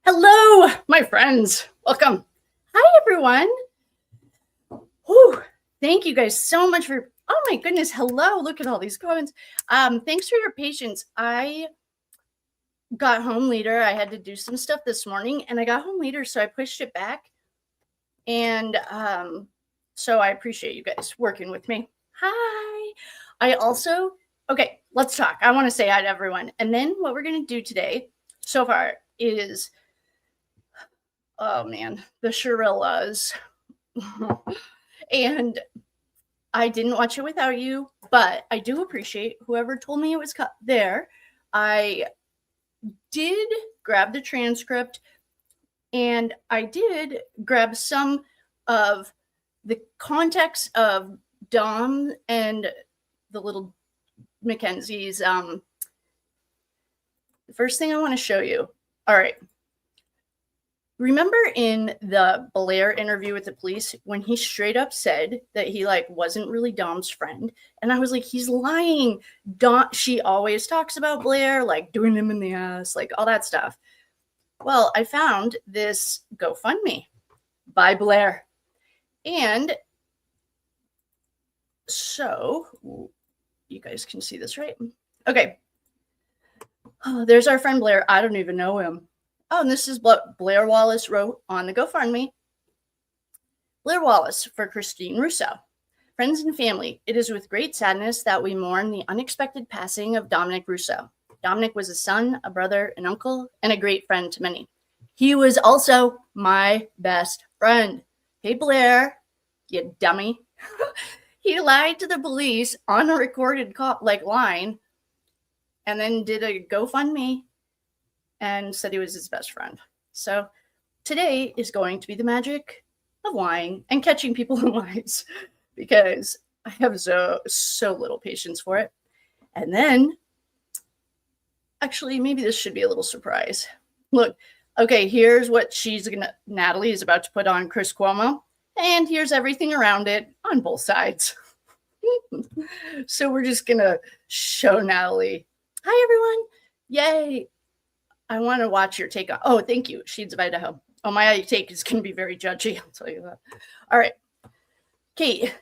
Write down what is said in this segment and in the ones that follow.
Hello, my friends. Welcome. Hi, everyone. Whew. Thank you guys so much for, oh my goodness, hello. Look at all these comments. Thanks for your patience. I got home later. I had to do some stuff this morning, and I got home later, so I pushed it back. And so I appreciate you guys working with me. Hi. I also, okay, let's talk. I want to say hi to everyone. And then what we're going to do today so far is, oh man, the Shirillas. And I didn't watch it without you, but I do appreciate whoever told me it was there. I did grab the transcript, and I did grab some of the context of Dom and the little Mackenzie's. The first thing I want to show you. All right. Remember in the Blair interview with the police when he straight up said that he wasn't really Dom's friend? And I was like, he's lying. She always talks about Blair, doing him in the ass, all that stuff. Well, I found this GoFundMe by Blair. And so you guys can see this, right? Okay. Oh, there's our friend Blair. I don't even know him. Oh, and this is what Blair Wallace wrote on the GoFundMe. Blair Wallace for Christine Russo. Friends and family, it is with great sadness that we mourn the unexpected passing of Dominic Russo. Dominic was a son, a brother, an uncle, and a great friend to many. He was also my best friend. Hey, Blair, you dummy. He lied to the police on a recorded line and then did a GoFundMe and said he was his best friend. So today is going to be the magic of lying and catching people in lies, because I have so little patience for it. And then, actually, maybe this should be a little surprise. Look, okay, here's what Natalie is about to put on Chris Cuomo, and here's everything around it on both sides. So we're just gonna show Natalie. Hi, everyone. Yay. I want to watch your take on. Oh, thank you, Sheets of Idaho. Oh, my take is going to be very judgy. I'll tell you that. All right. Kate,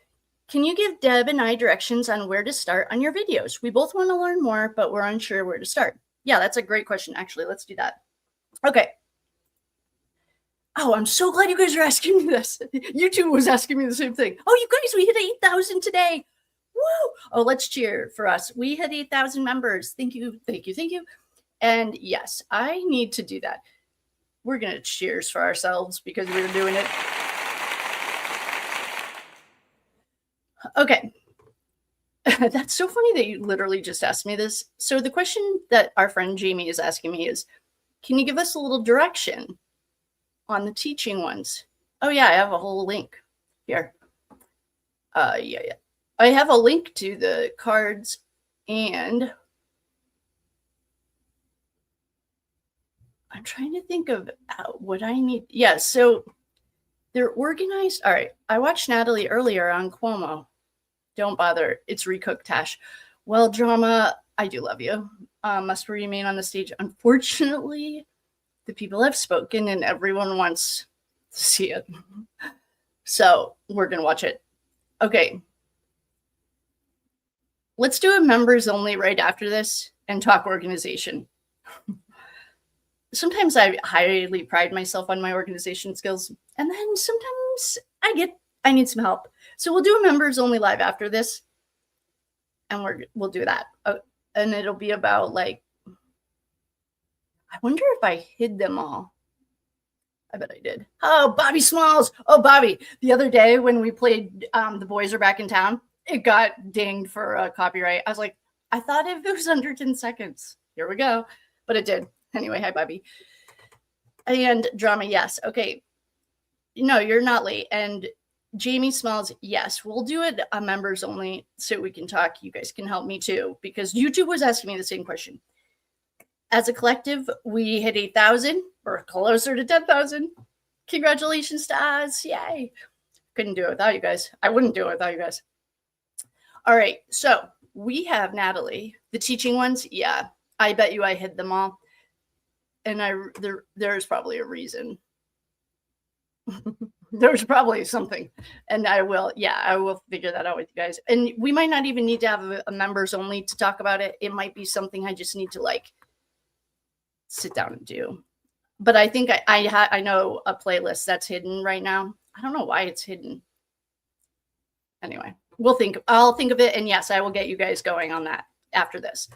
can you give Deb and I directions on where to start on your videos? We both want to learn more, but we're unsure where to start. Yeah, that's a great question, actually. Let's do that. Okay. Oh, I'm so glad you guys are asking me this. YouTube was asking me the same thing. Oh, you guys, we hit 8,000 today. Woo! Oh, let's cheer for us. We hit 8,000 members. Thank you. Thank you. Thank you. And yes, I need to do that. We're going to cheers for ourselves because we're doing it. Okay. That's so funny that you literally just asked me this. So the question that our friend Jamie is asking me is, can you give us a little direction on the teaching ones? Oh, yeah, I have a whole link here. Yeah. I have a link to the cards, and I'm trying to think of what I need. Yeah, so they're organized. All right. I watched Natalie earlier on Cuomo. Don't bother. It's recooked hash. Well, drama, I do love you. Must remain on the stage. Unfortunately, the people have spoken and everyone wants to see it. So we're going to watch it. Okay. Let's do a members only right after this and talk organization. Sometimes I highly pride myself on my organization skills, and then sometimes I need some help. So we'll do a members only live after this, and we'll do that. And it'll be about I wonder if I hid them all. I bet I did. Oh, Bobby Smalls. Oh, Bobby. The other day when we played The Boys Are Back in Town, it got dinged for copyright. I was like, I thought if it was under 10 seconds. Here we go. But it did. Anyway, hi, Bobby. And drama, yes. Okay. No, you're not late. And Jamie Smalls, yes. We'll do it on members only so we can talk. You guys can help me too, because YouTube was asking me the same question. As a collective, we hit 8,000. We're closer to 10,000. Congratulations to us. Yay. Couldn't do it without you guys. I wouldn't do it without you guys. All right. So we have Natalie. The teaching ones, yeah. I bet you I hid them all. and there's probably a reason. There's probably something, and I will figure that out with you guys. And we might not even need to have a members only to talk about it. It might be something I just need to like sit down and do. But I think I know a playlist that's hidden right now. I don't know why it's hidden. Anyway, I'll think of it, and yes, I will get you guys going on that after this.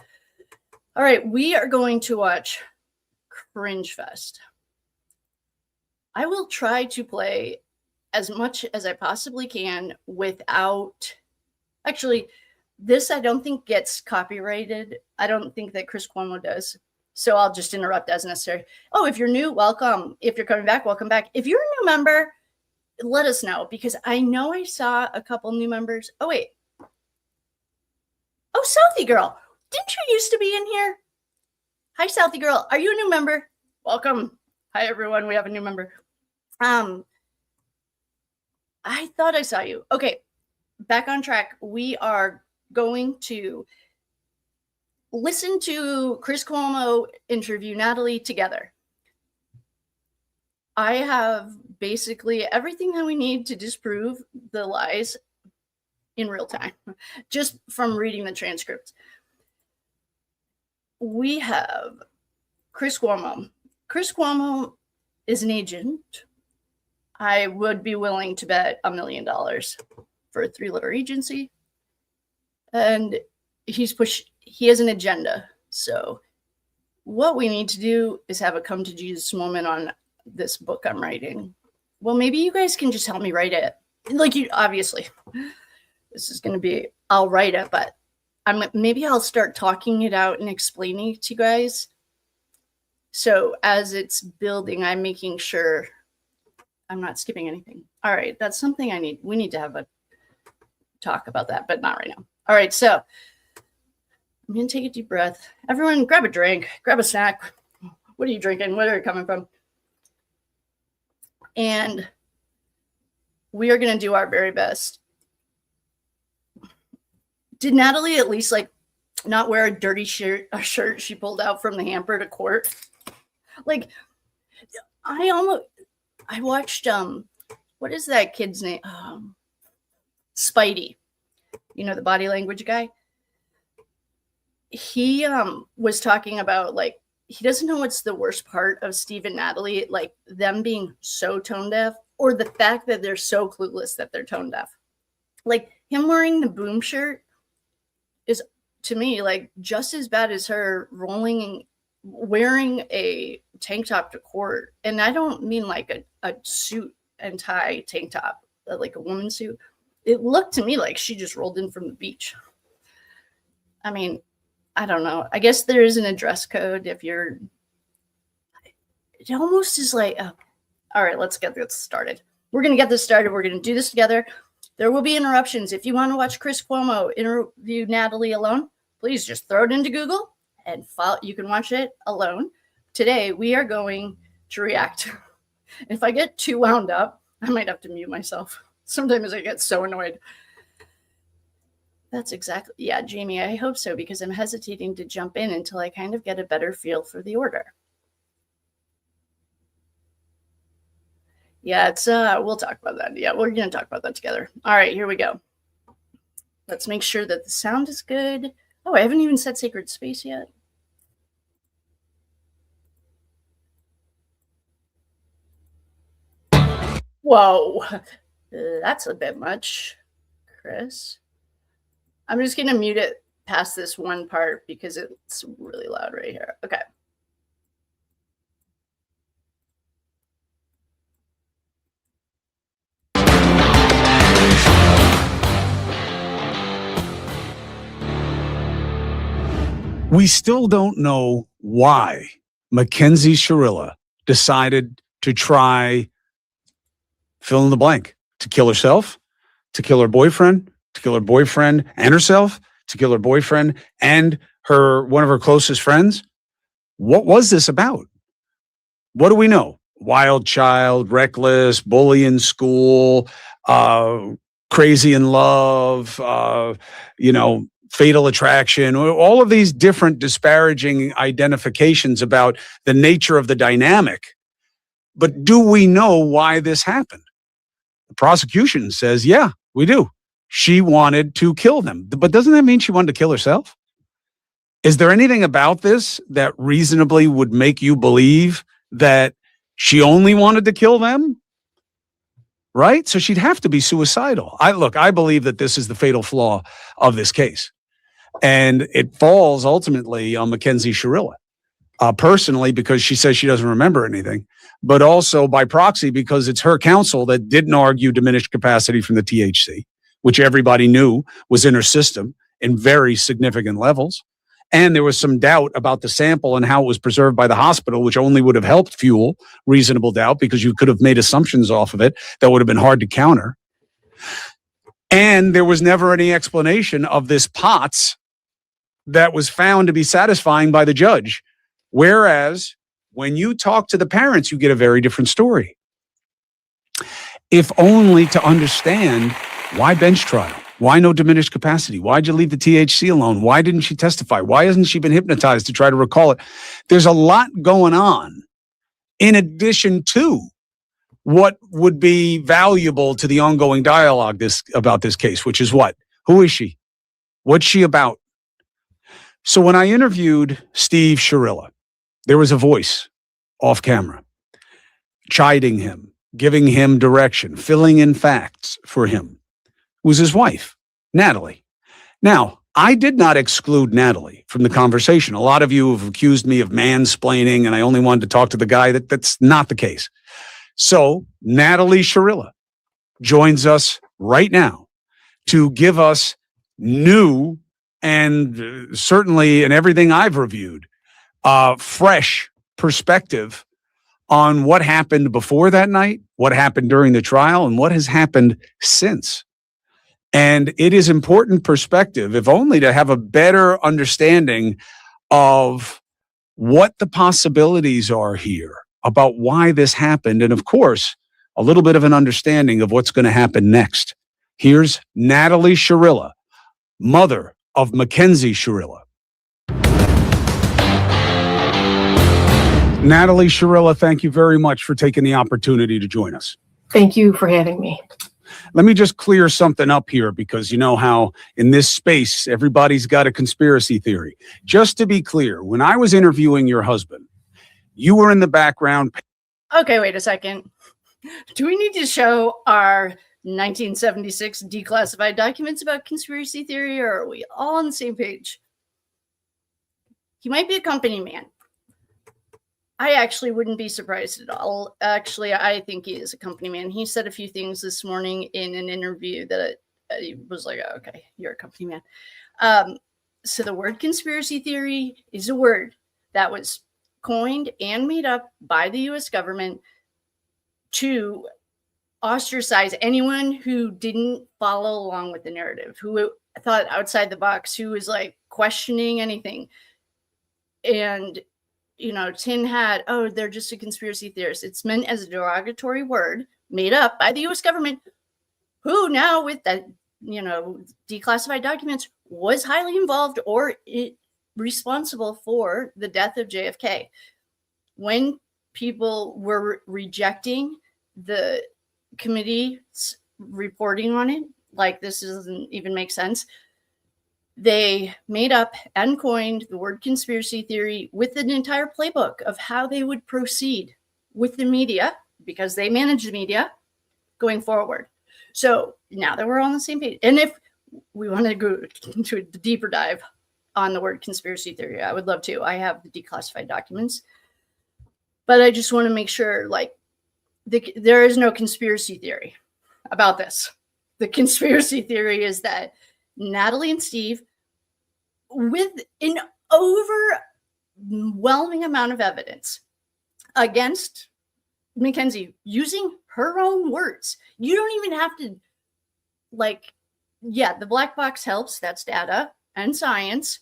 All right, we are going to watch Cringe Fest. I will try to play as much as I possibly can without, actually, this I don't think gets copyrighted. I don't think that Chris Cuomo does. So I'll just interrupt as necessary. Oh, if you're new, welcome. If you're coming back, welcome back. If you're a new member, let us know, because I know I saw a couple new members. Oh, wait. Oh, Southie Girl. Didn't you used to be in here? Hi, Southie Girl. Are you a new member? Welcome. Hi, everyone. We have a new member. I thought I saw you. Okay. Back on track. We are going to listen to Chris Cuomo interview Natalie together. I have basically everything that we need to disprove the lies in real time, just from reading the transcripts. We have Chris Cuomo. Chris Cuomo is an agent. I would be willing to bet $1 million for a 3-letter agency. And he has an agenda. So what we need to do is have a come to Jesus moment on this book I'm writing. Well, maybe you guys can just help me write it. Like, you obviously, this is going to be, I'll write it, but maybe I'll start talking it out and explaining it to you guys. So as it's building, I'm making sure I'm not skipping anything. All right. That's something we need to have a talk about that, but not right now. All right. So I'm going to take a deep breath. Everyone grab a drink, grab a snack. What are you drinking? Where are you coming from? And we are going to do our very best. Did Natalie at least like not wear a dirty shirt she pulled out from the hamper to court? Like, I watched, what is that kid's name? Spidey, the body language guy. He was talking about, like, he doesn't know what's the worst part of Steve and Natalie, like them being so tone deaf, or the fact that they're so clueless that they're tone deaf. Like, him wearing the boom shirt is, to me, like just as bad as her wearing a tank top to court. And I don't mean like a suit and tie tank top, like a woman's suit. It looked to me like she just rolled in from the beach. I mean, I don't know. I guess there isn't a dress code it almost is like, all right, let's get this started. We're going to get this started. We're going to do this together. There will be interruptions. If you want to watch Chris Cuomo interview Natalie alone, please just throw it into Google and you can watch it alone. Today, we are going to react. If I get too wound up, I might have to mute myself. Sometimes I get so annoyed. That's exactly, yeah, Jamie, I hope so, because I'm hesitating to jump in until I kind of get a better feel for the order. Yeah, we'll talk about that. Yeah, we're going to talk about that together. All right, here we go. Let's make sure that the sound is good. Oh, I haven't even said Sacred Space yet. Whoa, that's a bit much, Chris. I'm just going to mute it past this one part because it's really loud right here. Okay. We still don't know why Mackenzie Shirilla decided to try fill in the blank, to kill herself, to kill her boyfriend, to kill her boyfriend and herself, to kill her boyfriend and one of her closest friends. What was this about? What do we know? Wild child, reckless, bully in school, crazy in love, fatal attraction, or all of these different disparaging identifications about the nature of the dynamic. But do we know why this happened? The prosecution says, yeah, we do. She wanted to kill them. But doesn't that mean she wanted to kill herself? Is there anything about this that reasonably would make you believe that she only wanted to kill them? Right? So she'd have to be suicidal. I believe that this is the fatal flaw of this case. And it falls ultimately on Mackenzie Shirilla, personally, because she says she doesn't remember anything, but also by proxy, because it's her counsel that didn't argue diminished capacity from the THC, which everybody knew was in her system in very significant levels. And there was some doubt about the sample and how it was preserved by the hospital, which only would have helped fuel reasonable doubt, because you could have made assumptions off of it that would have been hard to counter. And there was never any explanation of this POTS that was found to be satisfying by the judge. Whereas when you talk to the parents, you get a very different story. If only to understand why bench trial. Why no diminished capacity? Why'd you leave the THC alone? Why didn't she testify? Why hasn't she been hypnotized to try to recall it? There's a lot going on in addition to what would be valuable to the ongoing dialogue about this case, which is what? Who is she? What's she about? So when I interviewed Steve Shirilla, there was a voice off camera chiding him, giving him direction, filling in facts for him. It was his wife, Natalie. Now, I did not exclude Natalie from the conversation. A lot of you have accused me of mansplaining, and I only wanted to talk to the guy. That's not the case. So Natalie Shirilla joins us right now to give us new and certainly in everything I've reviewed, fresh perspective on what happened before that night, what happened during the trial, and what has happened since. And it is important perspective, if only to have a better understanding of what the possibilities are here about why this happened. And of course, a little bit of an understanding of what's going to happen next. Here's Natalie Shirilla, mother of Mackenzie Shirilla. Natalie Shirilla, thank you very much for taking the opportunity to join us. Thank you for having me. Let me just clear something up here, because you know how in this space, everybody's got a conspiracy theory. Just to be clear, when I was interviewing your husband, you were in the background. Okay, wait a second. Do we need to show our 1976 declassified documents about conspiracy theory, or are we all on the same page? He might be a company man. I actually wouldn't be surprised at all. Actually, I think he is a company man. He said a few things this morning in an interview that I was like, oh, okay, you're a company man. So the word conspiracy theory is a word that was coined and made up by the U.S. government to ostracize anyone who didn't follow along with the narrative, who thought outside the box, who was like questioning anything. And you know, tin hat, oh, they're just a conspiracy theorist. It's meant as a derogatory word made up by the U.S. government, who now with that, you know, declassified documents was highly involved or responsible for the death of JFK. When people were rejecting the committee's reporting on it, like this doesn't even make sense, they made up and coined the word conspiracy theory with an entire playbook of how they would proceed with the media, because they manage the media going forward. So now that we're on the same page, and if we want to go into a deeper dive on the word conspiracy theory, I would love to. I have the declassified documents, but I just want to make sure, like, there is no conspiracy theory about this. The conspiracy theory is that Natalie and Steve, with an overwhelming amount of evidence against Mackenzie, using her own words. You don't even have to, like, yeah, the black box helps. That's data and science.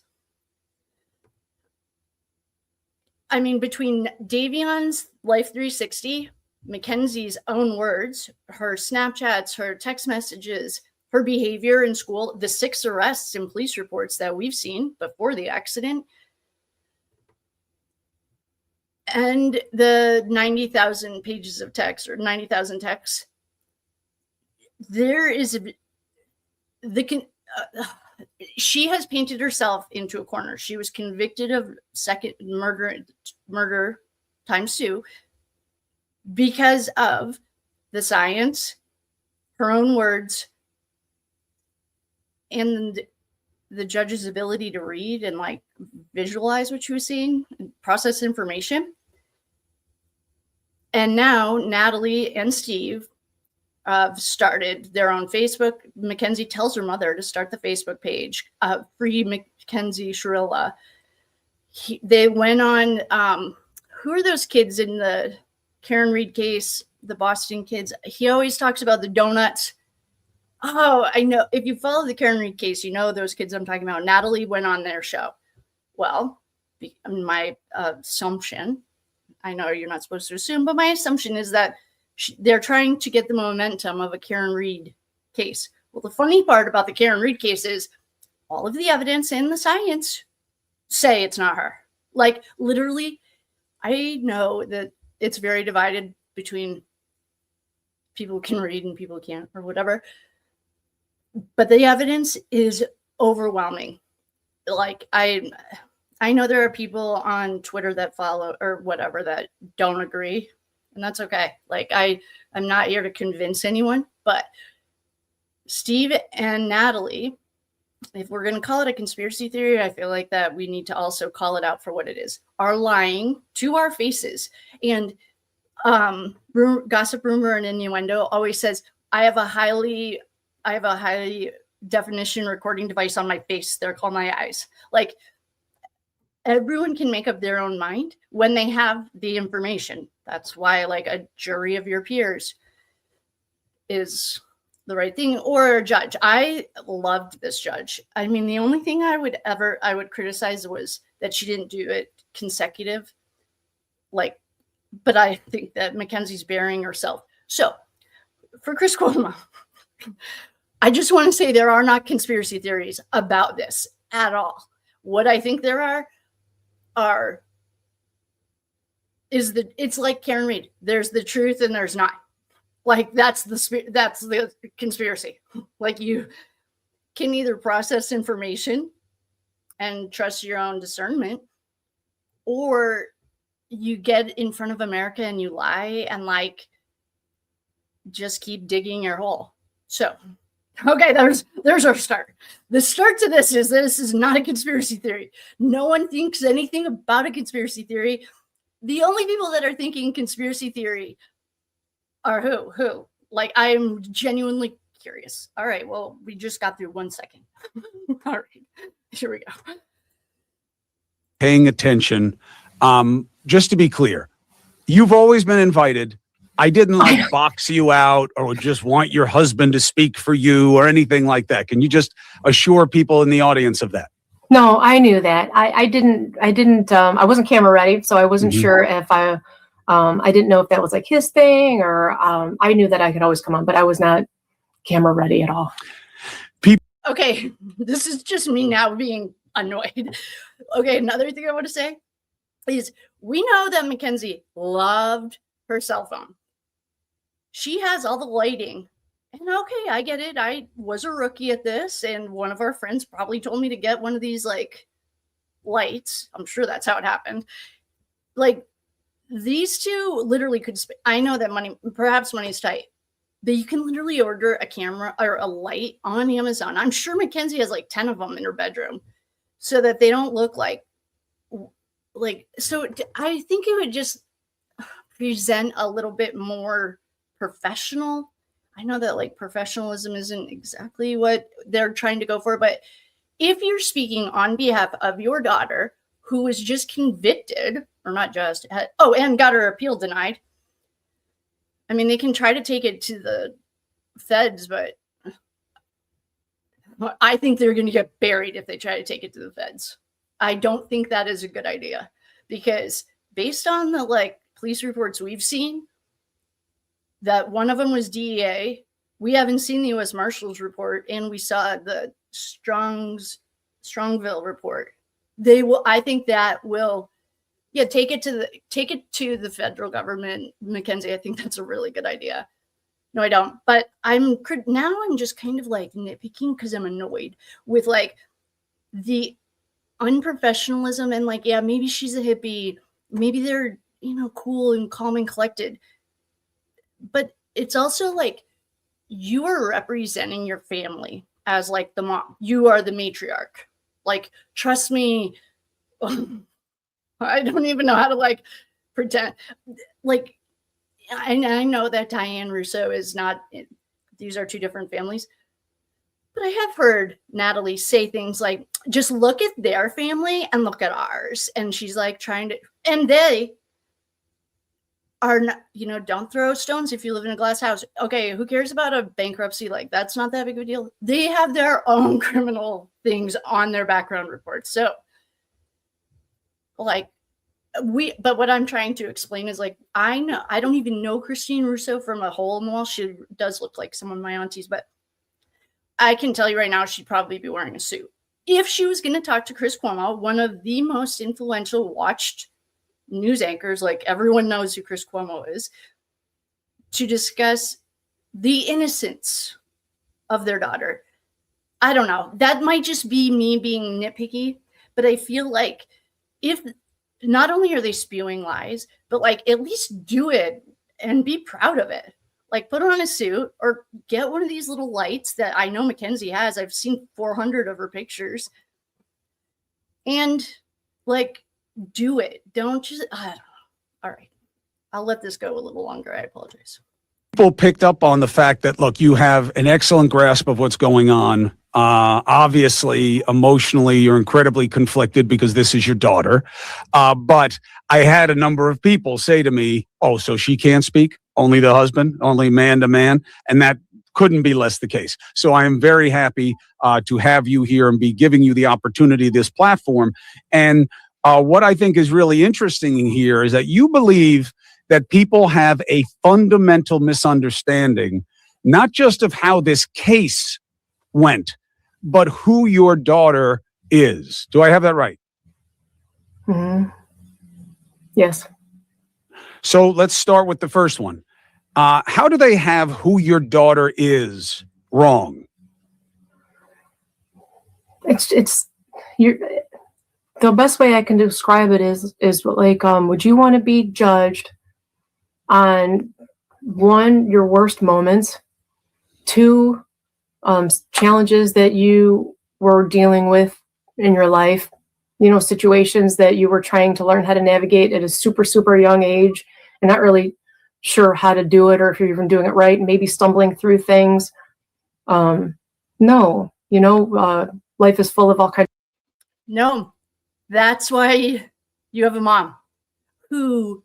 I mean, between Davion's Life 360, Mackenzie's own words, her Snapchats, her text messages, her behavior in school, the 6 arrests and police reports that we've seen before the accident, and the 90,000 pages of text or 90,000 texts, there is she has painted herself into a corner. She was convicted of second murder times 2 because of the science, her own words, and the judge's ability to read and like visualize what she was seeing and process information. And now Natalie and Steve started their own Facebook. Mackenzie tells her mother to start the Facebook page, Free Mackenzie Shirilla. They went on, who are those kids in the Karen Reed case, the Boston kids? He always talks about the donuts. Oh, I know. If you follow the Karen Reed case, you know those kids I'm talking about. Natalie went on their show. Well, my assumption, I know you're not supposed to assume, but my assumption is that they're trying to get the momentum of a Karen Reed case. Well, the funny part about the Karen Reed case is all of the evidence and the science say it's not her. Like, literally, I know that it's very divided between people who can read and people who can't or whatever. But the evidence is overwhelming. Like, I know there are people on Twitter that follow or whatever that don't agree. And that's okay. Like, I'm not here to convince anyone, but Steve and Natalie, if we're going to call it a conspiracy theory, I feel like that we need to also call it out for what it is. Are lying to our faces. And gossip, rumor, and innuendo always says, I have a highly definition recording device on my face. They're called my eyes. Like, everyone can make up their own mind when they have the information. That's why, like, a jury of your peers is the right thing, or a judge. I loved this judge. I mean, the only thing I would criticize was that she didn't do it consecutive. Like, but I think that Mackenzie's burying herself. So for Chris Cuomo, I just want to say there are not conspiracy theories about this at all. What I think there it's like Karen Reed. There's the truth and there's not. Like, that's the conspiracy. Like, you can either process information and trust your own discernment, or you get in front of America and you lie and like just keep digging your hole. So, okay, there's our start. The start to this is not a conspiracy theory. No one thinks anything about a conspiracy theory. The only people that are thinking conspiracy theory are who? Like, I'm genuinely curious. All right, well, we just got through 1 second. All right, here we go. Paying attention. Just to be clear, you've always been invited. I didn't like box you out or just want your husband to speak for you or anything like that. Can you just assure people in the audience of that? No, I knew that. I I wasn't camera ready, so I wasn't sure if I didn't know if that was like his thing or I knew that I could always come on, but I was not camera ready at all. Okay, this is just me now being annoyed. Okay, another thing I want to say is we know that Mackenzie loved her cell phone. She has all the lighting. And okay, I get it. I was a rookie at this, and one of our friends probably told me to get one of these like lights. I'm sure that's how it happened. Like, these two literally could. I know that perhaps money's tight, but you can literally order a camera or a light on Amazon. I'm sure Mackenzie has like 10 of them in her bedroom, so that they don't look like. So I think it would just present a little bit more professional. I know that like professionalism isn't exactly what they're trying to go for, but if you're speaking on behalf of your daughter who was just convicted, or not just, and got her appeal denied, I mean, they can try to take it to the feds, but I think they're going to get buried if they try to take it to the feds. I don't think that is a good idea, because based on the like police reports we've seen, that one of them was DEA we haven't seen the U.S. Marshals report, and we saw the Strongville report. They will. I think that will. Yeah, take it to the federal government, Mackenzie. I think that's a really good idea. No, I don't. But I'm just kind of like nitpicking because I'm annoyed with like the unprofessionalism and like, yeah, maybe she's a hippie, maybe they're, cool and calm and collected. But it's also like you are representing your family as like the mom. You are the matriarch. Like, trust me. I don't even know how to like pretend. Like, I know that Diane Russo is not, these are two different families. But I have heard Natalie say things like, just look at their family and look at ours. And she's like trying to, and they are not, don't throw stones if you live in a glass house. Okay, who cares about a bankruptcy? Like, that's not that big of a deal. They have their own criminal things on their background reports. So, like, but what I'm trying to explain is like, I don't even know Christine Russo from a hole in the wall. She does look like some of my aunties, but I can tell you right now, she'd probably be wearing a suit. If she was going to talk to Chris Cuomo, one of the most influential watched news anchors, like everyone knows who Chris Cuomo is, to discuss the innocence of their daughter. I don't know. That might just be me being nitpicky, but I feel like if not only are they spewing lies, but like at least do it and be proud of it. Like put on a suit or get one of these little lights that I know Mackenzie has. I've seen 400 of her pictures. And like do it. Don't just, I don't know. All right. I'll let this go a little longer. I apologize. People picked up on the fact that, look, you have an excellent grasp of what's going on. Obviously, emotionally, you're incredibly conflicted because this is your daughter. But I had a number of people say to me, oh, so she can't speak? Only the husband, only man to man? And that couldn't be less the case. So I am very happy to have you here and be giving you the opportunity, this platform. And what I think is really interesting here is that you believe that people have a fundamental misunderstanding, not just of how this case went, but who your daughter is. Do I have that right? Mm-hmm. Yes. So let's start with the first one. How do they have who your daughter is wrong? It's the best way I can describe it is like, would you want to be judged on one, your worst moments, two, challenges that you were dealing with in your life, situations that you were trying to learn how to navigate at a super, super young age and not really sure how to do it or if you're even doing it right, maybe stumbling through things. No, life is full of all kinds. No, that's why you have a mom who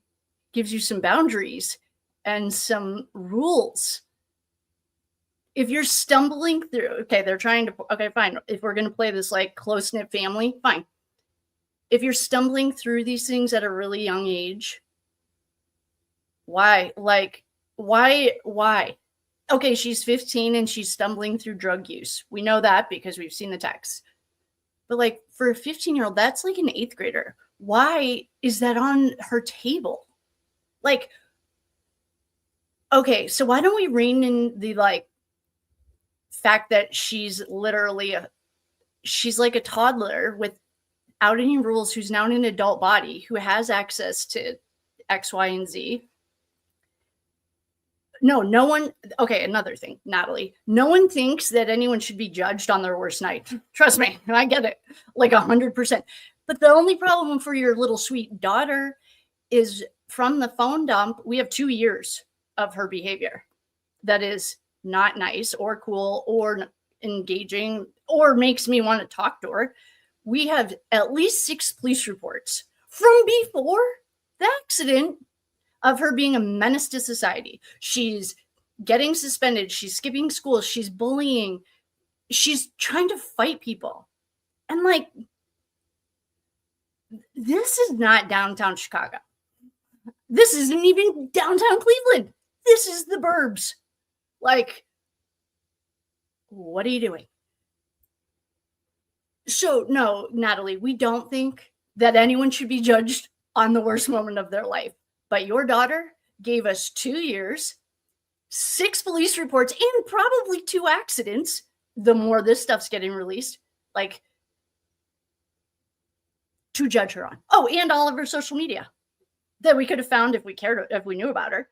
gives you some boundaries and some rules. If you're stumbling through, okay, fine. If we're going to play this like close-knit family, fine. If you're stumbling through these things at a really young age, why? Like, why? Okay, she's 15 and she's stumbling through drug use. We know that because we've seen the texts. But like for a 15-year-old, that's like an 8th grader. Why is that on her table? Like, okay, so why don't we rein in the like fact that she's literally she's like a toddler without any rules who's now in an adult body who has access to X, Y, and Z. No one. Okay, another thing, Natalie. No one thinks that anyone should be judged on their worst night. Trust me, I get it, like 100%. But the only problem for your little sweet daughter is from the phone dump, we have 2 years of her behavior that is not nice or cool or engaging or makes me want to talk to her. We have at least 6 police reports from before the accident of her being a menace to society. She's getting suspended. She's skipping school. She's bullying. She's trying to fight people. And like, this is not downtown Chicago. This isn't even downtown Cleveland. This is the burbs. Like, what are you doing? So no, Natalie, we don't think that anyone should be judged on the worst moment of their life. But your daughter gave us 2 years, 6 police reports, and probably 2 accidents. The more this stuff's getting released, like, to judge her on. Oh, and all of her social media that we could have found if we cared, if we knew about her.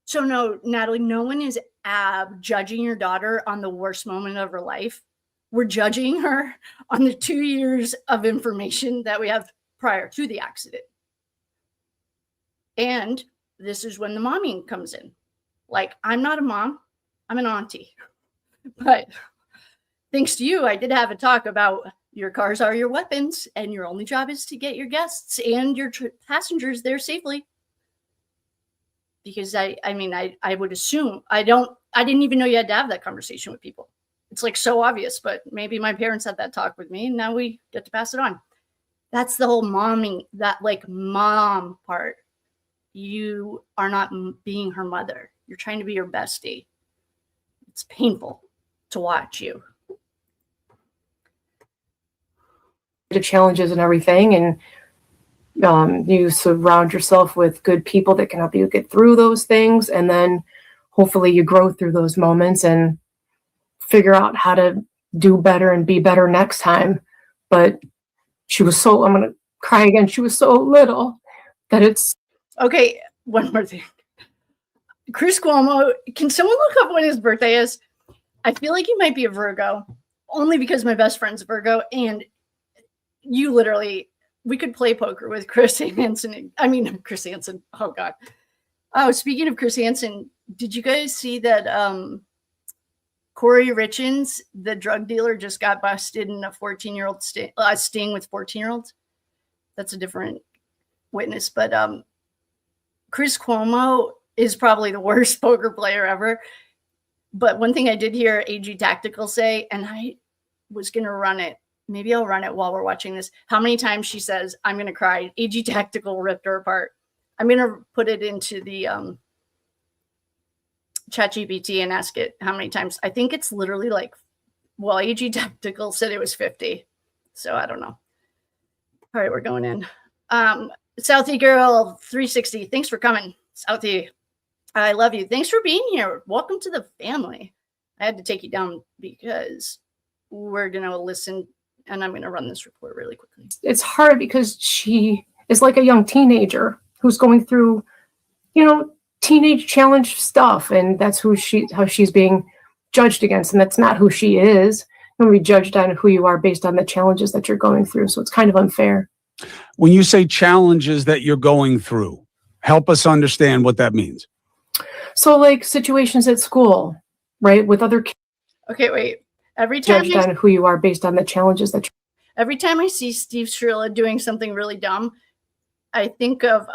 So no, Natalie, no one is judging your daughter on the worst moment of her life. We're judging her on the 2 years of information that we have prior to the accident. And this is when the momming comes in. Like, I'm not a mom, I'm an auntie. But thanks to you, I did have a talk about your cars are your weapons, and your only job is to get your guests and your passengers there safely. Because I would assume, I didn't even know you had to have that conversation with people. It's like so obvious, but maybe my parents had that talk with me and now we get to pass it on. That's the whole momming, that like mom part. You are not being her mother. You're trying to be your bestie. It's painful to watch you. The challenges and everything, and you surround yourself with good people that can help you get through those things, and then hopefully you grow through those moments and figure out how to do better and be better next time. But she was so, I'm going to cry again, she was so little that it's... Okay, one more thing. Chris Cuomo, can someone look up when his birthday is? I feel like he might be a Virgo, only because my best friend's a Virgo, and you literally, we could play poker with Chris Hansen. Chris Hansen. Oh, God. Oh, speaking of Chris Hansen, did you guys see that Corey Richins, the drug dealer, just got busted in a 14-year-old sting with 14-year-olds? That's a different witness. But Chris Cuomo is probably the worst poker player ever. But one thing I did hear AG Tactical say, and I was going to run it. Maybe I'll run it while we're watching this. How many times she says, I'm going to cry. AG Tactical ripped her apart. I'm going to put it into the ChatGPT and ask it how many times. I think it's literally like, well, AG Tactical said it was 50. So I don't know. All right, we're going in. Southie Girl 360. Thanks for coming. Southie, I love you. Thanks for being here. Welcome to the family. I had to take you down because we're going to listen, and I'm going to run this report really quickly. It's hard because she is like a young teenager who's going through, teenage challenge stuff, and that's how she's being judged against, and that's not who she is. You're going to be judged on who you are based on the challenges that you're going through, so it's kind of unfair. When you say challenges that you're going through, help us understand what that means. So like situations at school, right, with other kids. Okay, wait. Every time judged on who you are based on the challenges that every time I see Steve Shirilla doing something really dumb, I think of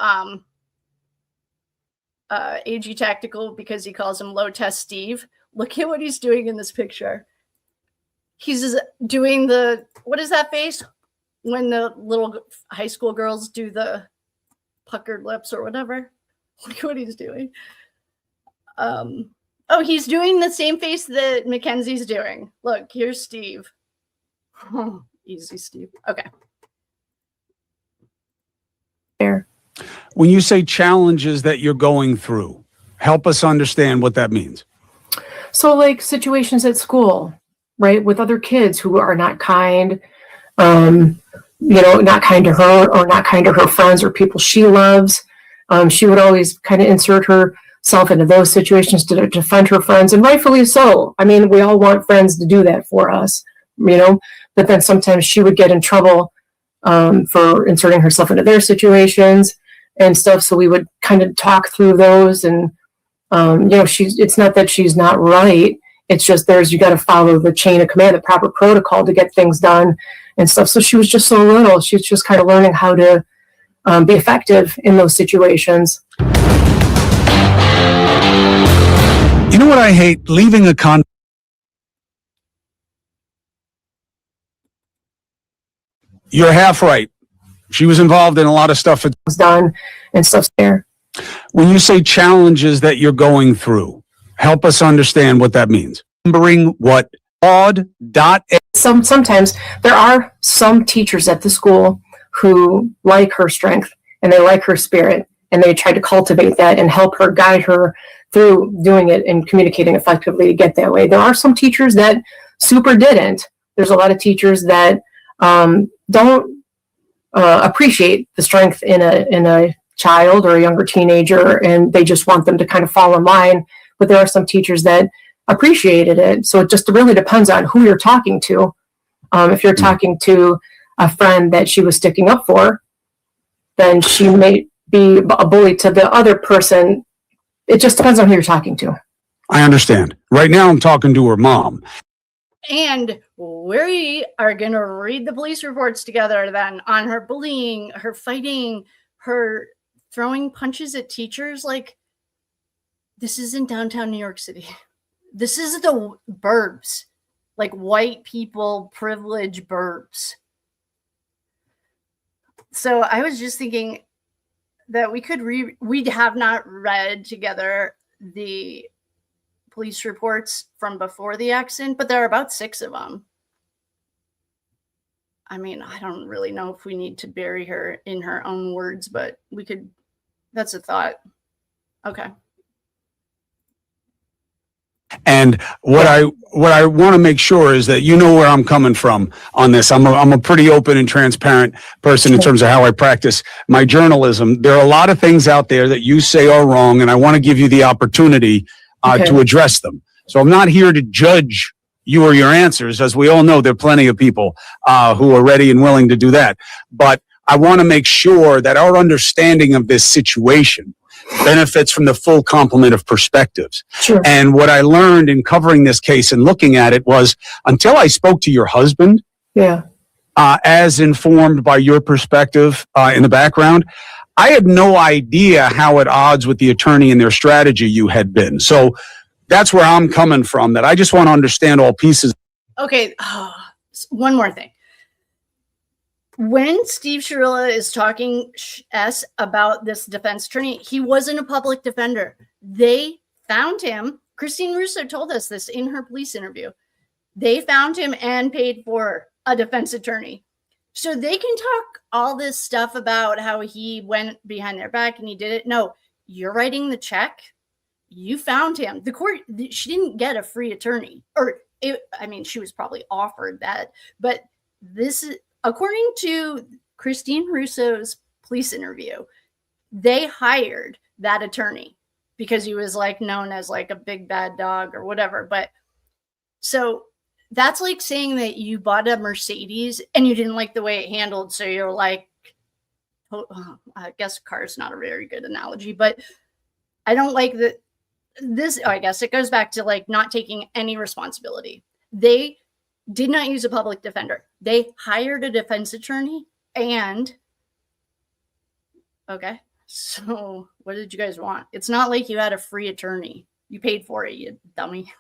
AG Tactical, because he calls him Low Test Steve. Look at what he's doing in this picture. He's doing what is that face? When the little high school girls do the puckered lips or whatever. Look at what he's doing. Oh, he's doing the same face that Mackenzie's doing. Look, here's Steve. Oh, easy, Steve. Okay. There. When you say challenges that you're going through, help us understand what that means. So like situations at school, right, with other kids who are not kind, not kind to her or not kind to her friends or people she loves. She would always kind of insert herself into those situations to defend her friends, and rightfully so. I mean, we all want friends to do that for us, but then sometimes she would get in trouble for inserting herself into their situations and stuff. So we would kind of talk through those, and it's not that she's not right. It's just you got to follow the chain of command, the proper protocol to get things done and stuff. So she was just so little. She's just kind of learning how to be effective in those situations. You know what I hate? Leaving a You're half right. She was involved in a lot of stuff. Was done and stuff there. When you say challenges that you're going through, help us understand what that means. Remembering what Sometimes there are some teachers at the school who like her strength and they like her spirit and they try to cultivate that and help her, guide her through doing it and communicating effectively to get that way. There are some teachers that super didn't. There's a lot of teachers that don't appreciate the strength in a child or a younger teenager, and they just want them to kind of fall in line. But there are some teachers that appreciated it. So it just really depends on who you're talking to. If you're talking to a friend that she was sticking up for, then she may be a bully to the other person. It just depends on who you're talking to. I understand. Right now I'm talking to her mom. And we are going to read the police reports together then on her bullying, her fighting, her throwing punches at teachers. Like, this is in downtown New York City. This is the burbs, like white people privilege burbs. So I was just thinking that we have not read together the police reports from before the accident, but there are about 6 of them. I mean, I don't really know if we need to bury her in her own words, but we could. That's a thought. Okay. And what I want to make sure is that you know where I'm coming from on this. I'm a pretty open and transparent person in terms of how I practice my journalism. There are a lot of things out there that you say are wrong, and I want to give you the opportunity to address them. So I'm not here to judge you or your answers. As we all know, there are plenty of people who are ready and willing to do that. But I want to make sure that our understanding of this situation benefits from the full complement of perspectives. Sure. And what I learned in covering this case and looking at it was, until I spoke to your husband, as informed by your perspective in the background, I had no idea how at odds with the attorney and their strategy you had been. So that's where I'm coming from, that I just want to understand all pieces. Okay. One more thing. When Steve Shirilla is talking about this defense attorney, he wasn't a public defender. They found him. Christine Russo told us this in her police interview. They found him and paid for a defense attorney. So they can talk all this stuff about how he went behind their back and he did it. No, you're writing the check. You found him. The court, she didn't get a free attorney. She was probably offered that. But this is, according to Christine Russo's police interview, they hired that attorney because he was like known as like a big bad dog or whatever. But so that's like saying that you bought a Mercedes and you didn't like the way it handled. So you're like, I guess car is not a very good analogy, but I don't like that. I guess it goes back to like not taking any responsibility. They did not use a public defender. They hired a defense attorney and okay. So what did you guys want? It's not like you had a free attorney. You paid for it, you dummy.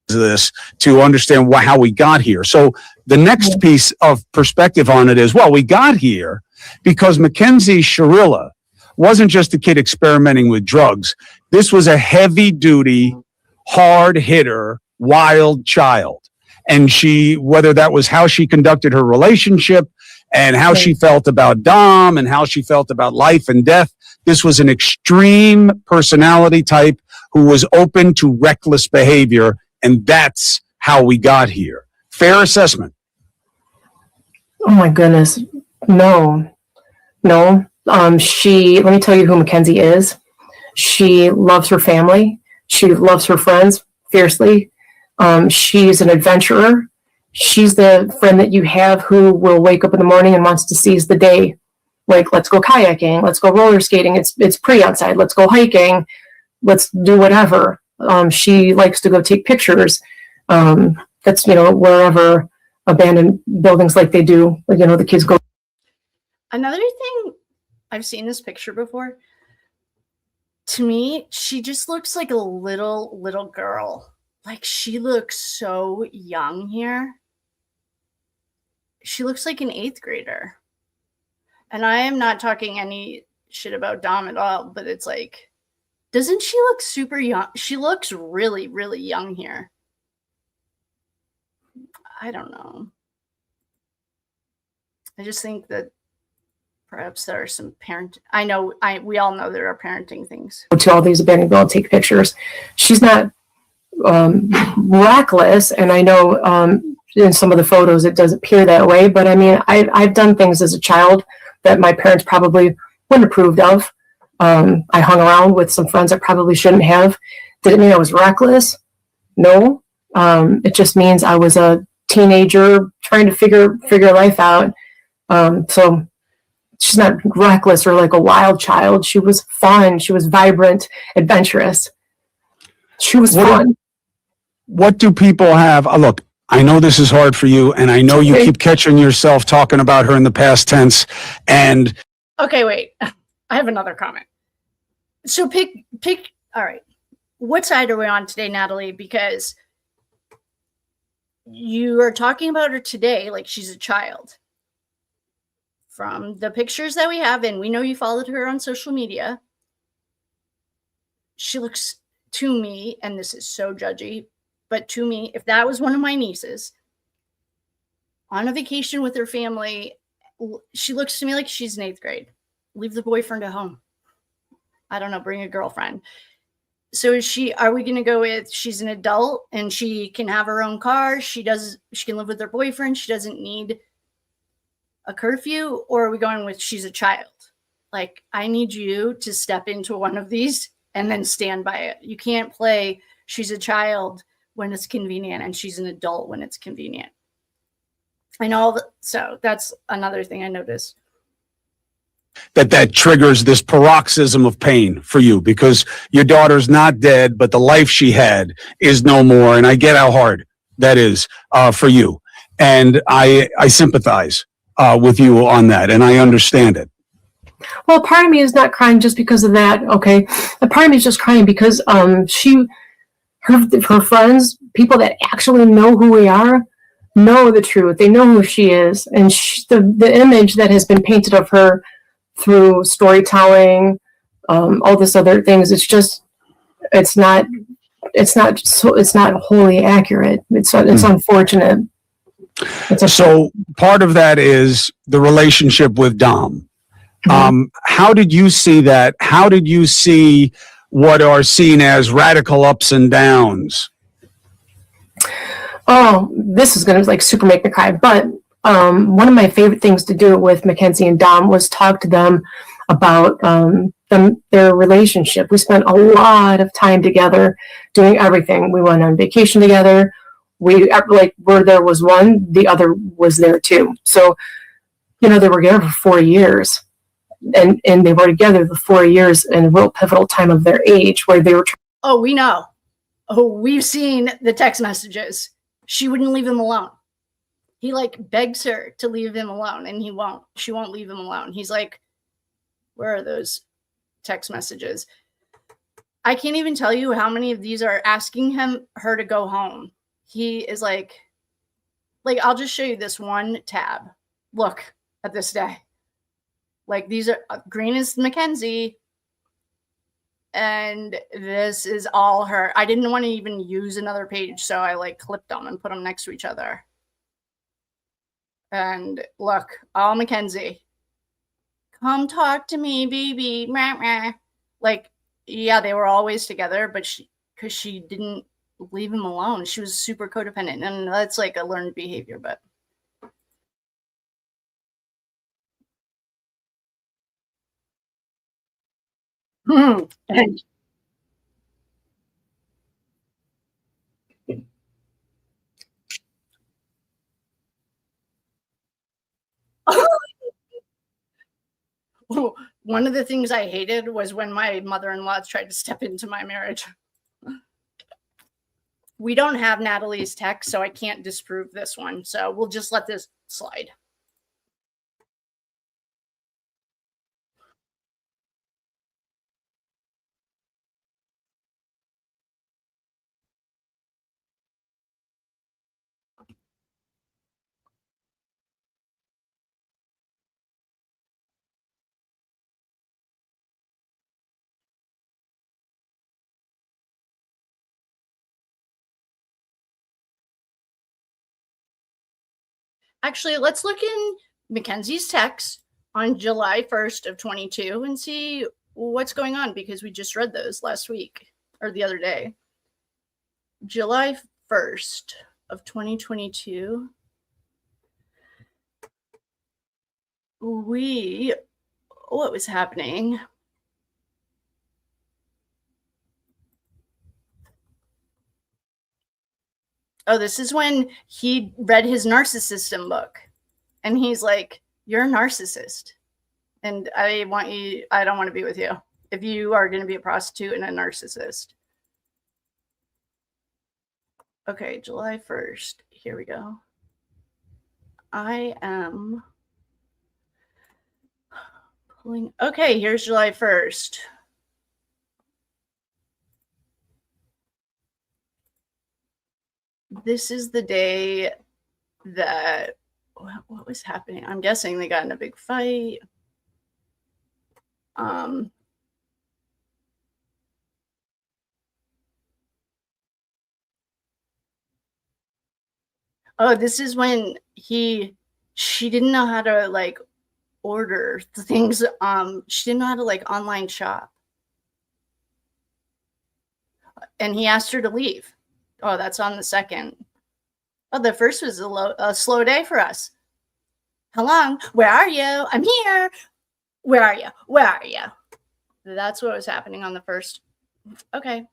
This to understand how we got here. So the next piece of perspective on it is, well, we got here because Mackenzie Shirilla wasn't just a kid experimenting with drugs. This was a heavy duty, hard hitter, wild child. And whether that was how she conducted her relationship and how she felt about Dom and how she felt about life and death, this was an extreme personality type who was open to reckless behavior. And that's how we got here. Fair assessment. Oh my goodness. No. Let me tell you who Mackenzie is. She loves her family. She loves her friends fiercely. She's an adventurer. She's the friend that you have who will wake up in the morning and wants to seize the day. Like, let's go kayaking. Let's go roller skating. It's pretty outside. Let's go hiking. Let's do whatever. She likes to go take pictures. That's, wherever abandoned buildings like they do, the kids go. Another thing, I've seen this picture before. To me, she just looks like a little girl. Like, she looks so young here. She looks like an 8th grader. And I am not talking any shit about Dom at all, but it's like, Doesn't she look super young? She looks really, really young here. I don't know. I just think that perhaps there are some we all know there are parenting things. To all these abandoned girls take pictures. She's not reckless, and I know in some of the photos it does appear that way, but I mean, I've done things as a child that my parents probably wouldn't approved of. I hung around with some friends I probably shouldn't have. Did it mean I was reckless? No. It just means I was a teenager trying to figure life out. So she's not reckless or like a wild child. She was fun. She was vibrant, adventurous. She was fun. What do people have? Look, I know this is hard for you, and I know you keep catching yourself talking about her in the past tense. And okay, wait, I have another comment. So pick. All right, what side are we on today, Natalie? Because you are talking about her today like she's a child. From the pictures that we have, and we know you followed her on social media, she looks, to me, and this is so judgy, but to me, if that was one of my nieces on a vacation with her family, she looks to me like she's in 8th grade. Leave the boyfriend at home. I don't know, bring a girlfriend. So are we going to go with she's an adult and she can have her own car? She can live with her boyfriend. She doesn't need a curfew, or are we going with she's a child? Like, I need you to step into one of these and then stand by it. You can't play she's a child when it's convenient and she's an adult when it's convenient. I know. So that's another thing I noticed. That triggers this paroxysm of pain for you because your daughter's not dead, but the life she had is no more. And I get how hard that is for you. And I sympathize with you on that, and I understand it. Well, part of me is not crying just because of that. Okay, a part of me is just crying because her friends, people that actually know who we are, know the truth. They know who she is, and the image that has been painted of her through storytelling, all this other things. It's not wholly accurate. It's unfortunate. So part of that is the relationship with Dom. How did you see that? How did you see what are seen as radical ups and downs? Oh, this is going to like super make me cry. But one of my favorite things to do with Mackenzie and Dom was talk to them about their relationship. We spent a lot of time together doing everything. We went on vacation together. We like where there was one, the other was there too. So, they were together for 4 years, and they were together the 4 years in a real pivotal time of their age where they were. Oh, we know. Oh, we've seen the text messages. She wouldn't leave him alone. He begs her to leave him alone, and he won't. She won't leave him alone. He's like, where are those text messages? I can't even tell you how many of these are asking her to go home. He is like, I'll just show you this one tab. Look at this day. These are green is Mackenzie. And this is all her. I didn't want to even use another page, so I clipped them and put them next to each other. And look, all Mackenzie. Come talk to me, baby. Yeah, they were always together, but because she didn't leave him alone. She was super codependent, and that's a learned behavior, but. One of the things I hated was when my mother-in-law tried to step into my marriage. We don't have Natalie's text, so I can't disprove this one. So we'll just let this slide. Actually, let's look in Mackenzie's text on July 1st of 22 and see what's going on, because we just read those last week or the other day. July 1st of 2022. What was happening? Oh, this is when he read his narcissism book. And he's like, you're a narcissist. And I don't want to be with you if you are going to be a prostitute and a narcissist. Okay, July 1st. Here we go. I am pulling. Okay, here's July 1st. This is the day that, what was happening? I'm guessing they got in a big fight. Oh, this is when she didn't know how to like order the things. She didn't know how to like online shop. And he asked her to leave. Oh, that's on the 2nd. Oh, the first was a slow day for us. How long? Where are you? I'm here. Where are you? Where are you? That's what was happening on the 1st. Okay.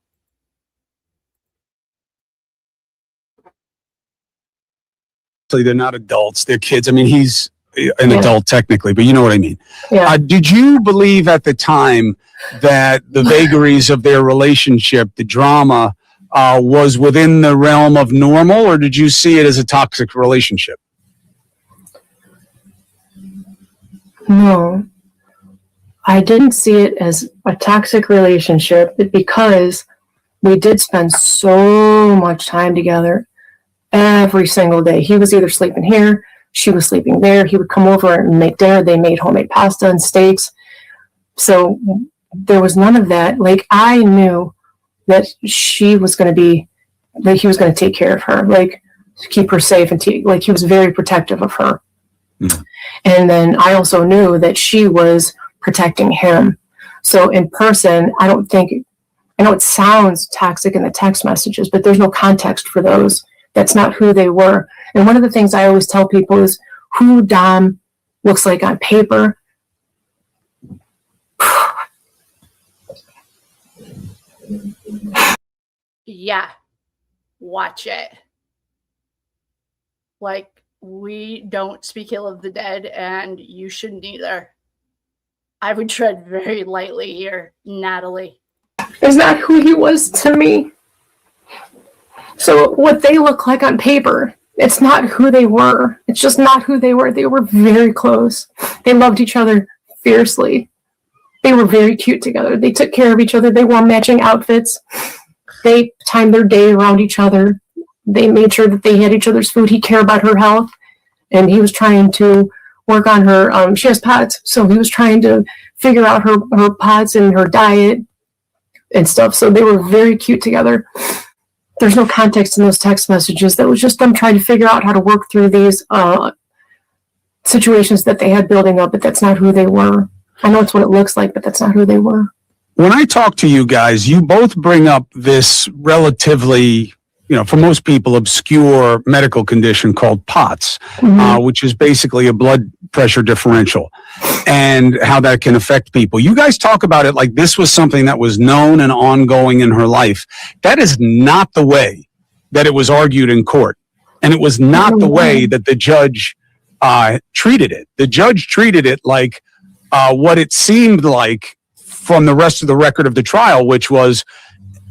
So they're not adults, they're kids. I mean, he's an adult technically, but you know what I mean. Yeah. Did you believe at the time that the vagaries of their relationship, the drama, was within the realm of normal, or did you see it as a toxic relationship? No, I didn't see it as a toxic relationship because we did spend so much time together every single day. He was either sleeping here, she was sleeping there. He would come over and make dinner. They made homemade pasta and steaks. So there was none of that. Like, I knew that he was going to take care of her, like keep her safe, and like he was very protective of her. Mm-hmm. And then I also knew that she was protecting him. So in person, I know it sounds toxic in the text messages, but there's no context for those. That's not who they were. And one of the things I always tell people is who Dom looks like on paper. Yeah, watch it. Like, we don't speak ill of the dead, and you shouldn't either. I would tread very lightly here, Natalie. Is not who he was to me. So what they look like on paper, it's not who they were. It's just not who they were. They were very close. They loved each other fiercely. They were very cute together. They took care of each other. They wore matching outfits. They timed their day around each other. They made sure that they had each other's food. He cared about her health, and he was trying to work on her. She has POTS, so he was trying to figure out her POTS and her diet and stuff. So they were very cute together. There's no context in those text messages. That was just them trying to figure out how to work through these situations that they had building up, but that's not who they were. I know it's what it looks like, but that's not who they were. When I talk to you guys, you both bring up this relatively, for most people, obscure medical condition called POTS, which is basically a blood pressure differential, and how that can affect people. You guys talk about it like this was something that was known and ongoing in her life. That is not the way that it was argued in court. And it was not the way that the judge treated it. The judge treated it like what it seemed like from the rest of the record of the trial, which was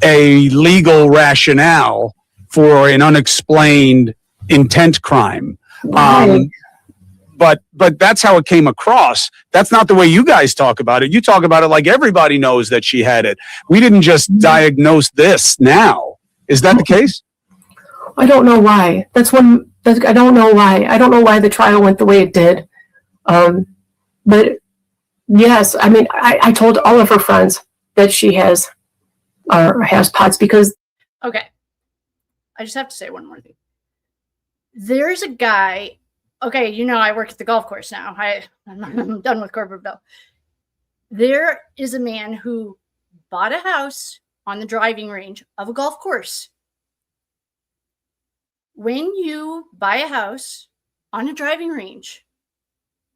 a legal rationale for an unexplained intent crime. But that's how it came across. That's not the way you guys talk about it. You talk about it like everybody knows that she had it. We didn't just diagnose this now. Is that the case? I don't know why. I don't know why. I don't know why the trial went the way it did. But yes, I mean, I told all of her friends that she has POTS because. Okay. I just have to say one more thing. There's a guy okay, you know, I work at the golf course now. I'm done with Corporate. There is a man who bought a house on the driving range of a golf course. When you buy a house on a driving range,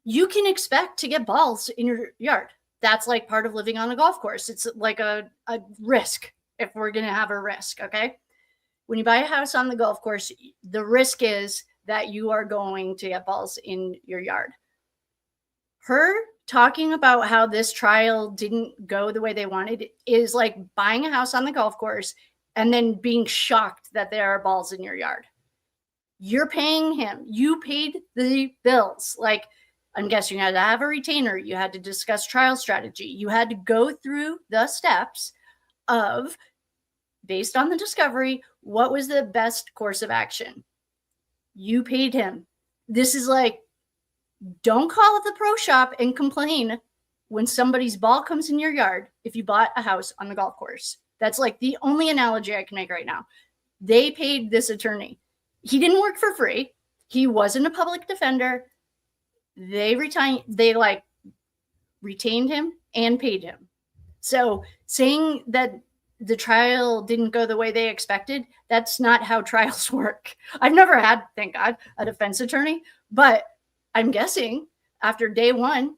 you can expect to get balls in your yard. That's like part of living on a golf course. It's like a risk if we're going to have a risk, okay? When you buy a house on the golf course, the risk is that you are going to get balls in your yard. Her talking about how this trial didn't go the way they wanted is like buying a house on the golf course and then being shocked that there are balls in your yard. You're paying him. You paid the bills. Like, I'm guessing you had to have a retainer. You had to discuss trial strategy. You had to go through the steps of, based on the discovery, what was the best course of action. You paid him. This is like, don't call it the pro shop and complain when somebody's ball comes in your yard if you bought a house on the golf course. That's like the only analogy I can make right now. They paid this attorney. He didn't work for free. He wasn't a public defender. They retained him and paid him. So saying that the trial didn't go the way they expected, that's not how trials work. I've never had, thank God, a defense attorney, but I'm guessing after day one,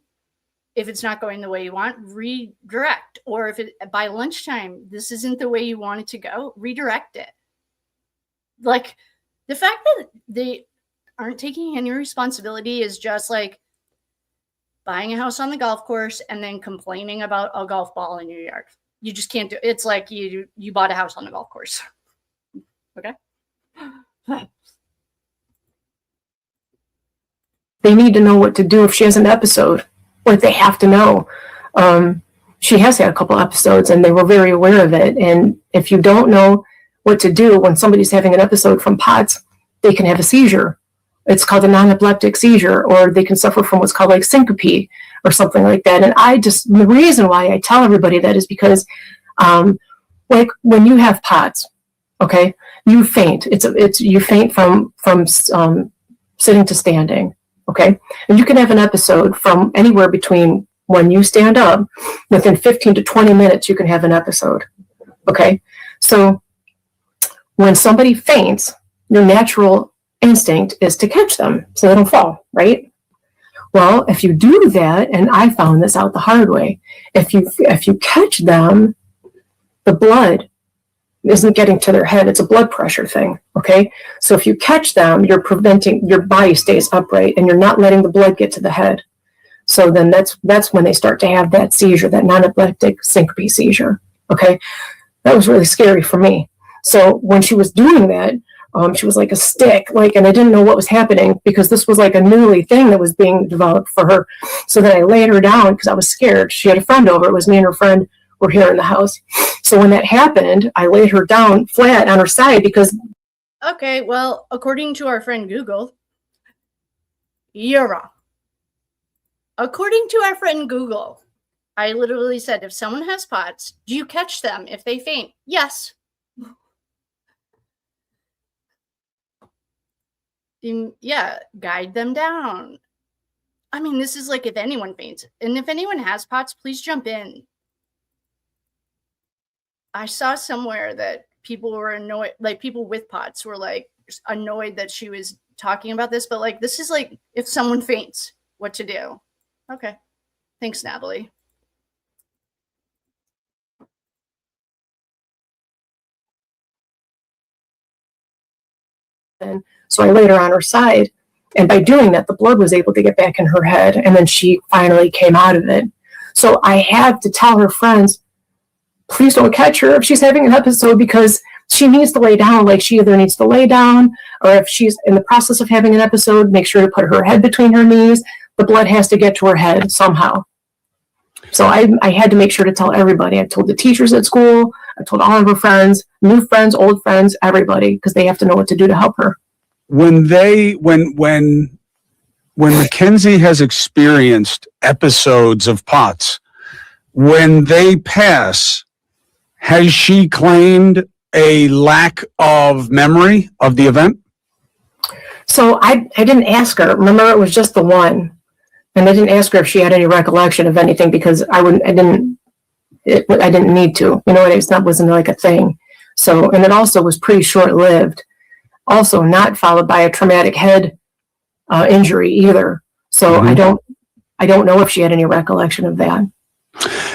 if it's not going the way you want, redirect. Or if by lunchtime, this isn't the way you want it to go, redirect it. Like, the fact that they aren't taking any responsibility is just like buying a house on the golf course and then complaining about a golf ball in your yard. You just can't do it. It's like you bought a house on the golf course. Okay? They need to know what to do if she has an episode. Like, they have to know. She has had a couple episodes and they were very aware of it. And if you don't know what to do when somebody's having an episode from POTS, they can have a seizure. It's called a non-epileptic seizure, or they can suffer from what's called like syncope or something like that. And the reason why I tell everybody that is because, like when you have POTS, okay, you faint. You faint from sitting to standing, okay, and you can have an episode from anywhere between when you stand up, within 15 to 20 minutes, you can have an episode, okay. So when somebody faints, your natural instinct is to catch them so they don't fall, right? Well, if you do that, and I found this out the hard way, if you catch them, the blood isn't getting to their head. It's a blood pressure thing, okay? So if you catch them, you're preventing, your body stays upright and you're not letting the blood get to the head. So then that's when they start to have that seizure, that non-epileptic syncope seizure, okay? That was really scary for me. So when she was doing that, she was like a stick, and I didn't know what was happening because this was like a newly thing that was being developed for her. So then I laid her down because I was scared. She had a friend over. It was me and her friend were here in the house. So when that happened, I laid her down flat on her side because. Okay, well, according to our friend Google, you're wrong. According to our friend Google, I literally said, if someone has POTS, do you catch them if they faint? Yes. Yeah, guide them down. I mean, this is like if anyone faints. And if anyone has POTS, please jump in. I saw somewhere that people were annoyed, like people with POTS were like annoyed that she was talking about this. But like, this is like if someone faints, what to do. Okay. Thanks, Natalie. So I laid her on her side, and by doing that, the blood was able to get back in her head, and then she finally came out of it. So I had to tell her friends, please don't catch her if she's having an episode because she needs to lay down. Like, she either needs to lay down, or if she's in the process of having an episode, make sure to put her head between her knees. The blood has to get to her head somehow. So I had to make sure to tell everybody. I told the teachers at school. I told all of her friends, new friends, old friends, everybody, because they have to know what to do to help her. When Mackenzie has experienced episodes of POTS, when they pass, has she claimed a lack of memory of the event? So I didn't ask her. Remember, it was just the one. And I didn't ask her if she had any recollection of anything because I didn't need to, you know, wasn't like a thing. So, and it also was pretty short lived, also not followed by a traumatic head injury either. So I don't know if she had any recollection of that.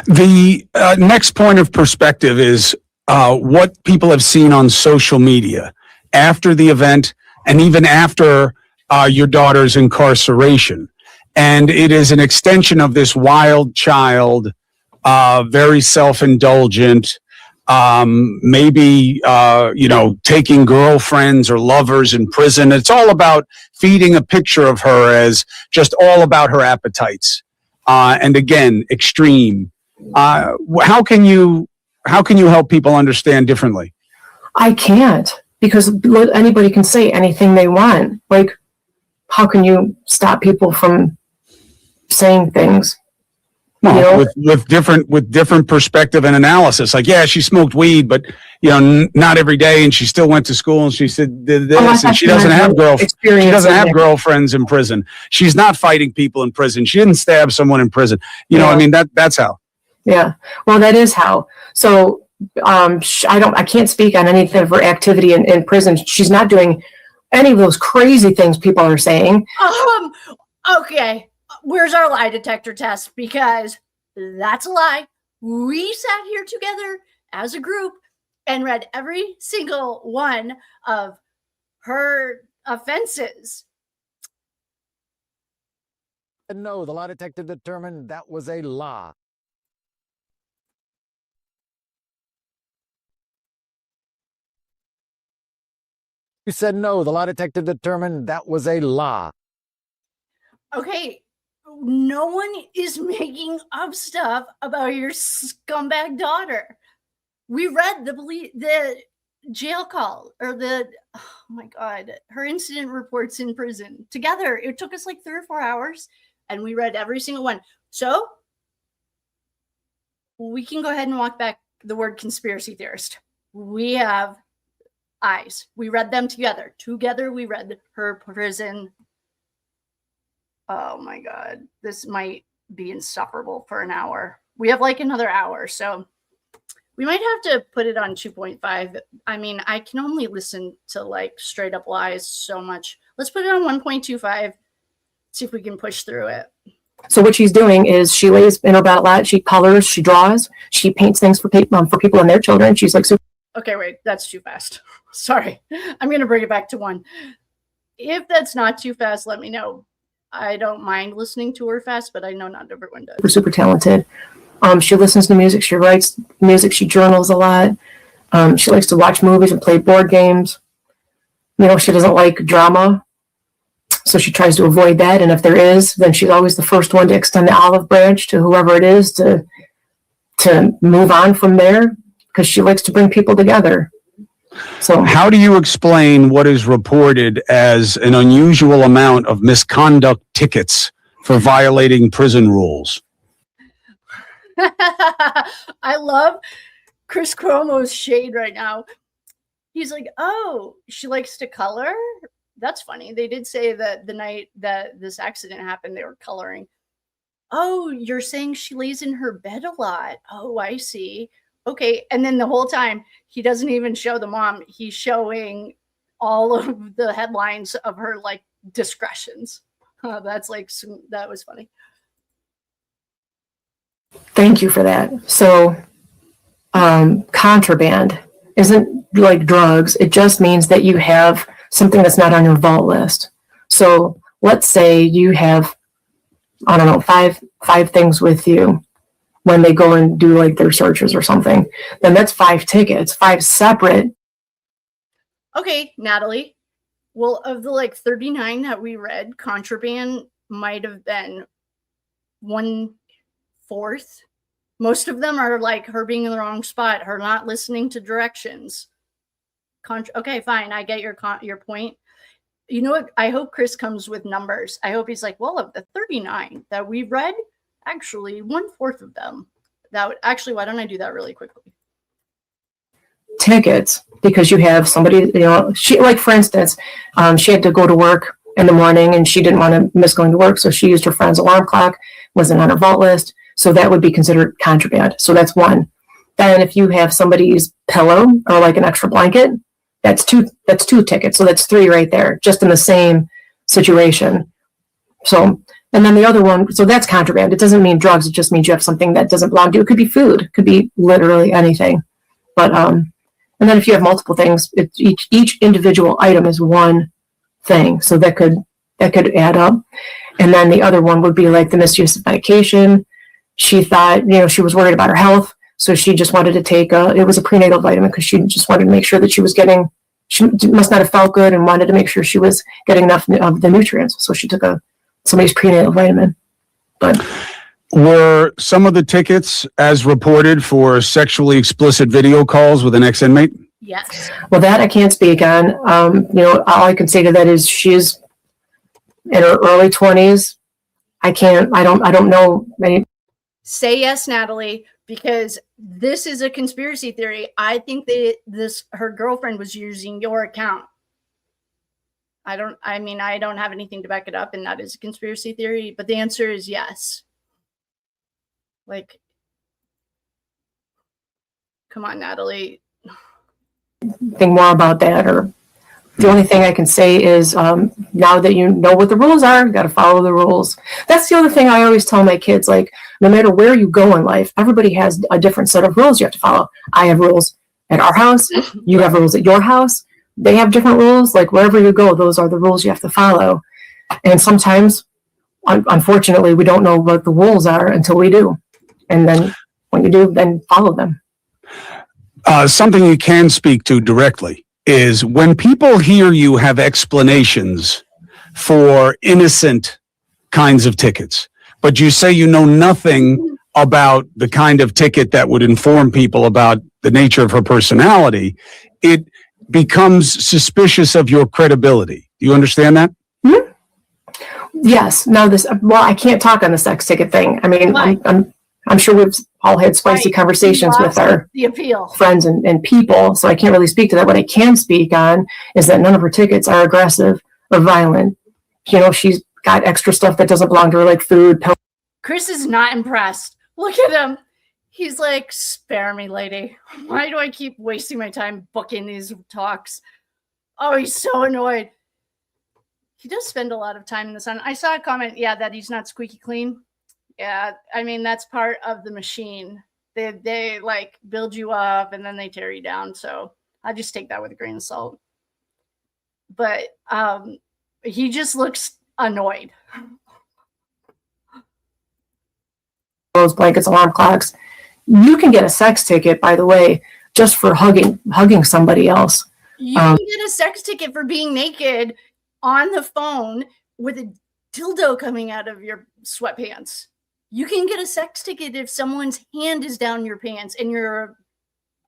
The next point of perspective is what people have seen on social media after the event and even after your daughter's incarceration. And it is an extension of this wild child, very self-indulgent, maybe, taking girlfriends or lovers in prison. It's all about feeding a picture of her as just all about her appetites. And again, extreme. How can you help people understand differently? I can't, because anybody can say anything they want. Like, how can you stop people from saying things? Well, with different perspective and analysis. Like, yeah, she smoked weed, but not every day, and she still went to school, and she said this, and she doesn't have girlfriends in prison. She's not fighting people in prison. She didn't stab someone in prison. I mean, that's how. Yeah, well, that is how. So I can't speak on any of her activity in prison. She's not doing any of those crazy things people are saying. Okay. Where's our lie detector test? Because that's a lie. We sat here together as a group and read every single one of her offenses. No, the lie detector determined that was a lie. You said no, the lie detector determined that was a lie. Okay, no one is making up stuff about your scumbag daughter. We read the jail call or oh my God, her incident reports in prison together. It took us like 3 or 4 hours and we read every single one. So we can go ahead and walk back the word conspiracy theorist. We have eyes. We read them together. Together we read her prison. Oh my God, this might be insufferable for an hour. We have like another hour, so we might have to put it on 2.5. I mean, I can only listen to like straight up lies so much. Let's put it on 1.25, see if we can push through it. So what she's doing is she lays in her bed a lot. She colors, she draws, she paints things for people and their children. She's like, okay, wait, that's too fast. Sorry, I'm going to bring it back to 1. If that's not too fast, let me know. I don't mind listening to her fast, but I know not everyone does. Super talented. She listens to music. She writes music. She journals a lot. She likes to watch movies and play board games. She doesn't like drama, so she tries to avoid that. And if there is, then she's always the first one to extend the olive branch to whoever it is to move on from there, because she likes to bring people together. So how do you explain what is reported as an unusual amount of misconduct tickets for violating prison rules? I love Chris Cuomo's shade right now. He's like, oh, she likes to color? That's funny. They did say that the night that this accident happened, they were coloring. Oh, you're saying she lays in her bed a lot. Oh, I see. Okay. And then the whole time, he doesn't even show the mom. He's showing all of the headlines of her like discretions. That's like, that was funny. Thank you for that. So contraband isn't like drugs. It just means that you have something that's not on your vault list. So let's say you have, I don't know, five things with you when they go and do like their searches or something. Then that's 5 tickets, 5 separate. Okay, Natalie. Well, of the like 39 that we read, contraband might have been 1/4. Most of them are like her being in the wrong spot, her not listening to directions. Okay, fine. I get your point. You know what? I hope Chris comes with numbers. I hope he's like, well, of the 39 that we read, actually 1/4 of them. That would actually, why don't I do that really quickly? tickets because you have somebody, she, like for instance, she had to go to work in the morning and she didn't want to miss going to work. So she used her friend's alarm clock, wasn't on her vault list. So that would be considered contraband. So that's one. Then if you have somebody's pillow or like an extra blanket, that's two tickets. So that's three right there, just in the same situation. So, and then the other one, so that's contraband. It doesn't mean drugs. It just means you have something that doesn't belong to you. It could be food. It could be literally anything. But, and then if you have multiple things, each individual item is one thing. So that could add up. And then the other one would be like the misuse of medication. She thought, she was worried about her health. So she just wanted to take it was a prenatal vitamin because she just wanted to make sure that she must not have felt good and wanted to make sure she was getting enough of the nutrients. So she took somebody's prenatal vitamin. But were some of the tickets as reported for sexually explicit video calls with an ex-inmate? Yes. Well, that I can't speak on. All I can say to that is she's in her early 20s. I don't know any. Say yes, Natalie, because this is a conspiracy theory. I think that her girlfriend was using your account. I don't have anything to back it up, and that is a conspiracy theory, but the answer is yes. Like, come on, Natalie. Think more about that, or the only thing I can say is now that you know what the rules are, you got to follow the rules. That's the other thing I always tell my kids, like, no matter where you go in life, everybody has a different set of rules you have to follow. I have rules at our house. You have rules at your house. They have different rules. Like wherever you go, those are the rules you have to follow. And sometimes, unfortunately, we don't know what the rules are until we do. And then when you do, then follow them. Something you can speak to directly is when people hear you have explanations for innocent kinds of tickets, but you say you know nothing about the kind of ticket that would inform people about the nature of her personality, it becomes suspicious of your credibility. Do you understand that? Mm-hmm. Yes. Now I can't talk on the sex ticket thing. I mean, I'm sure we've all had spicy conversations with our friends and people, so I can't really speak to that. What I can speak on is that none of her tickets are aggressive or violent. She's got extra stuff that doesn't belong to her, like food. Chris is not impressed. Look at him. He's like, spare me, lady. Why do I keep wasting my time booking these talks? Oh, he's so annoyed. He does spend a lot of time in the sun. I saw a comment, that he's not squeaky clean. Yeah, I mean, that's part of the machine. They like build you up and then they tear you down. So I just take that with a grain of salt. But he just looks annoyed. Those blankets, alarm clocks. You can get a sex ticket, by the way, just for hugging somebody else. You can get a sex ticket for being naked on the phone with a dildo coming out of your sweatpants. You can get a sex ticket if someone's hand is down your pants and you're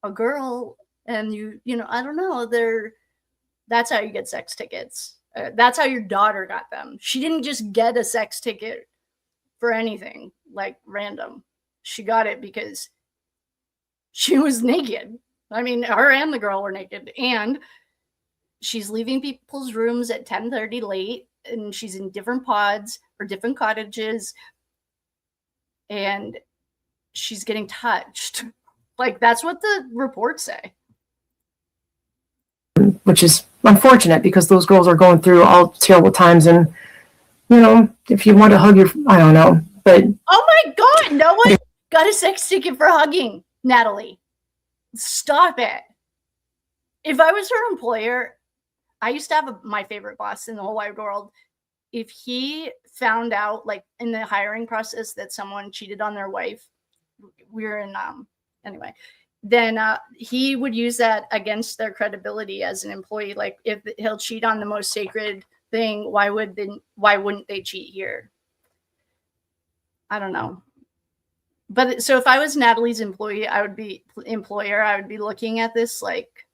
a girl and I don't know, that's how you get sex tickets. That's how your daughter got them. She didn't just get a sex ticket for anything, like random. She got it because she was naked. I mean, her and the girl were naked, and she's leaving people's rooms at 10:30 late, and she's in different pods or different cottages, and she's getting touched. Like, that's what the reports say. Which is unfortunate because those girls are going through all terrible times, and if you want to hug I don't know, but oh my God, no one got a sex ticket for hugging, Natalie. Stop it. If I was her employer, I used to have my favorite boss in the whole wide world. If he found out, like in the hiring process, that someone cheated on their wife, we were in anyway, then he would use that against their credibility as an employee. Like, if he'll cheat on the most sacred thing, why wouldn't they cheat here? I don't know. But so if I was Natalie's employer, I would be looking at this like,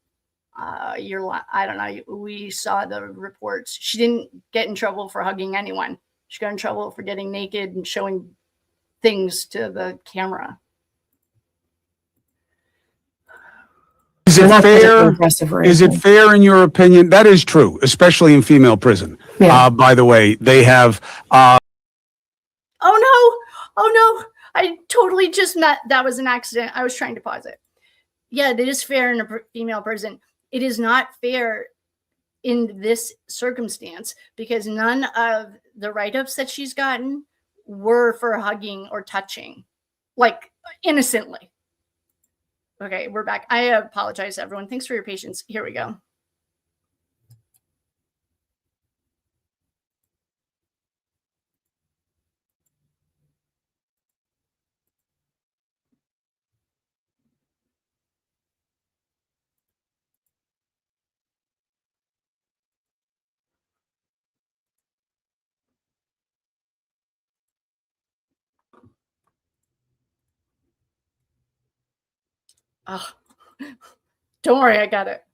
I don't know. We saw the reports. She didn't get in trouble for hugging anyone. She got in trouble for getting naked and showing things to the camera. Is They're it not physically fair? aggressive or Is it anything. fair in your opinion? That is true, especially in female prison. Yeah. By the way, they have. Oh no! Oh no! I totally just met. That was an accident. I was trying to pause it. Yeah, it is fair in a female prison. It is not fair in this circumstance because none of the write-ups that she's gotten were for hugging or touching, like innocently. Okay, we're back. I apologize, everyone. Thanks for your patience. Here we go. Oh, don't worry, I got it.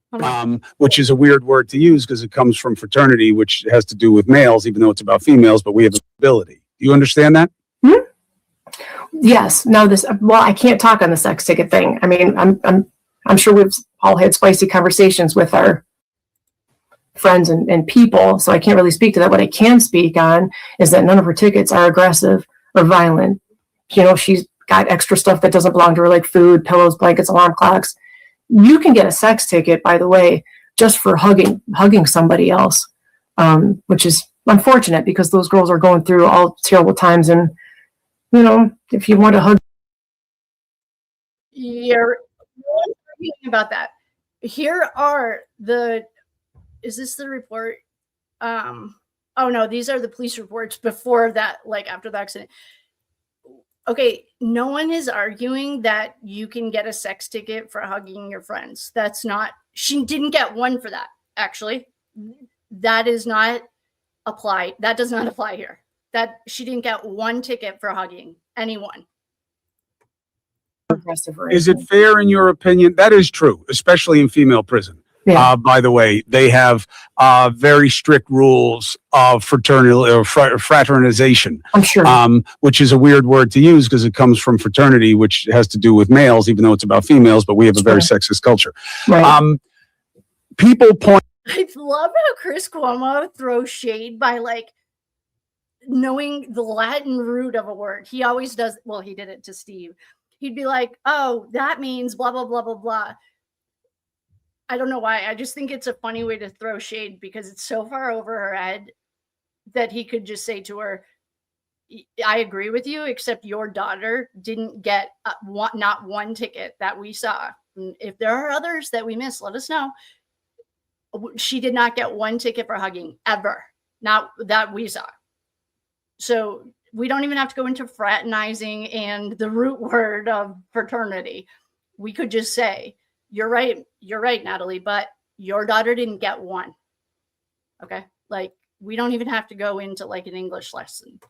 Which is a weird word to use because it comes from fraternity, which has to do with males, even though it's about females, but we have ability. You understand that? Yes. No, well, I can't talk on the sex ticket thing. I mean, I'm sure we've all had spicy conversations with our friends and people, so I can't really speak to that. What I can speak on is that none of her tickets are aggressive or violent. You know, she's got extra stuff that doesn't belong to her, like food, pillows, blankets, alarm clocks. You can get a sex ticket, by the way, just for hugging somebody else, which is unfortunate because those girls are going through all terrible times. And, you know, if you want to hug. You're arguing about that. Here are is this the report? Oh no, these are the police reports before that, like after the accident. Okay, no one is arguing that you can get a sex ticket for hugging your friends. That's not, she didn't get one for that, actually. That is not apply. That does not apply here. That she didn't get one ticket for hugging anyone. Is it fair in your opinion? That is true, especially in female prison. Yeah. By the way, they have very strict rules of fraternization. I'm sure. Which is a weird word to use because it comes from fraternity, which has to do with males, even though it's about females, but we have a very sexist culture. Right. People point. I love how Chris Cuomo throws shade by like knowing the Latin root of a word. He always does. Well, he did it to Steve. He'd be like, oh, that means blah, blah, blah, blah, blah. I don't know why. I just think it's a funny way to throw shade because it's so far over her head that he could just say to her, I agree with you, except your daughter didn't get not one ticket that we saw. And if there are others that we missed, let us know. She did not get one ticket for hugging ever, not that we saw. So we don't even have to go into fraternizing and the root word of fraternity. We could just say, you're right, Natalie, but your daughter didn't get one. Okay? Like, we don't even have to go into like an English lesson.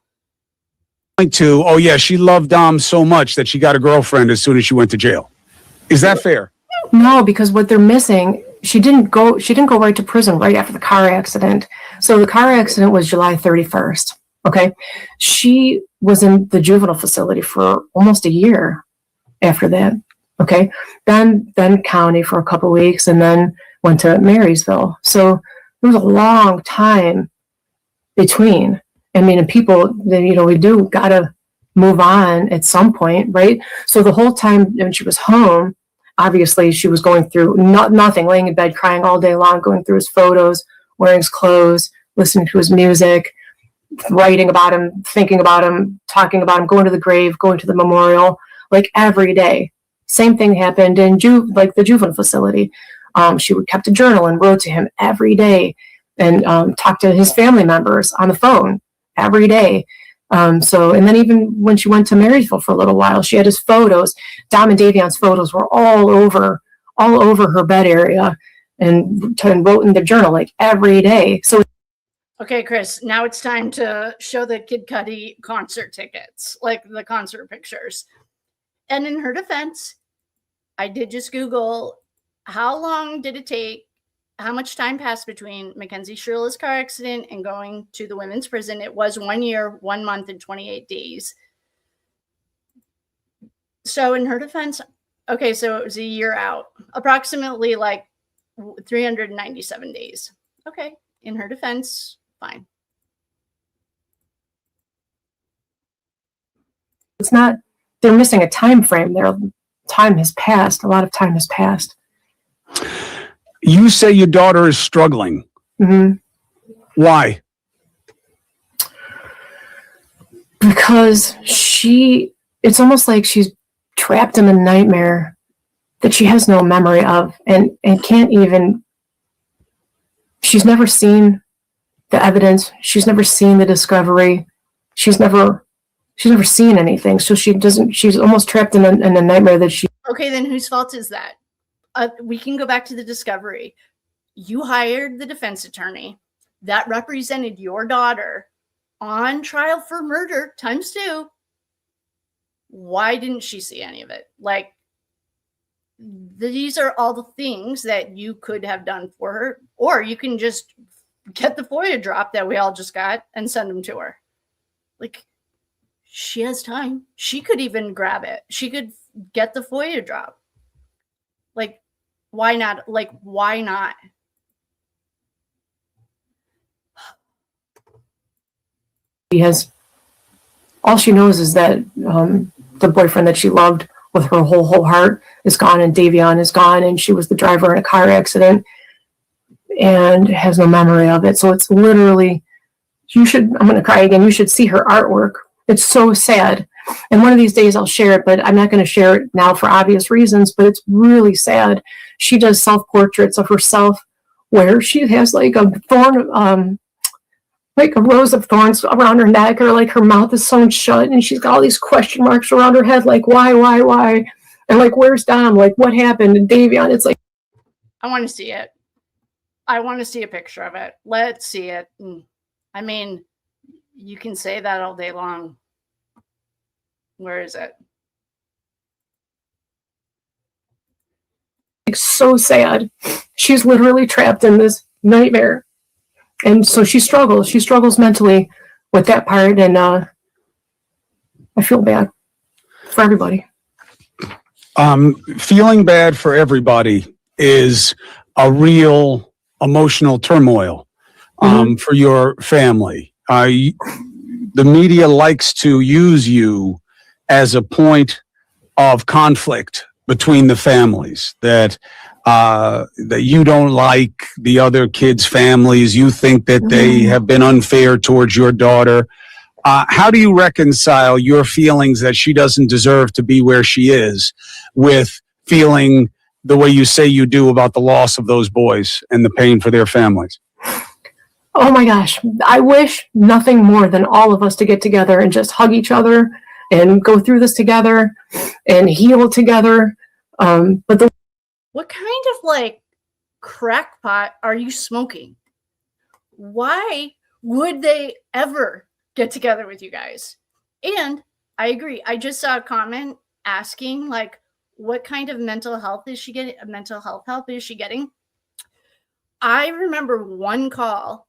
To, oh yeah, she loved Dom so much that she got a girlfriend as soon as she went to jail. Is that fair? No, because what they're missing, she didn't go right to prison right after the car accident. So the car accident was July 31st. Okay. She was in the juvenile facility for almost a year after that. Okay. Then county for a couple of weeks and then went to Marysville. So there was a long time between. I mean, and people, you know, we do gotta move on at some point, right? So the whole time when she was home, obviously she was going through nothing, laying in bed, crying all day long, going through his photos, wearing his clothes, listening to his music, writing about him, thinking about him, talking about him, going to the grave, going to the memorial, like every day. Same thing happened in the juvenile facility. She kept a journal and wrote to him every day and talked to his family members on the phone every day. And then even when she went to Marysville for a little while, she had his photos. Dom and Davion's photos were all over her bed area and wrote in the journal like every day. So. Okay, Chris, now it's time to show the Kid Cudi concert tickets, like the concert pictures. And in her defense, I did just Google how long did it take, how much time passed between Mackenzie Shirilla's car accident and going to the women's prison. It was 1 year, 1 month, and 28 days. So in her defense, Okay, so it was a year out, approximately like 397 days. Okay, in her defense, fine. It's not, they're missing a time frame. Their time has passed. A lot of time has passed. You say your daughter is struggling. Mm-hmm. Why? Because it's almost like she's trapped in a nightmare that she has no memory of, and can't even, she's never seen the evidence. She's never seen the discovery. She's never seen anything. So she's almost trapped in a nightmare that she. Okay, then whose fault is that? We can go back to the discovery. You hired the defense attorney that represented your daughter on trial for murder ×2. Why didn't she see any of it? Like, these are all the things that you could have done for her, or you can just get the FOIA drop that we all just got and send them to her. Like, she has time. She could even grab it. She could get the FOIA drop. Like, why not? Like, why not? All she knows is that the boyfriend that she loved with her whole heart is gone, and Davion is gone, and she was the driver in a car accident and has no memory of it. So it's literally, I'm going to cry again. You should see her artwork. It's so sad. And one of these days I'll share it, but I'm not going to share it now for obvious reasons, but it's really sad. She does self-portraits of herself where she has like a thorn, like a rose of thorns around her neck, or like her mouth is sewn shut, and she's got all these question marks around her head, like why, and like where's Dom, like what happened, and Davion. It's like, I want to see it. I want to see a picture of it. Let's see it. I mean, you can say that all day long. Where is it? Like, so sad. She's literally trapped in this nightmare. And so she struggles mentally with that part, and I feel bad for everybody. Feeling bad for everybody is a real emotional turmoil for your family. The media likes to use you as a point of conflict between the families, that you don't like the other kids' families. You think that they have been unfair towards your daughter. How do you reconcile your feelings that she doesn't deserve to be where she is with feeling the way you say you do about the loss of those boys and the pain for their families? Oh my gosh. I wish nothing more than all of us to get together and just hug each other and go through this together and heal together. But what kind of like crackpot are you smoking? Why would they ever get together with you guys? And I agree. I just saw a comment asking like, what kind of mental health is she getting? Mental health help is she getting? I remember one call,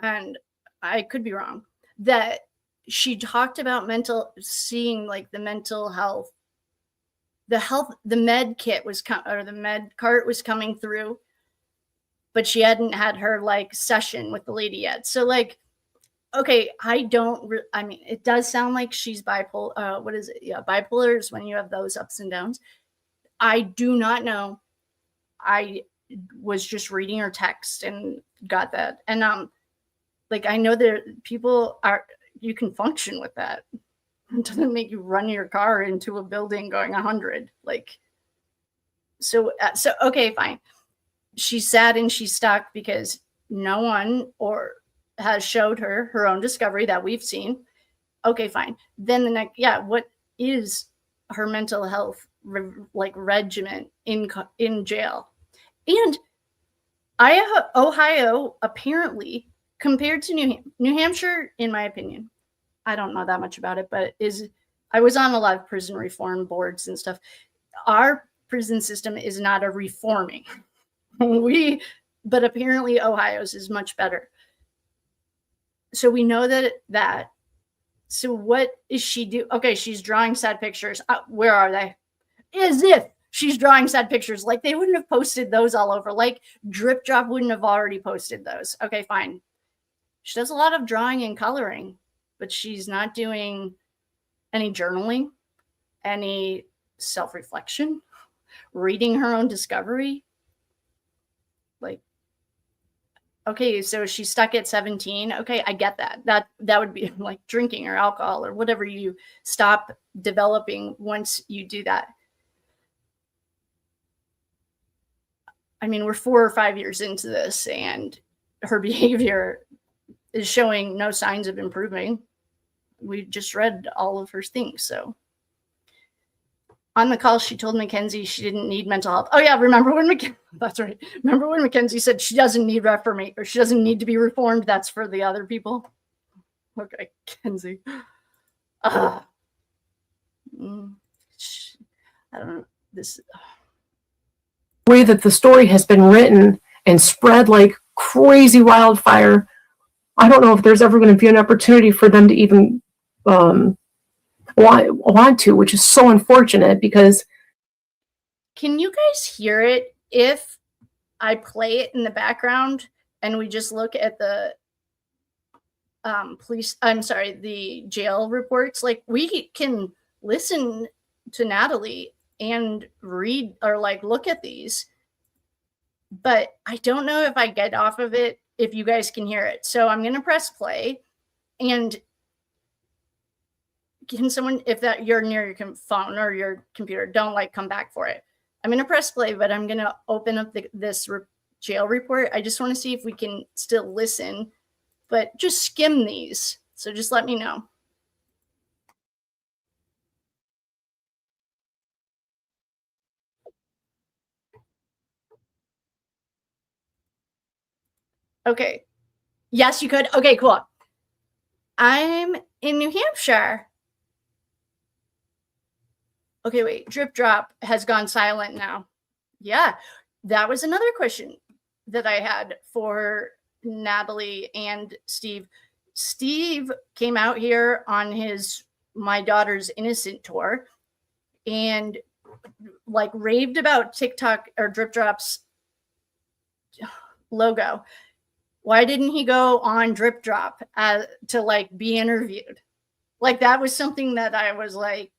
and I could be wrong, that she talked about seeing like the mental health, the med kit was the med cart was coming through, but she hadn't had her like session with the lady yet. So like, okay, I mean, it does sound like she's bipolar. What is it? Yeah, bipolar is when you have those ups and downs. I do not know. I was just reading her text and got that. And like, I know you can function with that. It doesn't make you run your car into a building going 100. Like, so okay, fine. She's sad and she's stuck because no one has showed her own discovery that we've seen. Okay, fine. Then the next, what is her mental health regimen in jail? And Ohio apparently, compared to New Hampshire, in my opinion, I don't know that much about it, but I was on a lot of prison reform boards and stuff. Our prison system is not a reforming. But apparently Ohio's is much better. So we know that. So what is she do? Okay, she's drawing sad pictures. Where are they? as if she's drawing sad pictures. Like, they wouldn't have posted those all over. Like, Drip Drop wouldn't have already posted those. Okay, fine. She does a lot of drawing and coloring, but she's not doing any journaling, any self-reflection, reading her own discovery. Like, okay, so she's stuck at 17. Okay, I get that. That would be like drinking or alcohol or whatever you stop developing once you do that. I mean, we're 4 or 5 years into this, and her behavior is showing no signs of improving. We just read all of her things. So on the call, she told Mackenzie she didn't need mental health. Oh yeah, remember when that's right. Remember when Mackenzie said she doesn't need reformation, or she doesn't need to be reformed? That's for the other people. Okay, Kenzie. I don't know this. Way that the story has been written and spread like crazy wildfire. I don't know if there's ever going to be an opportunity for them to even want to, which is so unfortunate. Because can you guys hear it if I play it in the background and we just look at the the jail reports? Like, we can listen to Natalie and read or like look at these, but I don't know if I get off of it if you guys can hear it. So I'm gonna press play, and can someone, if that you're near your phone or your computer, don't like come back for it. I'm gonna press play, but I'm gonna open up this jail report. I just want to see if we can still listen, but just skim these. So just let me know. Okay. Yes, you could. Okay, cool. I'm in New Hampshire. Okay, wait. Drip Drop has gone silent now. Yeah, that was another question that I had for Natalie and Steve. Steve came out here on his My Daughter's Innocent tour and like raved about TikTok or Drip Drop's logo. Why didn't he go on Drip Drop to like be interviewed? Like, that was something that I was like,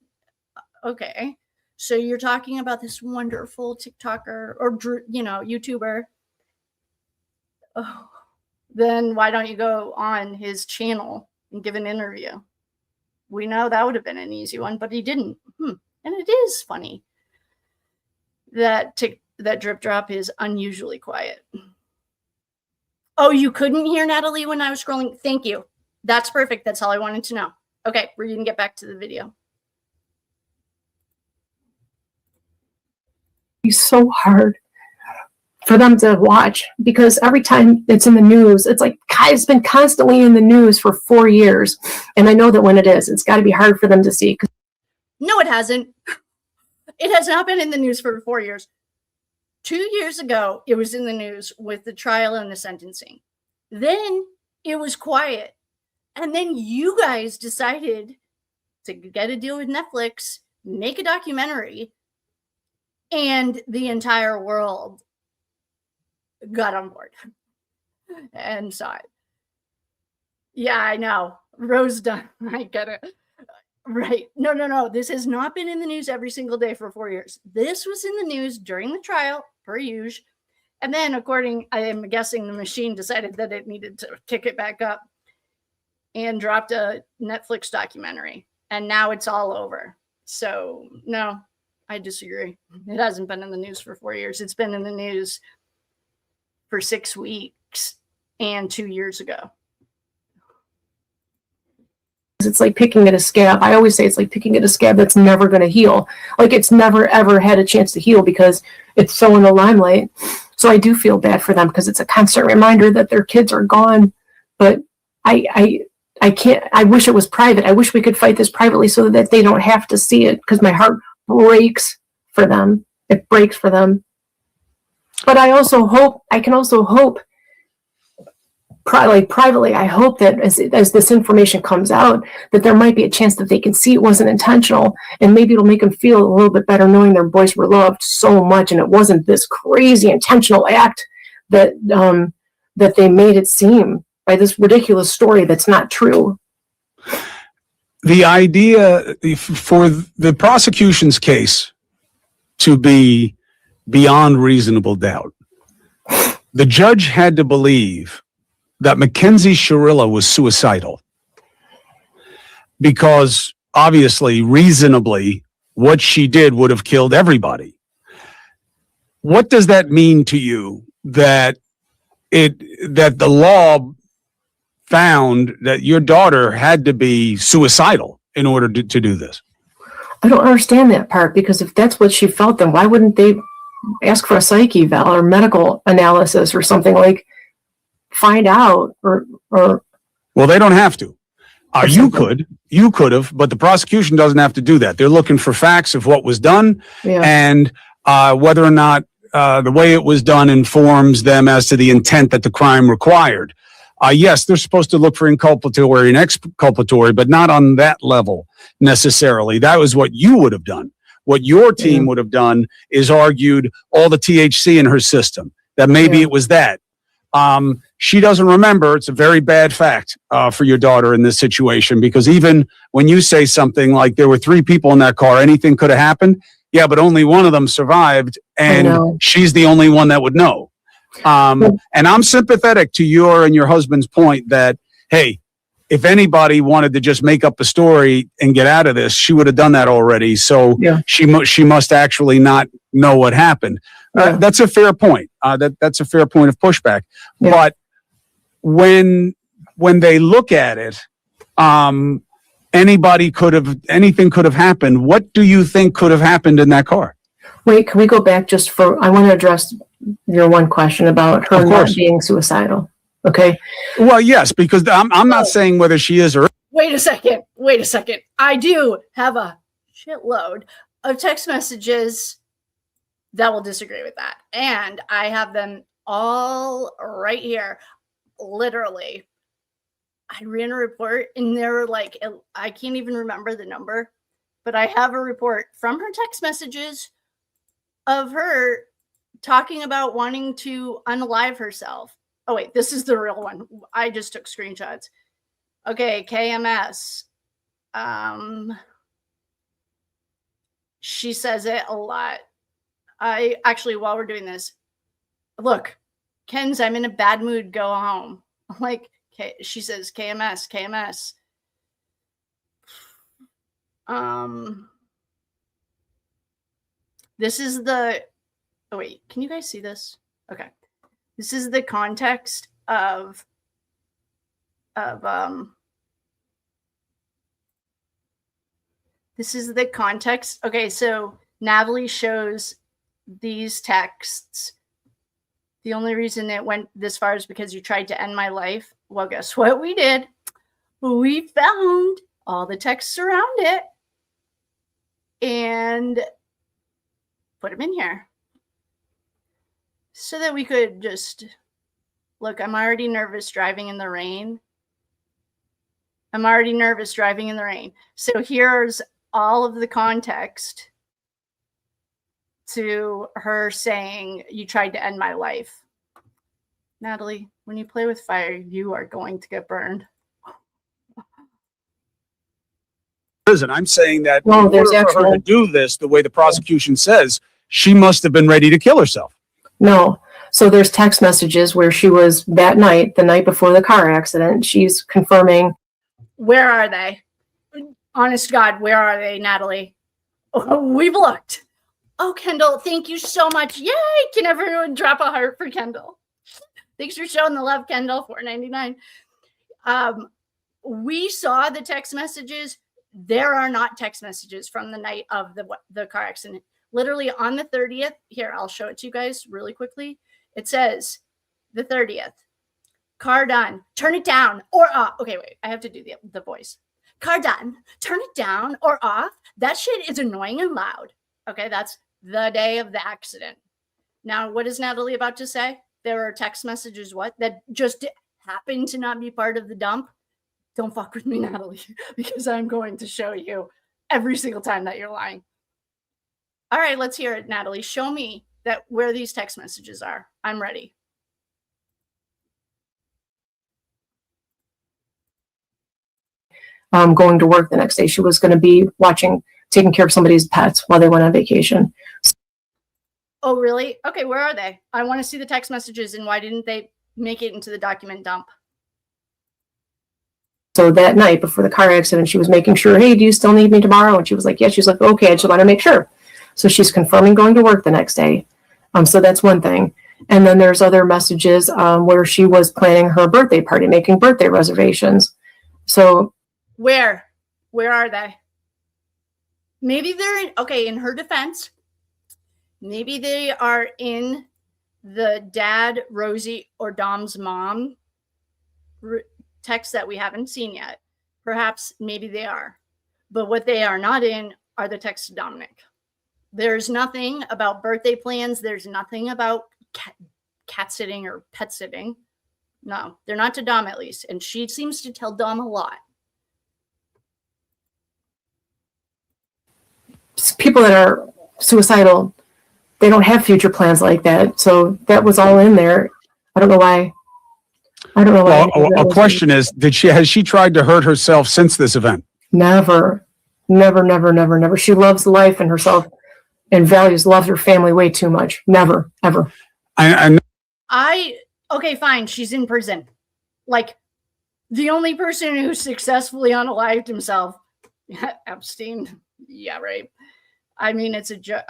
okay, so you're talking about this wonderful TikToker or, you know, YouTuber. Oh, then why don't you go on his channel and give an interview? We know that would have been an easy one, but he didn't. And it is funny that Drip Drop is unusually quiet. Oh, you couldn't hear Natalie when I was scrolling? Thank you. That's perfect. That's all I wanted to know. Okay, we're going to get back to the video. it's so hard for them to watch, because every time it's in the news, it's like, God, it's been constantly in the news for 4 years. And I know that when it is, it's got to be hard for them to see. No, it hasn't. It has not been in the news for 4 years. 2 years ago, it was in the news with the trial and the sentencing. Then it was quiet. And then you guys decided to get a deal with Netflix, make a documentary, and the entire world got on board and saw it. Yeah, I know. Rose done. I get it. Right. No. This has not been in the news every single day for 4 years. This was in the news during the trial, per usual. And then, I am guessing the machine decided that it needed to kick it back up and dropped a Netflix documentary. And now it's all over. So, no, I disagree. It hasn't been in the news for 4 years. It's been in the news for 6 weeks and 2 years ago. It's like picking at a scab. I always say it's like picking at a scab that's never going to heal. Like, it's never, ever had a chance to heal because it's so in the limelight. So I do feel bad for them because it's a constant reminder that their kids are gone. But I can't, I wish it was private. I wish we could fight this privately so that they don't have to see it, because my heart breaks for them. It breaks for them. But I can also hope privately, I hope that as this information comes out, that there might be a chance that they can see it wasn't intentional, and maybe it'll make them feel a little bit better knowing their boys were loved so much, and it wasn't this crazy intentional act that that they made it seem by this ridiculous story that's not true. The idea for the prosecution's case to be beyond reasonable doubt, the judge had to believe that Mackenzie Shirilla was suicidal, because obviously, reasonably, what she did would have killed everybody. What does that mean to you that the law found that your daughter had to be suicidal in order to do this? I don't understand that part, because if that's what she felt, then why wouldn't they ask for a psych eval or medical analysis or something, like find out or Well, they don't have to. You could have, but the prosecution doesn't have to do that. They're looking for facts of what was done, yeah. and whether or not the way it was done informs them as to the intent that the crime required. Yes, they're supposed to look for inculpatory and exculpatory, but not on that level necessarily. That was what you would have done. What your team would have done is argued all the THC in her system, that maybe it was that. She doesn't remember. It's a very bad fact for your daughter in this situation, because even when you say something like there were 3 people in that car, anything could have happened. Yeah, but only one of them survived, and she's the only one that would know. And I'm sympathetic to your and your husband's point that, hey, if anybody wanted to just make up a story and get out of this, she would have done that already. So she must actually not know what happened. That's a fair point. That's a fair point of pushback. Yeah. But when they look at it, anything could have happened. What do you think could have happened in that car? Wait, can we go back I want to address your one question about her not being suicidal. Okay. Well, yes, because I'm not saying whether she is or. Wait a second. I do have a shitload of text messages that will disagree with that. And I have them all right here. Literally. I ran a report and they were like, I can't even remember the number, but I have a report from her text messages of her talking about wanting to unalive herself. Oh, wait, this is the real one. I just took screenshots. Okay, KMS. She says it a lot. I actually, while we're doing this, look, Ken's, I'm in a bad mood, go home. Like, she says, KMS. This is the, oh wait, can you guys see this? Okay. This is the context of this is the context. Okay, so Natalie shows these texts. The only reason it went this far is because you tried to end my life. Well, guess what we did? We found all the texts around it and put them in here so that we could just look. I'm already nervous driving in the rain. So here's all of the context to her saying, you tried to end my life. Natalie, when you play with fire, you are going to get burned. Listen, I'm saying that in order for her to do this the way the prosecution says, she must have been ready to kill herself. No. So there's text messages where she was that night, the night before the car accident. She's confirming. Where are they? Honest to God, where are they, Natalie? Oh, we've looked. Oh, Kendall, thank you so much. Yay! Can everyone drop a heart for Kendall? Thanks for showing the love, Kendall. $4.99. We saw the text messages. There are not text messages from the night of the car accident. Literally on the 30th. Here, I'll show it to you guys really quickly. It says the 30th. Car done. Turn it down or off. Okay, wait. I have to do the voice. Car done. Turn it down or off. That shit is annoying and loud. Okay, that's the day of the accident. Now, what is Natalie about to say? There are text messages, that just happen to not be part of the dump, don't fuck with me, Natalie, because I'm going to show you every single time that you're lying. All right, let's hear it, Natalie. Show me that where these text messages are. I'm ready. Going to work the next day. She was going to be taking care of somebody's pets while they went on vacation. Oh, really? Okay, where are they? I want to see the text messages, and why didn't they make it into the document dump? So that night before the car accident, she was making sure, hey, do you still need me tomorrow? And she was like, yeah. She's like, okay, I just want to make sure. So she's confirming going to work the next day. So that's one thing. And then there's other messages where she was planning her birthday party, making birthday reservations. So where are they? Maybe they're in, okay, in her defense, maybe they are in the dad, Rosie, or Dom's mom text that we haven't seen yet. Perhaps maybe they are. But what they are not in are the texts to Dominic. There's nothing about birthday plans. There's nothing about cat sitting or pet sitting. No, they're not to Dom, at least. And she seems to tell Dom a lot. People that are suicidal, they don't have future plans like that. So that was all in there. I don't know why. Well, a question is, has she tried to hurt herself since this event? Never. She loves life and herself and loves her family way too much. Never, ever. Okay, fine. She's in prison. Like, the only person who successfully unalived himself, Epstein. Yeah, right. I mean, it's a joke.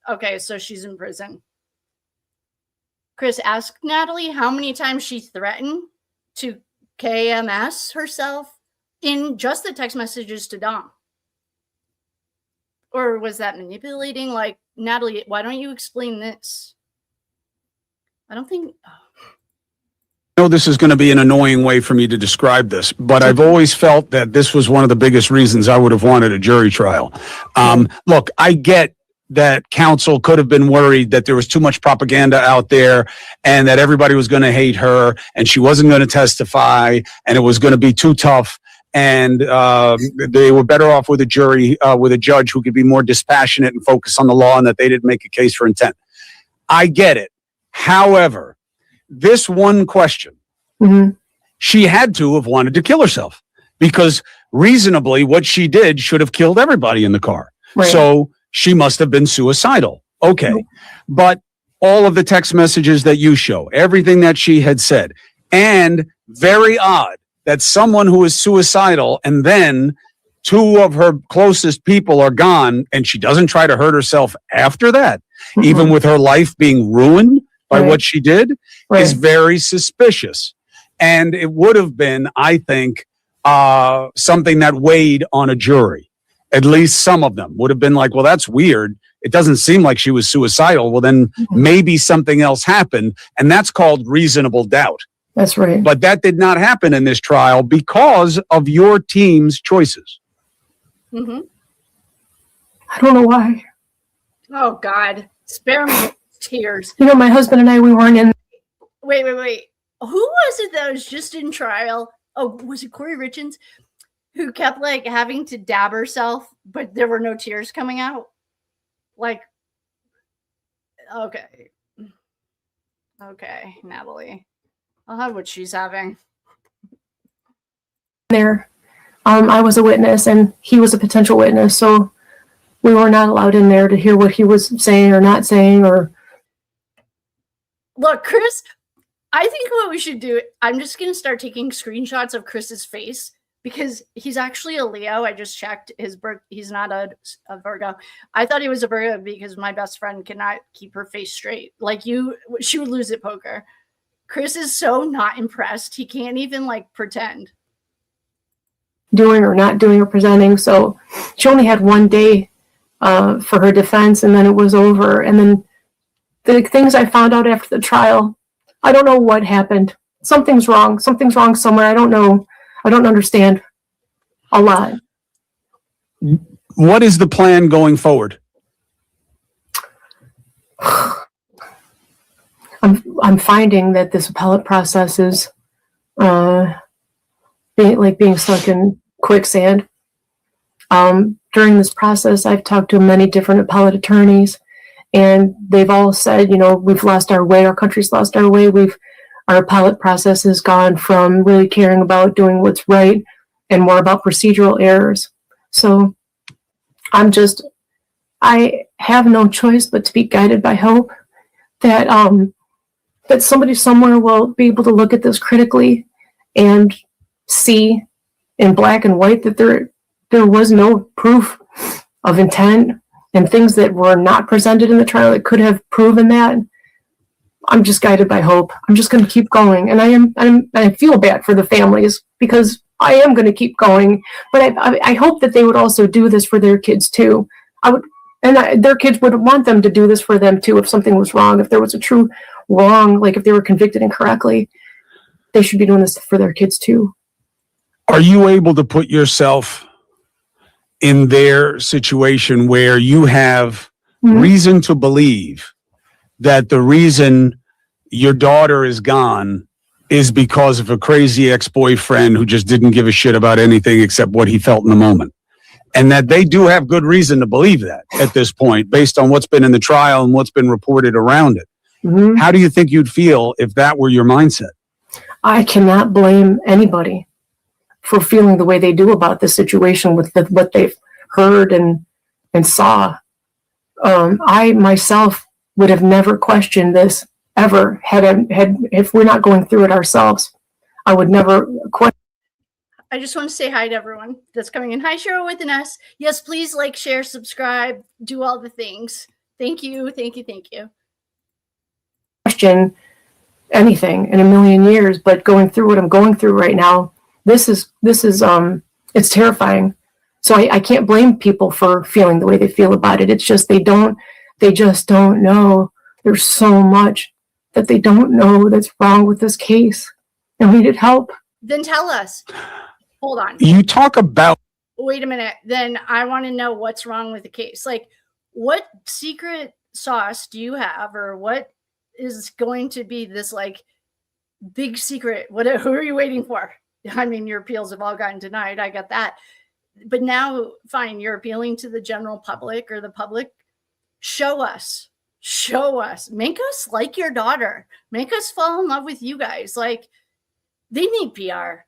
Okay, so she's in prison. Chris, ask Natalie how many times she threatened to KMS herself in just the text messages to Dom. Or was that manipulating? Like, Natalie, why don't you explain this? I don't think... I know this is going to be an annoying way for me to describe this, but I've always felt that this was one of the biggest reasons I would have wanted a jury trial. Look, I get that counsel could have been worried that there was too much propaganda out there and that everybody was going to hate her and she wasn't going to testify and it was going to be too tough. And they were better off with a jury, with a judge who could be more dispassionate and focus on the law and that they didn't make a case for intent. I get it. However, this one question, she had to have wanted to kill herself because reasonably what she did should have killed everybody in the car. Right. So she must have been suicidal. Okay. But all of the text messages that you show, everything that she had said, and very odd that someone who is suicidal and then two of her closest people are gone and she doesn't try to hurt herself after that, even with her life being ruined by what she did, is very suspicious. And it would have been, I think, something that weighed on a jury. At least some of them would have been like, well, that's weird. It doesn't seem like she was suicidal. Well, then maybe something else happened. And that's called reasonable doubt. That's right. But that did not happen in this trial because of your team's choices. I don't know why. Oh, God. Spare me tears. You know, my husband and I, we weren't in. Wait. Who was it that was just in trial? Oh, was it Corey Richens? Who kept like having to dab herself, but there were no tears coming out. Like, okay, Natalie, I'll have what she's having. There, I was a witness and he was a potential witness, so we were not allowed in there to hear what he was saying or not saying. Or look, Chris, I think what we should do, I'm just going to start taking screenshots of Chris's face because he's actually a Leo. I just checked his birth. He's not a Virgo. I thought he was a Virgo because my best friend cannot keep her face straight. Like she would lose at poker. Chris is so not impressed. He can't even like pretend. Doing or not doing or presenting. So she only had one day for her defense and then it was over. And then the things I found out after the trial, I don't know what happened. Something's wrong. Something's wrong somewhere. I don't know. I don't understand a lot. What is the plan going forward? I'm finding that this appellate process is being stuck in quicksand. During this process, I've talked to many different appellate attorneys, and they've all said, we've lost our way. Our country's lost our way. Our appellate process has gone from really caring about doing what's right and more about procedural errors. So I have no choice but to be guided by hope that that somebody somewhere will be able to look at this critically and see in black and white that there was no proof of intent and things that were not presented in the trial that could have proven that. I'm just guided by hope. I'm just going to keep going, and I feel bad for the families because I am going to keep going. But I hope that they would also do this for their kids too. Their kids would want them to do this for them too. If something was wrong, if there was a true wrong, like if they were convicted incorrectly, they should be doing this for their kids too. Are you able to put yourself in their situation where you have reason to believe that the reason your daughter is gone is because of a crazy ex-boyfriend who just didn't give a shit about anything except what he felt in the moment? And that they do have good reason to believe that at this point, based on what's been in the trial and what's been reported around it. Mm-hmm. How do you think you'd feel if that were your mindset? I cannot blame anybody for feeling the way they do about this situation with what they've heard and saw. I myself would have never questioned this ever if we're not going through it ourselves. I would never question. I just want to say hi to everyone that's coming in. Hi, Shirilla with an S. Yes, please like, share, subscribe, do all the things. Thank you, thank you, thank you. Question anything in a million years, but going through what I'm going through right now, this is it's terrifying. So I can't blame people for feeling the way they feel about it. It's just they just don't know. There's so much that they don't know that's wrong with this case, and we needed help. Then tell us. Hold on. You talk about. Wait a minute. Then I want to know what's wrong with the case. Like, what secret sauce do you have, or what is going to be this like big secret? Who are you waiting for? I mean, your appeals have all gotten denied. I get that. But now, fine, you're appealing to the general public or the public. Show us. Make us like your daughter. Make us fall in love with you guys. Like, they need PR.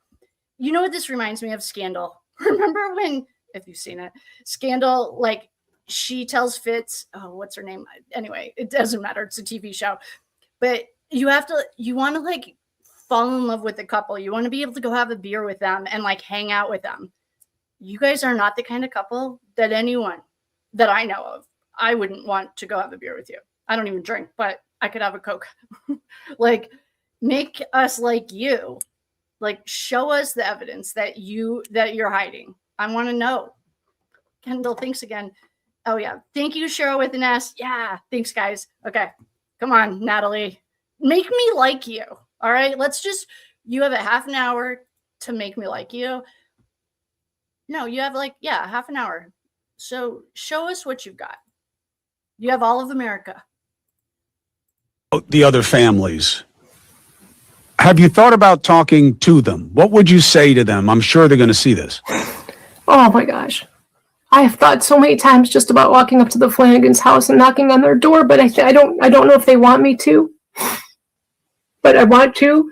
You know what this reminds me of? Scandal. Remember when, if you've seen it, Scandal, like, she tells Fitz, oh, what's her name? Anyway, it doesn't matter. It's a TV show. But you want to like fall in love with the couple. You want to be able to go have a beer with them and like hang out with them. You guys are not the kind of couple that anyone that I know of, I wouldn't want to go have a beer with you. I don't even drink, but I could have a Coke. Like, make us like you. Like, show us the evidence that you're hiding. I want to know. Kendall, thanks again. Oh, yeah. Thank you, Cheryl with an S. Yeah. Thanks, guys. Okay. Come on, Natalie. Make me like you. All right. You have a half an hour to make me like you. No, you have half an hour. So show us what you've got. You have all of America. The other families. Have you thought about talking to them? What would you say to them? I'm sure they're going to see this. Oh my gosh. I have thought so many times just about walking up to the Flanagan's house and knocking on their door, but I don't know if they want me to. But I want to.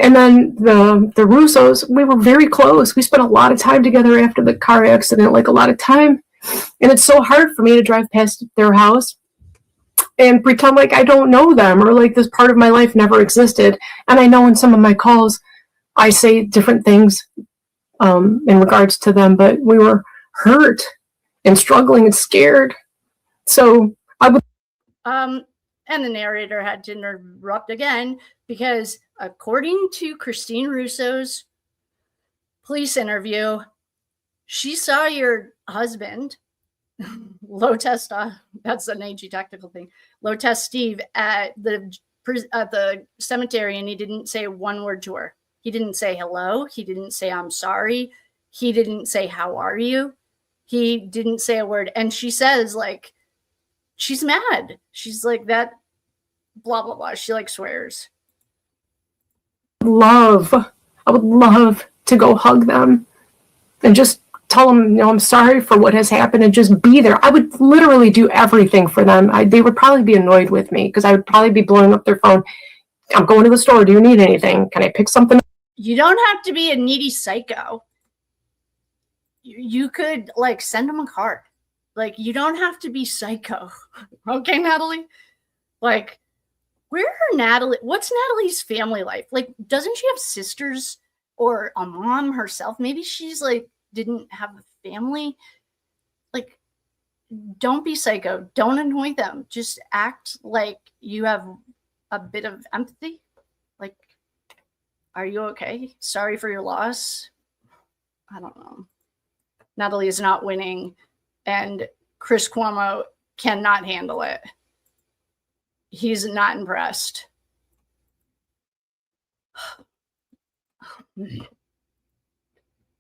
And then the Russos, we were very close. We spent a lot of time together after the car accident, like a lot of time. And it's so hard for me to drive past their house and pretend like I don't know them or like this part of my life never existed. And I know in some of my calls, I say different things in regards to them, but we were hurt and struggling and scared. So I would. And the narrator had to interrupt again because according to Christine Russo's police interview, she saw your husband, low test, that's an AG tactical thing, low test Steve at the cemetery, and he didn't say one word to her. He didn't say hello. He didn't say I'm sorry. He didn't say how are you. He didn't say a word. And she says, like, she's mad. She's like, that blah, blah, blah. She like swears. would love to go hug them and just tell them, you know, I'm sorry for what has happened and just be there. I would literally do everything for them. They would probably be annoyed with me because I would probably be blowing up their phone. I'm going to the store. Do you need anything? Can I pick something? You don't have to be a needy psycho. You could like send them a card. Like, you don't have to be psycho. Okay, Natalie? Like, where are Natalie? What's Natalie's family life? Like, doesn't she have sisters or a mom herself? Maybe she's like, didn't have a family. Like, don't be psycho. Don't annoy them. Just act like you have a bit of empathy. Like, are you okay? Sorry for your loss. I don't know. Natalie is not winning, and Chris Cuomo cannot handle it. He's not impressed.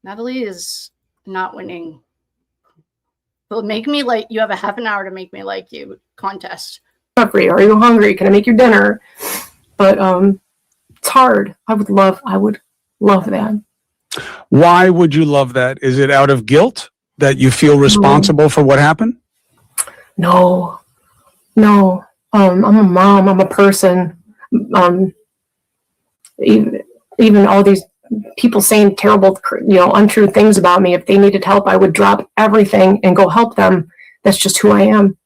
Natalie is not winning. Well, make me like you have a half an hour to make me like you contest. Are you hungry? Can I make your dinner? But it's hard. I would love that. Why would you love that? Is it out of guilt that you feel responsible for what happened? No. I'm a mom. I'm a person. Even all these people saying terrible, untrue things about me. If they needed help, I would drop everything and go help them. That's just who I am.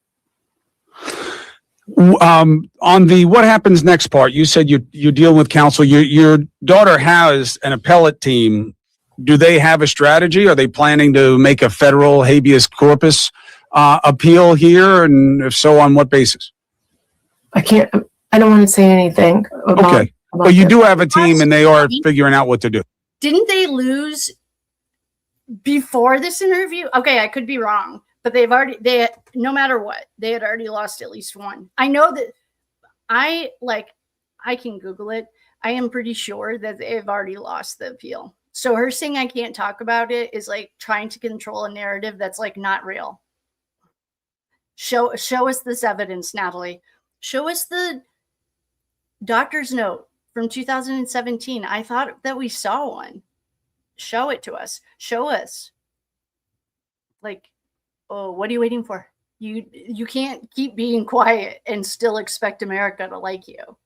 On the what happens next part, you said you deal with counsel. Your daughter has an appellate team. Do they have a strategy? Are they planning to make a federal habeas corpus appeal here? And if so, on what basis? I don't want to say anything. About But you do have a team and they are figuring out what to do. Didn't they lose before this interview? Okay, I could be wrong, but no matter what, they had already lost at least one. I know that I can Google it. I am pretty sure that they've already lost the appeal. So her saying I can't talk about it is like trying to control a narrative that's like not real. Show us this evidence, Natalie. Show us the doctor's note from 2017. I thought that we saw one. Show it to us. Show us. Like, oh, what are you waiting for? You can't keep being quiet and still expect America to like you.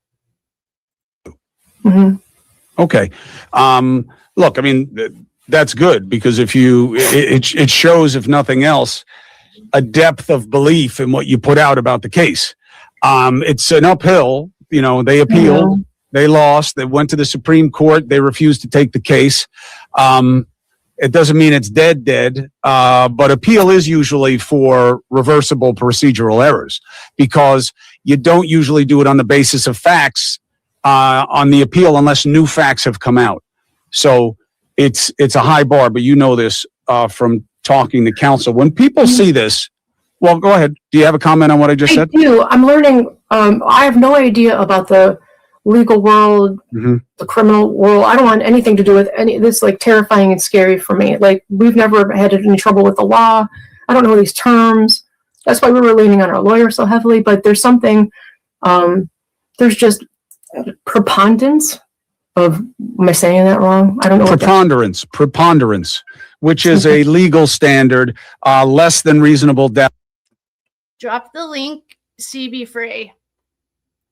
Mm-hmm. Okay. Look, I mean, that's good because if it shows, if nothing else, a depth of belief in what you put out about the case. It's an uphill, they appealed, they lost, they went to the Supreme Court, they refused to take the case. It doesn't mean it's dead, but appeal is usually for reversible procedural errors because you don't usually do it on the basis of facts on the appeal unless new facts have come out. So it's a high bar, but you know this from talking to counsel. When people see this, well, go ahead. Do you have a comment on what I just said? I do. I'm learning. I have no idea about the legal world, the criminal world. I don't want anything to do with any. This is like terrifying and scary for me. Like we've never had any trouble with the law. I don't know these terms. That's why we were leaning on our lawyer so heavily. But there's something. There's just preponderance of. Am I saying that wrong? I don't know. Preponderance, which is a legal standard, less than reasonable doubt. Drop the link, CB free,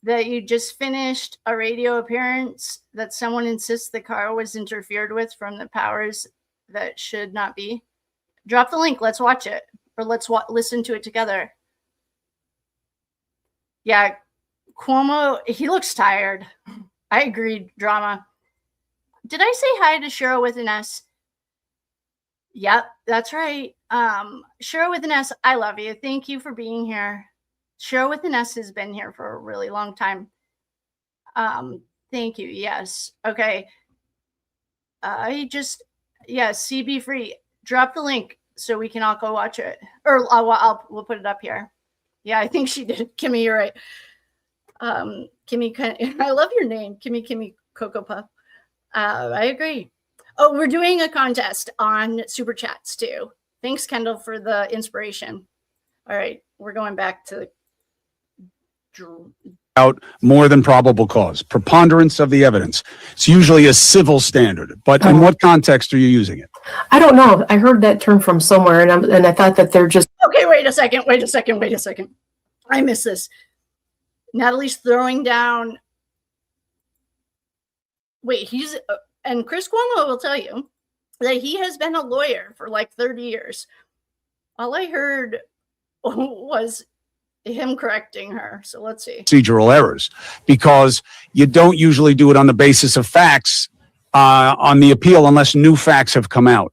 that you just finished a radio appearance that someone insists the car was interfered with from the powers that should not be. Drop the link. Let's watch it, or let's listen to it together. Yeah, Cuomo, he looks tired. I agree, drama. Did I say hi to Shirilla with an S? Yep, that's right. Shirilla with an S, I love you. Thank you for being here. Shirilla with an S has been here for a really long time. Thank you. Yes. Okay. CB free. Drop the link so we can all go watch it. Or we'll put it up here. Yeah, I think she did. Kimmy, you're right. Kimmy, I love your name. Kimmy Cocoa Puff. I agree. Oh, we're doing a contest on Super Chats too. Thanks, Kendall, for the inspiration. All right, we're going back to out more than probable cause. Preponderance of the evidence. It's usually a civil standard, but in what context are you using it? I don't know. I heard that term from somewhere, and I thought that they're just Okay, wait a second. I missed this. Natalie's throwing down. Wait, and Chris Cuomo will tell you that he has been a lawyer for like 30 years. All I heard was him correcting her. So let's see. Procedural errors, because you don't usually do it on the basis of facts on the appeal unless new facts have come out.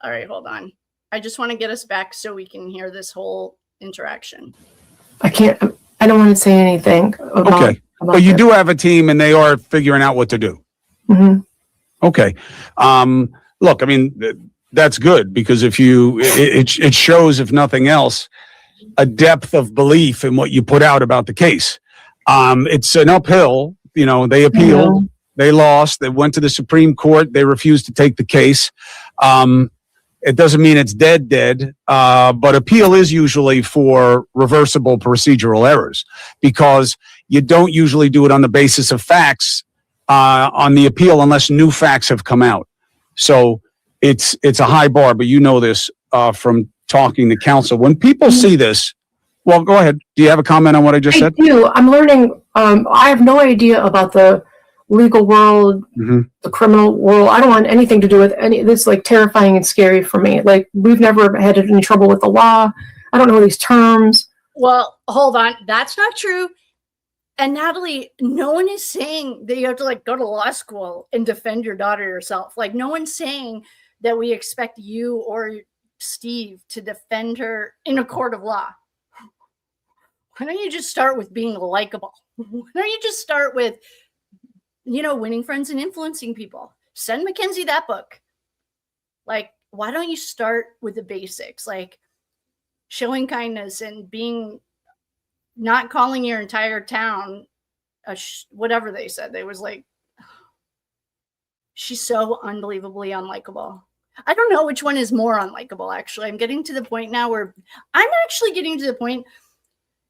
All right, hold on. I just want to get us back so we can hear this whole interaction. I don't want to say anything about, Okay. But you do have a team and they are figuring out what to do. Mm-hmm. Okay. Look, I mean, that's good, because if it shows, if nothing else, a depth of belief in what you put out about the case. It's an uphill, they appealed, they lost, they went to the Supreme Court, they refused to take the case. It doesn't mean it's dead, but appeal is usually for reversible procedural errors, because you don't usually do it on the basis of facts on the appeal unless new facts have come out. So it's a high bar, but you know this from talking to counsel. When people see this, well, go ahead. Do you have a comment on what I just said? I do. I'm learning. I have no idea about the legal world, the criminal world. I don't want anything to do with any. This is like terrifying and scary for me. Like, we've never had any trouble with the law. I don't know these terms. Well, hold on. That's not true. And Natalie, no one is saying that you have to like go to law school and defend your daughter yourself. Like, no one's saying that we expect you or Steve to defend her in a court of law. Why don't you just start with being likable? Why don't you just start with, winning friends and influencing people? Send Mackenzie that book. Like, why don't you start with the basics? Like showing kindness and not calling your entire town whatever they said. They was like, she's so unbelievably unlikable. I don't know which one is more unlikable, actually. I'm getting to the point now where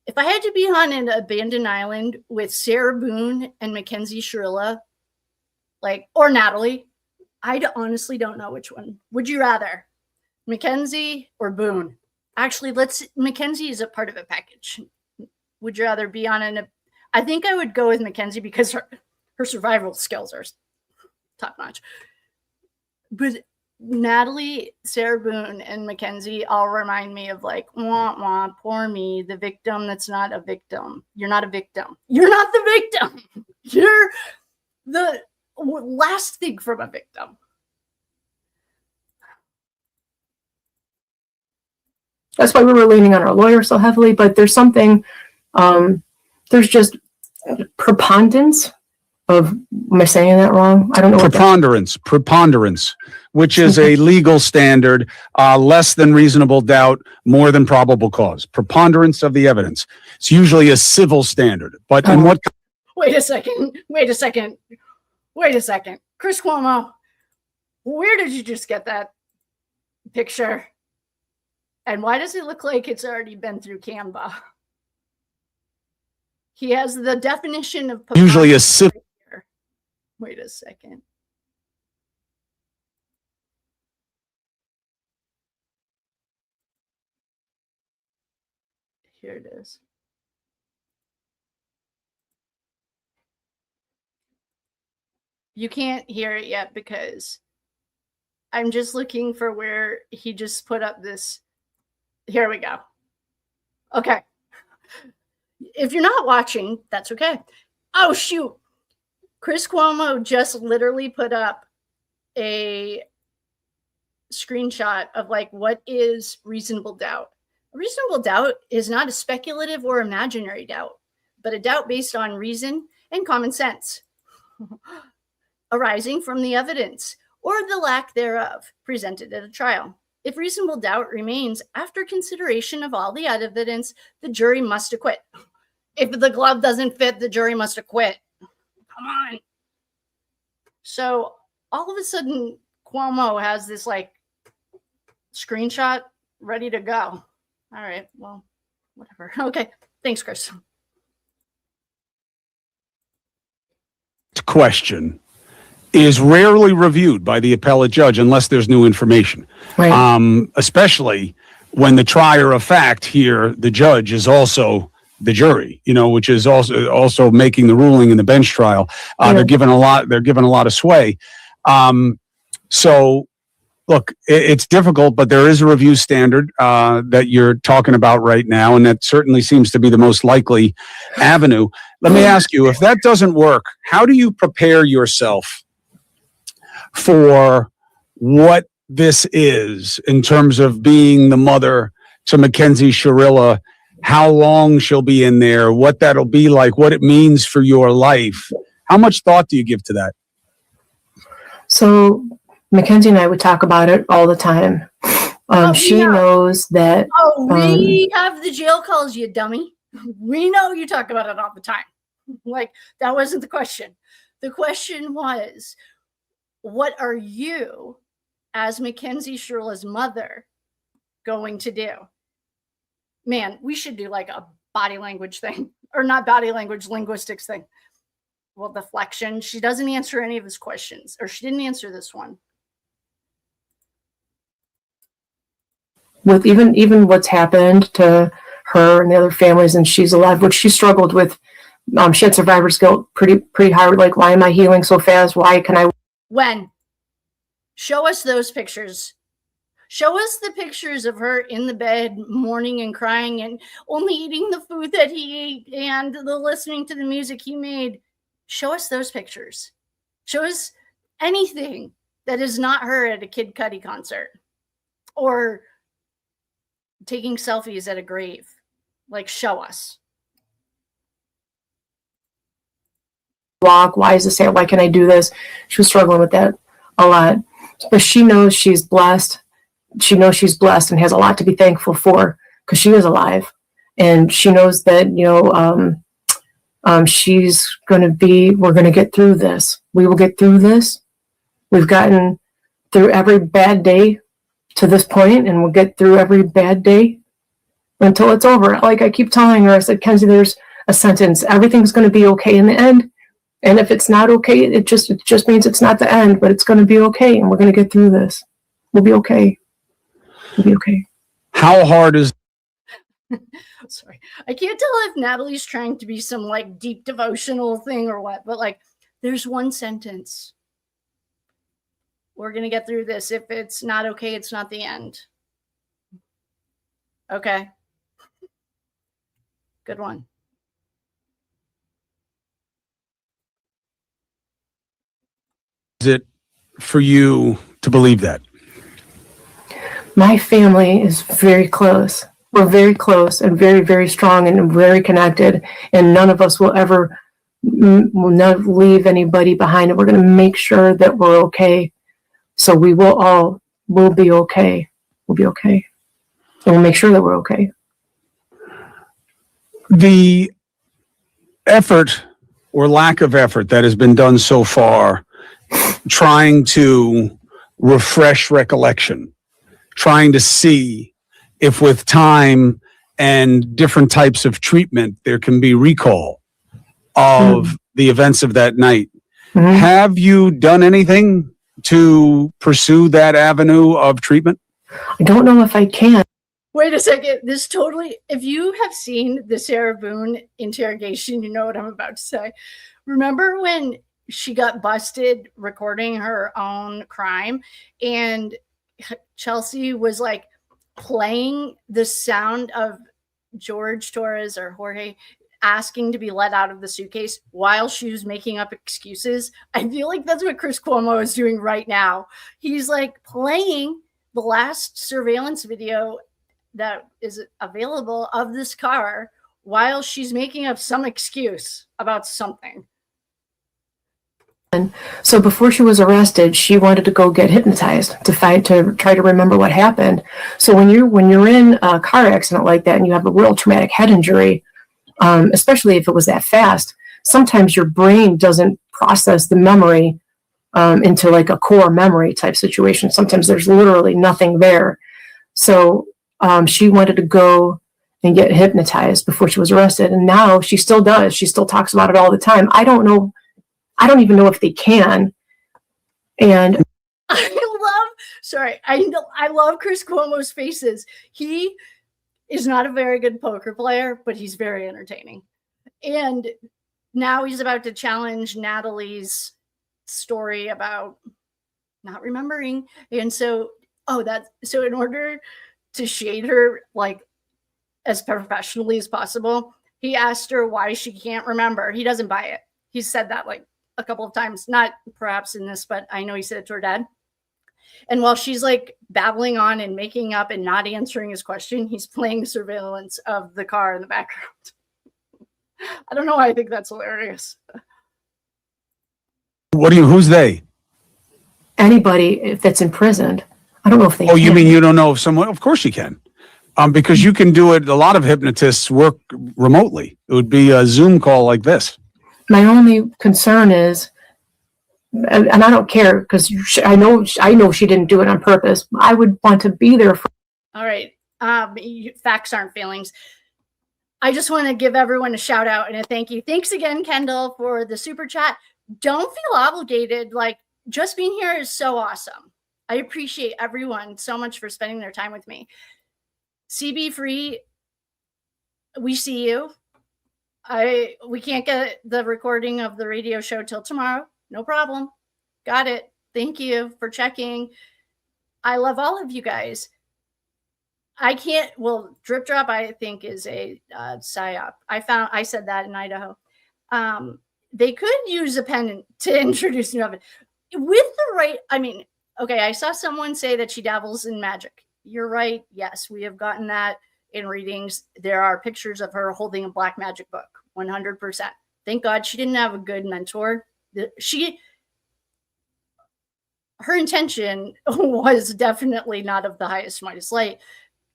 if I had to be on an abandoned island with Sarah Boone and Mackenzie Shirilla, or Natalie, I honestly don't know which one. Would you rather Mackenzie or Boone? Actually, Mackenzie is a part of a package. Would you rather be on I think I would go with Mackenzie because her survival skills are top notch. But Natalie, Sarah Boone, and Mackenzie all remind me of like, wah, wah, poor me, the victim that's not a victim. You're not a victim. You're not the victim. You're the last thing from a victim. That's why we were leaning on our lawyer so heavily, but there's something, there's just preponderance of, am I saying that wrong? I don't know. Preponderance, which is a legal standard, less than reasonable doubt, more than probable cause. Preponderance of the evidence. It's usually a civil standard, but in what? Wait a second. Chris Cuomo, where did you just get that picture? And why does it look like it's already been through Canva? He has the definition of Usually a civil. Wait a second. Here it is. You can't hear it yet because I'm just looking for where he just put up this. Here we go. Okay. If you're not watching, that's okay. Oh, shoot. Chris Cuomo just literally put up a screenshot of like, what is reasonable doubt? Reasonable doubt is not a speculative or imaginary doubt, but a doubt based on reason and common sense, arising from the evidence or the lack thereof presented at a trial. If reasonable doubt remains after consideration of all the evidence, the jury must acquit. If the glove doesn't fit, the jury must acquit. Come on. So all of a sudden, Cuomo has this like screenshot ready to go. All right, well, whatever. Okay, thanks, Chris. death question is rarely reviewed by the appellate judge unless there's new information. Right. Especially when the trier of fact here, the judge, is also the jury, which is also making the ruling in the bench trial. They're given a lot of sway. So look, it's difficult, but there is a review standard that you're talking about right now, and that certainly seems to be the most likely avenue. Let me ask you, if that doesn't work, how do you prepare yourself for what this is in terms of being the mother to Mackenzie Shirilla, how long she'll be in there, what that'll be like, what it means for your life? How much thought do you give to that? So Mackenzie and I would talk about it all the time. She knows that. Oh, we have the jail calls, you dummy. We know you talk about it all the time. Like, that wasn't the question. The question was, what are you, as Mackenzie Shirilla's mother, going to do? Man, we should do like a body language thing, or not body language, linguistics thing. Well, deflection. She doesn't answer any of his questions, or she didn't answer this one. With even what's happened to her and the other families, and she's alive, which she struggled with. She had survivor's guilt pretty hard. Like, why am I healing so fast? Why can I? When? Show us those pictures. Show us the pictures of her in the bed, mourning and crying, and only eating the food that he ate and the listening to the music he made. Show us those pictures. Show us anything that is not her at a Kid Cudi concert or taking selfies at a grave. Like, show us. Walk. Why is this here? Why can I do this? She was struggling with that a lot. But she knows she's blessed. She knows she's blessed and has a lot to be thankful for because she is alive. And she knows that, she's we're going to get through this. We will get through this. We've gotten through every bad day to this point, and we'll get through every bad day until it's over. Like I keep telling her, I said, Kenzie, there's a sentence. Everything's going to be okay in the end. And if it's not okay, it just means it's not the end, but it's going to be okay. And we're going to get through this. We'll be okay. We'll be okay. How hard is... Sorry. I can't tell if Natalie's trying to be some like deep devotional thing or what, but like there's one sentence. We're going to get through this. If it's not okay, it's not the end. Okay. Good one. Is it for you to believe that? My family is very close. We're very close and very, very strong and very connected. And none of us will ever leave anybody behind. And we're going to make sure that we're okay. So we'll be okay. We'll be okay. And we'll make sure that we're okay. The effort or lack of effort that has been done so far, trying to refresh recollection, trying to see if with time and different types of treatment, there can be recall of the events of that night. Mm-hmm. Have you done anything to pursue that avenue of treatment? I don't know if I can. Wait a second. This totally, if you have seen the Sarah Boone interrogation, you know what I'm about to say. Remember when she got busted recording her own crime and Chelsea was like playing the sound of George Torres or Jorge asking to be let out of the suitcase while she was making up excuses? I feel like that's what Chris Cuomo is doing right now. He's like playing the last surveillance video that is available of this car while she's making up some excuse about something. So before she was arrested, she wanted to go get hypnotized to try to remember what happened. So when you're in a car accident like that and you have a real traumatic head injury, especially if it was that fast, sometimes your brain doesn't process the memory into like a core memory type situation. Sometimes there's literally nothing there. So she wanted to go and get hypnotized before she was arrested. And now she still does. She still talks about it all the time. I don't know I don't even know if they can. And I love Chris Cuomo's faces. He is not a very good poker player, but he's very entertaining. And now he's about to challenge Natalie's story about not remembering. And so, in order to shade her like as professionally as possible, he asked her why she can't remember. He doesn't buy it. He said that like a couple of times, not perhaps in this, but I know he said it to her dad. And while she's like babbling on and making up and not answering his question, he's playing surveillance of the car in the background. I don't know why I think that's hilarious. Who's they? anybody that's imprisoned. I don't know if they Oh, you can. mean you don't know if someone? Of course you can. Because you can do it. A lot of hypnotists work remotely. It would be a Zoom call like this. My only concern is, and I don't care because I know she didn't do it on purpose. I would want to be there for. All right. Facts aren't feelings. I just want to give everyone a shout out and a thank you. Thanks again, Kendall, for the super chat. Don't feel obligated. Like, just being here is so awesome. I appreciate everyone so much for spending their time with me. CB Free, we see you. We can't get the recording of the radio show till tomorrow. No problem. Got it. Thank you for checking. I love all of you guys. Drip Drop, I think, is a psyop. I said that in Idaho. They could use a pendant to introduce new evidence. With the right, I saw someone say that she dabbles in magic. You're right. Yes, we have gotten that in readings. There are pictures of her holding a black magic book, 100%. Thank God she didn't have a good mentor. Her intention was definitely not of the highest mightiest light.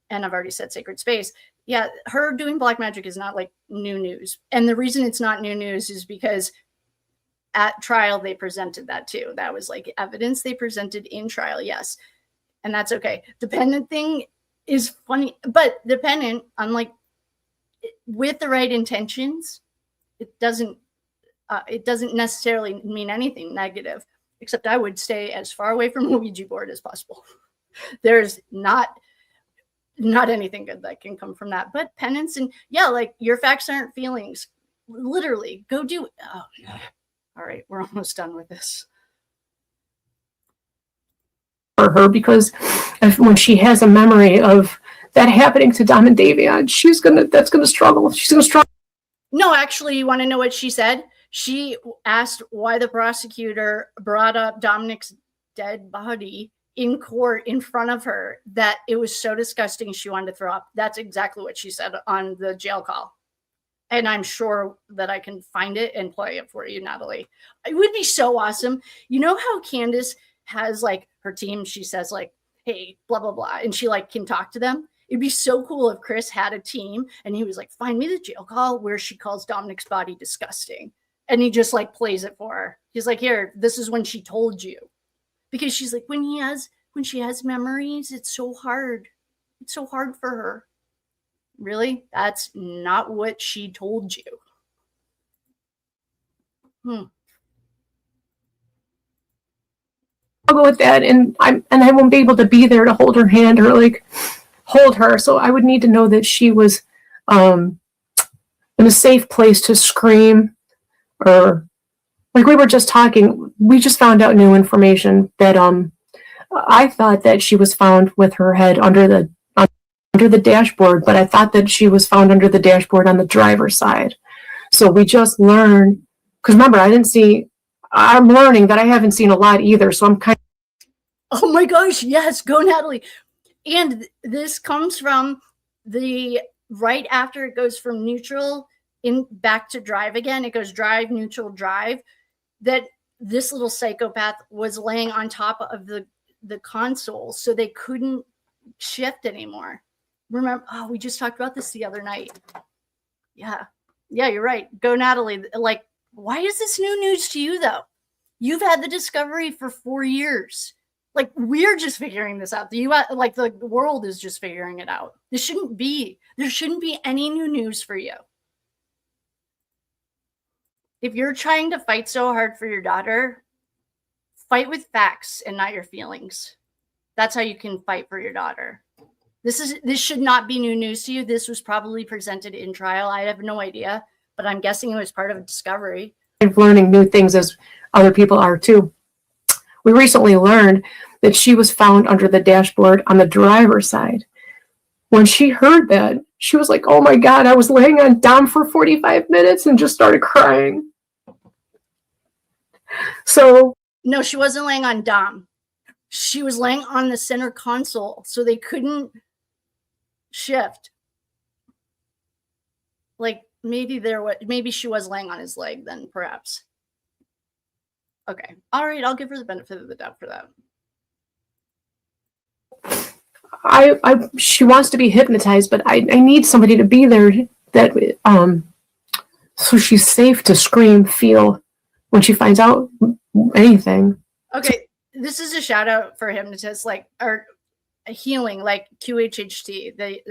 And I've already said sacred space. Yeah, her doing black magic is not like new news. And the reason it's not new news is because at trial, they presented that too. That was like evidence they presented in trial. Yes. And that's okay. Dependent thing is funny, but dependent, unlike with the right intentions, it doesn't necessarily mean anything negative, except I would stay as far away from a Ouija board as possible. There's not anything good that can come from that, but penance and like your facts aren't feelings. Literally go do it. Oh, no. All right. We're almost done with this. For her, because when she has a memory of that happening to Dom and Davion, that's gonna struggle. She's gonna struggle. No, actually, you want to know what she said? She asked why the prosecutor brought up Dominic's dead body in court in front of her, that it was so disgusting she wanted to throw up. That's exactly what she said on the jail call. And I'm sure that I can find it and play it for you, Natalie. It would be so awesome. You know how Candace has like her team, she says like, hey, blah, blah, blah. And she like can talk to them. It'd be so cool if Chris had a team and he was like, find me the jail call where she calls Dominic's body disgusting. And he just like plays it for her. He's like, here, this is when she told you. Because she's like, when she has memories, it's so hard. It's so hard for her. Really? That's not what she told you. I'll go with that, and I won't be able to be there to hold her hand or like hold her. So I would need to know that she was in a safe place to scream, or like we were just talking. We just found out new information that I thought that she was found with her head under the dashboard, but I thought that she was found under the dashboard on the driver's side. So we just learned, because remember, I'm learning that I haven't seen a lot either. So I'm kind of. Oh my gosh, yes, go Natalie. And this comes from the right after it goes from neutral back to drive again. It goes drive, neutral, drive. That this little psychopath was laying on top of the console, so they couldn't shift anymore. Remember, we just talked about this the other night. Yeah, you're right. Go Natalie. Like, why is this new news to you though? You've had the discovery for 4 years. Like, we're just figuring this out. The world is just figuring it out. There shouldn't be any new news for you. if you're trying to fight so hard for your daughter, fight with facts and not your feelings. That's how you can fight for your daughter. This should not be new news to you. This was probably presented in trial. I have no idea, but I'm guessing it was part of a discovery. Learning new things as other people are too. We recently learned that she was found under the dashboard on the driver's side. When she heard that, she was like, oh my God, I was laying on Dom for 45 minutes and just started crying. So. No, she wasn't laying on Dom. She was laying on the center console, so they couldn't shift. Like maybe she was laying on his leg then, perhaps. Okay. All right, I'll give her the benefit of the doubt for that. She wants to be hypnotized, but I need somebody to be there that so she's safe to scream, feel when she finds out anything. Okay, this is a shout out for hypnotists, or healing, like QHHT.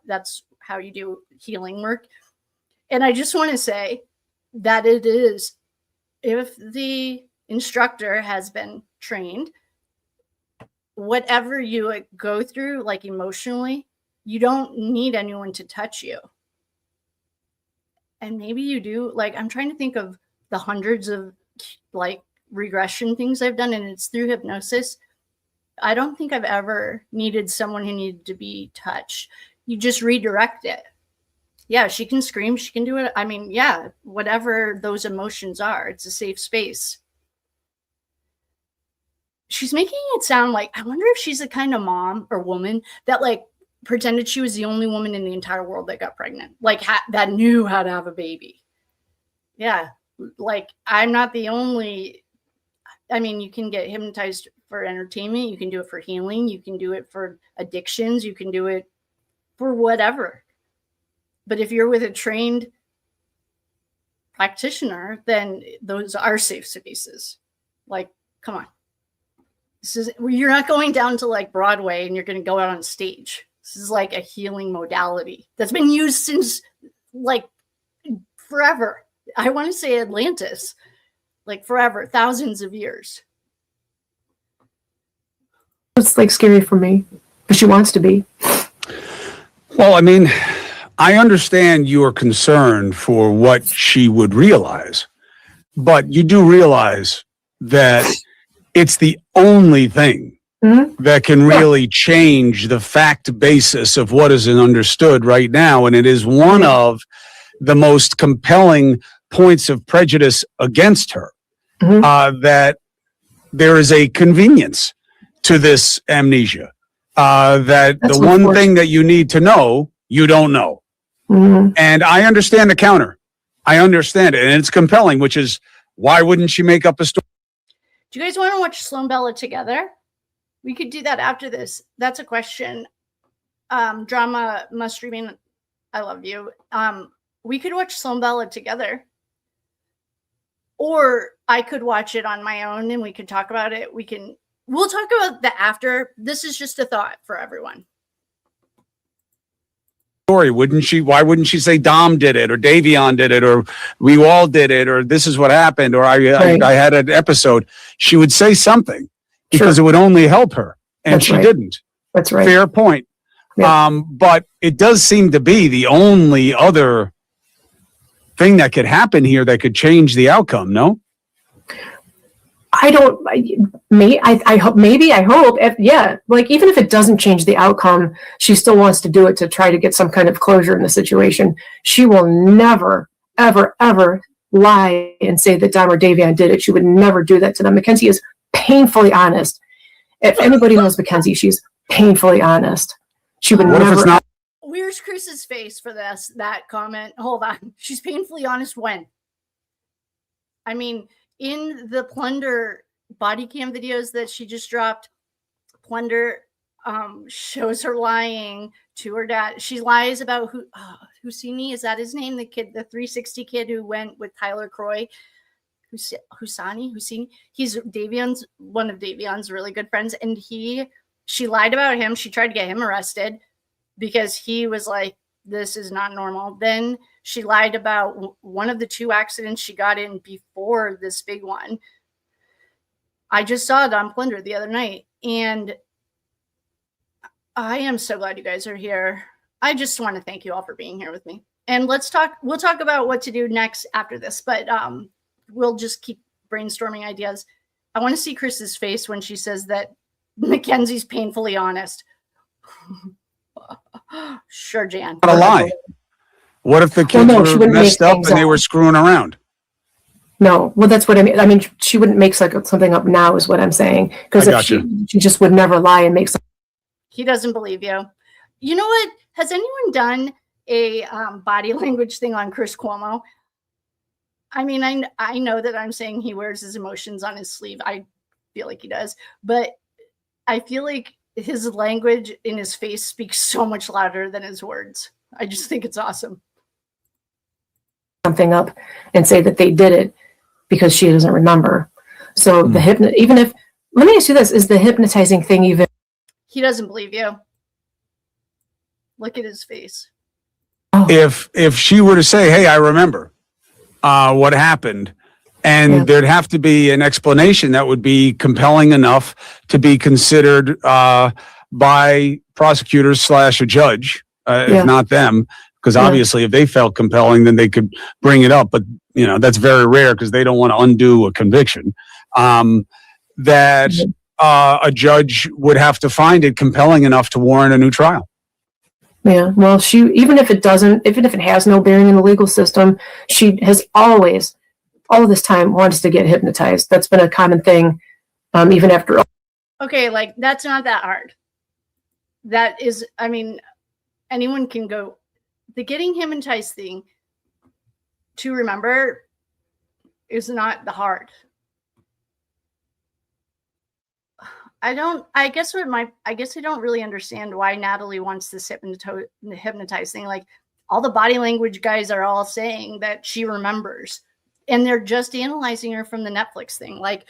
That's how you do healing work. And I just want to say that it is, if the instructor has been trained, whatever you go through, like emotionally, you don't need anyone to touch you. And maybe you do. Like, I'm trying to think of the hundreds of like regression things I've done, and it's through hypnosis. I don't think I've ever needed someone who needed to be touched. You just redirect it. Yeah, she can scream. She can do it. I mean, yeah, whatever those emotions are, it's a safe space. She's making it sound like, I wonder if she's the kind of mom or woman that like pretended she was the only woman in the entire world that got pregnant, like that knew how to have a baby. Yeah, like I'm not the only. I mean, you can get hypnotized for entertainment. You can do it for healing. You can do it for addictions. You can do it for whatever. But if you're with a trained practitioner, then those are safe spaces. Like, come on. You're not going down to like Broadway and you're going to go out on stage. This is like a healing modality that's been used since like forever. I want to say Atlantis, like forever, thousands of years. It's like scary for me, but she wants to be. Well, I mean, I understand your concern for what she would realize, but you do realize that it's the only thing that can really change the fact basis of what is understood right now. And it is one of the most compelling points of prejudice against her, that there is a convenience to this amnesia, that the one thing that you need to know, you don't know. And I understand the counter. I understand it. And it's compelling, which is, why wouldn't she make up a story? Do you guys want to watch Sloan Bella together? We could do that after this. That's a question. Drama must remain. I love you. We could watch Sloan Bella together. Or I could watch it on my own and we could talk about it. We'll talk about the after. This is just a thought for everyone. Story, wouldn't she? Why wouldn't she say Dom did it, or Davion did it, or we all did it, or this is what happened, or I had an episode? She would say something because it would only help her, and she didn't. That's right. Fair point. Yeah. But it does seem to be the only other thing that could happen here that could change the outcome. No. I hope, like, even if it doesn't change the outcome, she still wants to do it to try to get some kind of closure in the situation. She will never, ever, ever lie and say that Dom or Davion did it. She would never do that to them. Mackenzie is painfully honest. If anybody knows Mackenzie, she's painfully honest. She would never. If it's not- Where's Chris's face for that comment? Hold on. She's painfully honest when? I mean, in the Plunder body cam videos that she just dropped, Plunder shows her lying to her dad. She lies about Husseini, is that his name? The kid, the 360 kid who went with Tyler Croy. Husseini. He's one of Davion's really good friends. And she lied about him. She tried to get him arrested because he was like this is not normal. Then she lied about one of the 2 accidents she got in before this big one. I just saw it on Splendor the other night, and I am so glad you guys are here. I just want to thank you all for being here with me. And we'll talk about what to do next after this, but we'll just keep brainstorming ideas. I want to see Chris's face when she says that Mackenzie's painfully honest. Sure, Jan. Not a lie. What if the kids were messed up and they were screwing around? No, well, that's what I mean. I mean, she wouldn't make something up now, is what I'm saying. Because if she just would never lie and make something. He doesn't believe you. You know what? Has anyone done a body language thing on Chris Cuomo? I mean, I know that I'm saying he wears his emotions on his sleeve. I feel like he does. But I feel like his language in his face speaks so much louder than his words. I just think it's awesome. Something up and say that they did it because she doesn't remember. So even if, let me ask you this, is the hypnotizing thing even? He doesn't believe you. Look at his face. Oh. If she were to say, hey, I remember what happened, and there'd have to be an explanation that would be compelling enough to be considered by prosecutors / a judge, if not them, because obviously if they felt compelling, then they could bring it up. But, you know, that's very rare because they don't want to undo a conviction. That a judge would have to find it compelling enough to warrant a new trial. Yeah, well, even if it has no bearing in the legal system, she has always, all this time, wants to get hypnotized. That's been a common thing, even after. Okay, like, that's not that hard. That is, I mean, anyone can go. The getting hypnotized thing to remember is not the hard. I guess I don't really understand why Natalie wants this hypnotize thing. Like, all the body language guys are all saying that she remembers, and they're just analyzing her from the Netflix thing. Like,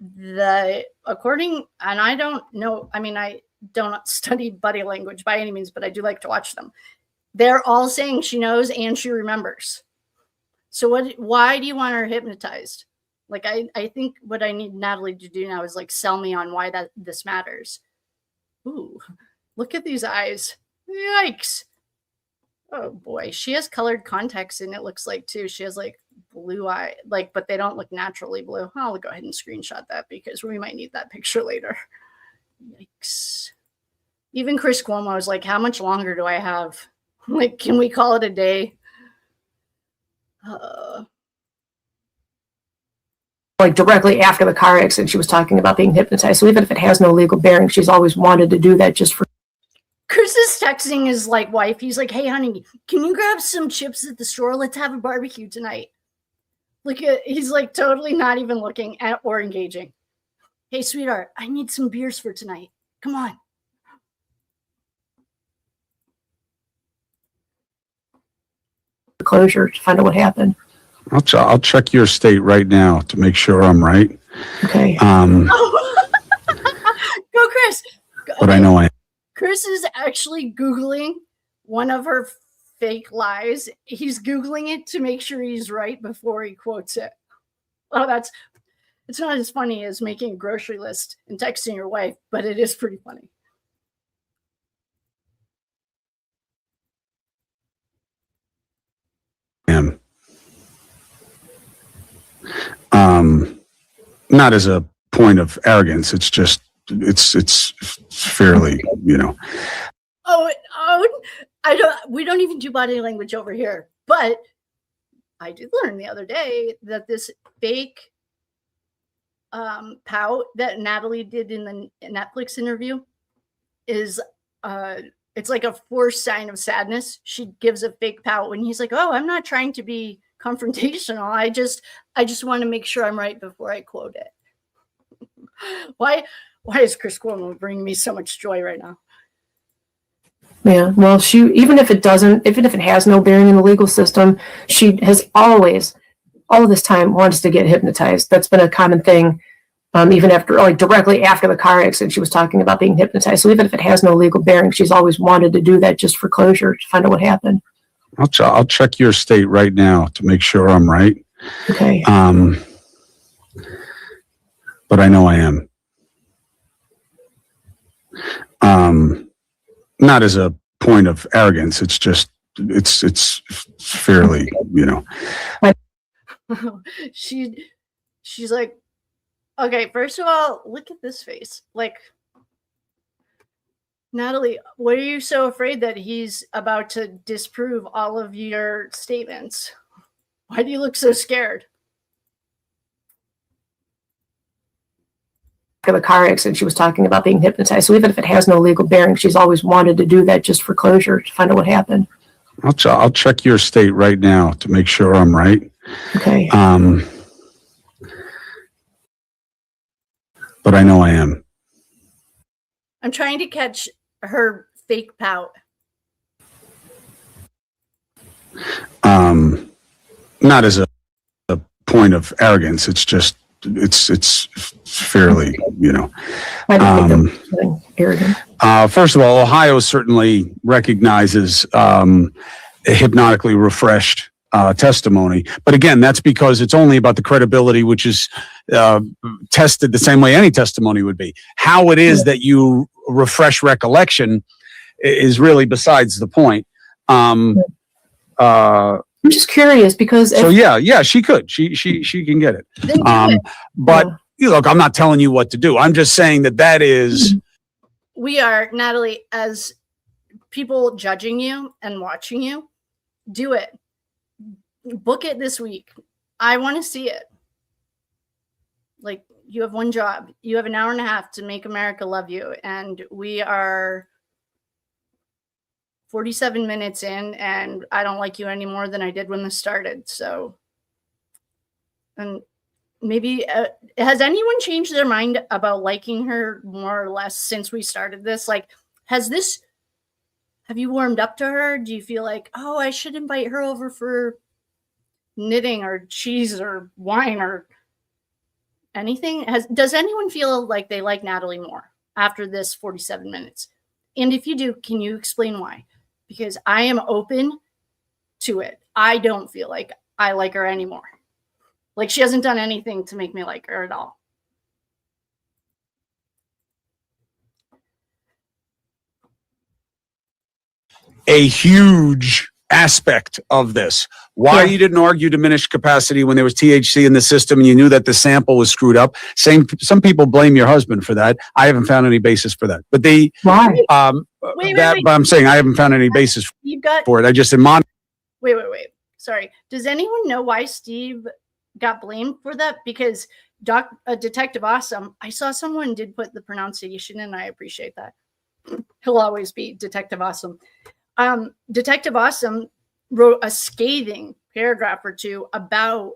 and I don't know. I mean, I don't study body language by any means, but I do like to watch them. They're all saying she knows and she remembers. So why do you want her hypnotized? Like, I think what I need Natalie to do now is like sell me on why this matters. Ooh, look at these eyes. Yikes. Oh boy. She has colored contacts in, it looks like, too. She has like blue eye, like, but they don't look naturally blue. I'll go ahead and screenshot that because we might need that picture later. Yikes. Even Chris Cuomo is like, how much longer do I have? Like, can we call it a day? Like, directly after the car accident, she was talking about being hypnotized. So even if it has no legal bearing, she's always wanted to do that just for. Chris is texting his like wife. He's like, hey, honey, can you grab some chips at the store? Let's have a barbecue tonight. He's like totally not even looking at or engaging. Hey, sweetheart, I need some beers for tonight. Come on. Closure to find out what happened. I'll check your state right now to make sure I'm right. Okay. Go, Chris. But I know Chris is actually Googling one of her fake lies. He's Googling it to make sure he's right before he quotes it. Oh, it's not as funny as making a grocery list and texting your wife, but it is pretty funny. am. Not as a point of arrogance. It's just, it's fairly, you know. Oh, we don't even do body language over here, but I did learn the other day that this fake pout that Natalie did in the Netflix interview is, it's like a forced sign of sadness. She gives a fake pout when he's like, oh, I'm not trying to be confrontational. I just want to make sure I'm right before I quote it. Why is Chris Cuomo bringing me so much joy right now? Yeah, well, even if it has no bearing in the legal system, she has always, all this time, wants to get hypnotized. That's been a common thing, Even after, like directly after the car accident, she was talking about being hypnotized. So even if it has no legal bearing, she's always wanted to do that just for closure, to find out what happened. I'll check your state right now to make sure I'm right. Okay. But I know I am. Not as a point of arrogance. It's just, it's fairly, you know. She's like, okay, first of all, look at this face. Like, Natalie, what are you so afraid that he's about to disprove all of your statements? Why do you look so scared? After the car accident, she was talking about being hypnotized. So even if it has no legal bearing, she's always wanted to do that just for closure, to find out what happened. I'll check your state right now to make sure I'm right. Okay. But I know I am. I'm trying to catch her fake pout. Not as a point of arrogance. It's just, it's fairly, you know. I don't think that was something arrogant. First of all, Ohio certainly recognizes hypnotically refreshed testimony. But again, that's because it's only about the credibility, which is tested the same way any testimony would be. How it is that you refresh recollection is really besides the point. I'm just curious because So yeah, she could. She can get it. Then do it. But look, I'm not telling you what to do. I'm just saying that is. We are, Natalie, as people judging you and watching you, do it. Book it this week. I want to see it. Like, you have one job. You have an hour and a half to make America love you. And we are 47 minutes in, and I don't like you any more than I did when this started. So, and maybe, has anyone changed their mind about liking her more or less since we started this? Like, have you warmed up to her? Do you feel like, oh, I should invite her over for knitting or cheese or wine or anything? Does anyone feel like they like Natalie more after this 47 minutes? And if you do, can you explain why? Because I am open to it. I don't feel like I like her anymore. Like, she hasn't done anything to make me like her at all. A huge aspect of this. Why you didn't argue diminished capacity when there was THC in the system and you knew that the sample was screwed up. Some people blame your husband for that. I haven't found any basis for that. But why? Wait. But I'm saying I haven't found any basis for it. I just Wait. Sorry. Does anyone know why Steve got blamed for that? Because Detective Awesome, I saw someone did put the pronunciation in. I appreciate that. He'll always be Detective Awesome. Detective Awesome wrote a scathing paragraph or two about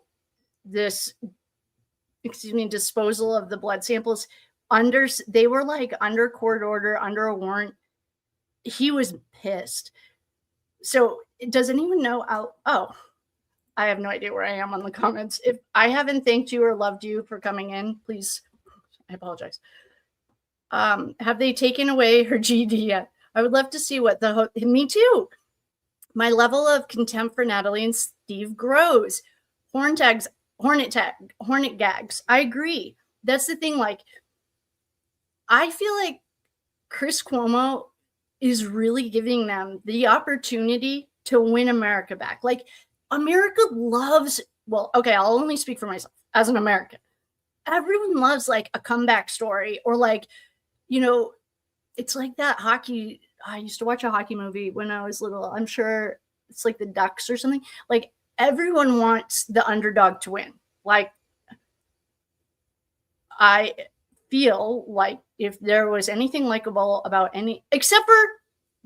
this, disposal of the blood samples. They were like under court order, under a warrant. He was pissed. So does anyone know? I have no idea where I am on the comments. If I haven't thanked you or loved you for coming in, please, I apologize. Have they taken away her GED yet? I would love to see what me too. My level of contempt for Natalie and Steve grows. Hornet gags. I agree. That's the thing. Like, I feel like Chris Cuomo is really giving them the opportunity to win America back. Like, America loves, I'll only speak for myself as an American. Everyone loves like a comeback story or like, it's like that hockey. I used to watch a hockey movie when I was little. I'm sure it's like the Ducks or something. Like, everyone wants the underdog to win. Like, I feel like if there was anything likable about except for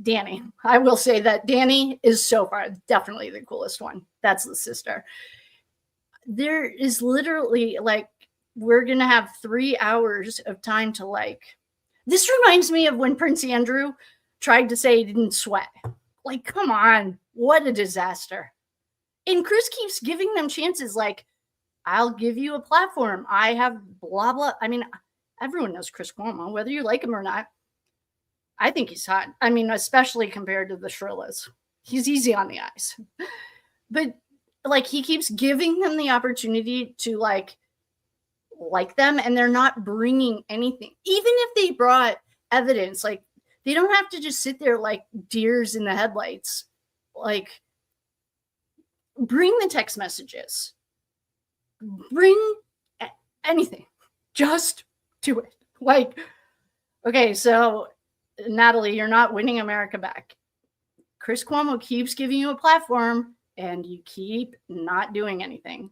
Danny, I will say that Danny is so far definitely the coolest one. That's the sister. There is literally like, we're going to have 3 hours of time to like, this reminds me of when Prince Andrew tried to say he didn't sweat. Like, come on, what a disaster. And Chris keeps giving them chances like, I'll give you a platform. I have blah, blah. I mean, everyone knows Chris Cuomo, whether you like him or not. I think he's hot. I mean, especially compared to the Shirillas. He's easy on the eyes. But like, he keeps giving them the opportunity to like them, and they're not bringing anything. Even if they brought evidence, like, they don't have to just sit there like deers in the headlights. Like, bring the text messages. Bring anything. Just do it. Like, okay, so Natalie, you're not winning America back. Chris Cuomo keeps giving you a platform, and you keep not doing anything.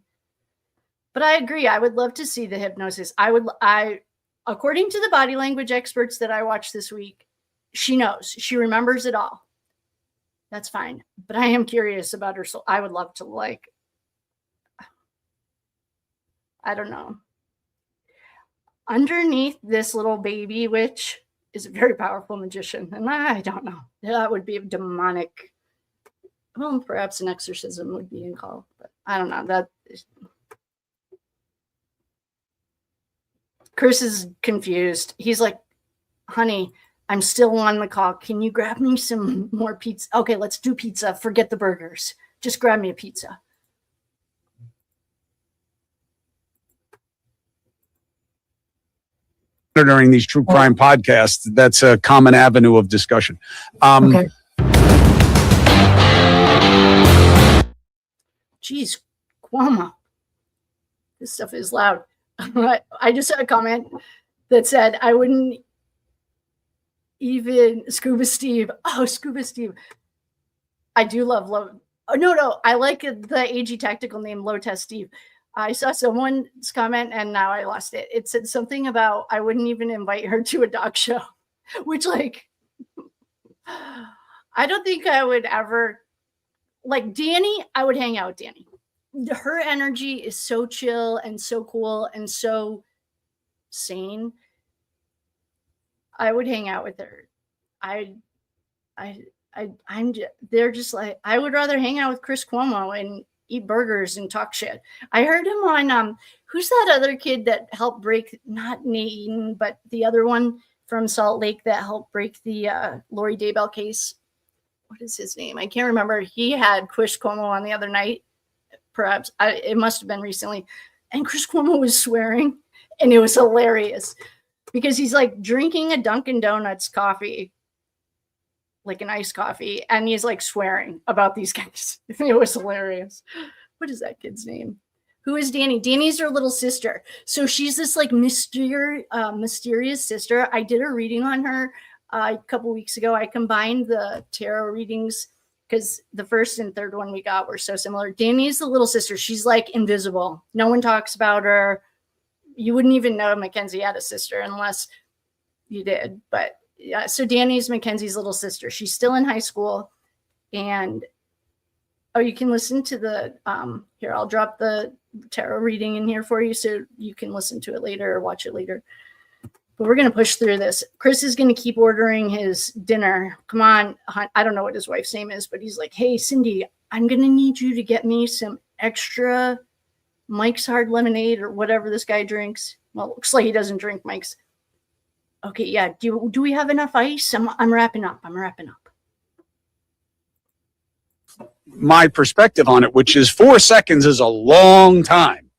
But I agree. I would love to see the hypnosis. According to the body language experts that I watched this week, she knows. She remembers it all. That's fine. But I am curious about her. So I would love to, like, I don't know. Underneath this little baby witch is a very powerful magician. And I don't know. That would be a demonic. Well, perhaps an exorcism would be in call. But I don't know. Chris is confused. He's like, honey, I'm still on the call. Can you grab me some more pizza? Okay, let's do pizza. Forget the burgers. Just grab me a pizza. During these true crime podcasts, that's a common avenue of discussion. Okay. Geez, Cuomo. This stuff is loud. I just had a comment that said, I wouldn't even Scuba Steve. Oh, Scuba Steve. I do love low. Oh, no. I like the AG tactical name, Low Test Steve. I saw someone's comment and now I lost it. It said something about I wouldn't even invite her to a dog show, which, like, I don't think I would ever, like, Danny, I would hang out with Danny. Her energy is so chill and so cool and so sane. I would hang out with her. They're just like, I would rather hang out with Chris Cuomo and eat burgers and talk shit. I heard him on, who's that other kid that helped break, not Nathan, but the other one from Salt Lake that helped break the Lori Daybell case. What is his name? I can't remember. He had Chris Cuomo on the other night. Perhaps it must have been recently. And Chris Cuomo was swearing, and it was hilarious because he's like drinking a Dunkin' Donuts coffee, like an iced coffee, and he's like swearing about these guys. It was hilarious. What is that kid's name? Who is Danny? Danny's her little sister. So she's this like mysterious sister. I did a reading on her a couple weeks ago. I combined the tarot readings because the first and third one we got were so similar. Danny's the little sister. She's like invisible. No one talks about her. You wouldn't even know Mackenzie had a sister unless you did. But yeah, so Danny's Mackenzie's little sister. She's still in high school. And you can listen to the here, I'll drop the tarot reading in here for you so you can listen to it later or watch it later. But we're going to push through this. Chris is going to keep ordering his dinner. Come on. I don't know what his wife's name is, but he's like, hey, Cindy, I'm going to need you to get me some extra Mike's Hard Lemonade or whatever this guy drinks. Well, it looks like he doesn't drink Mike's. Okay, yeah. Do we have enough ice? I'm wrapping up. My perspective on it, which is 4 seconds is a long time.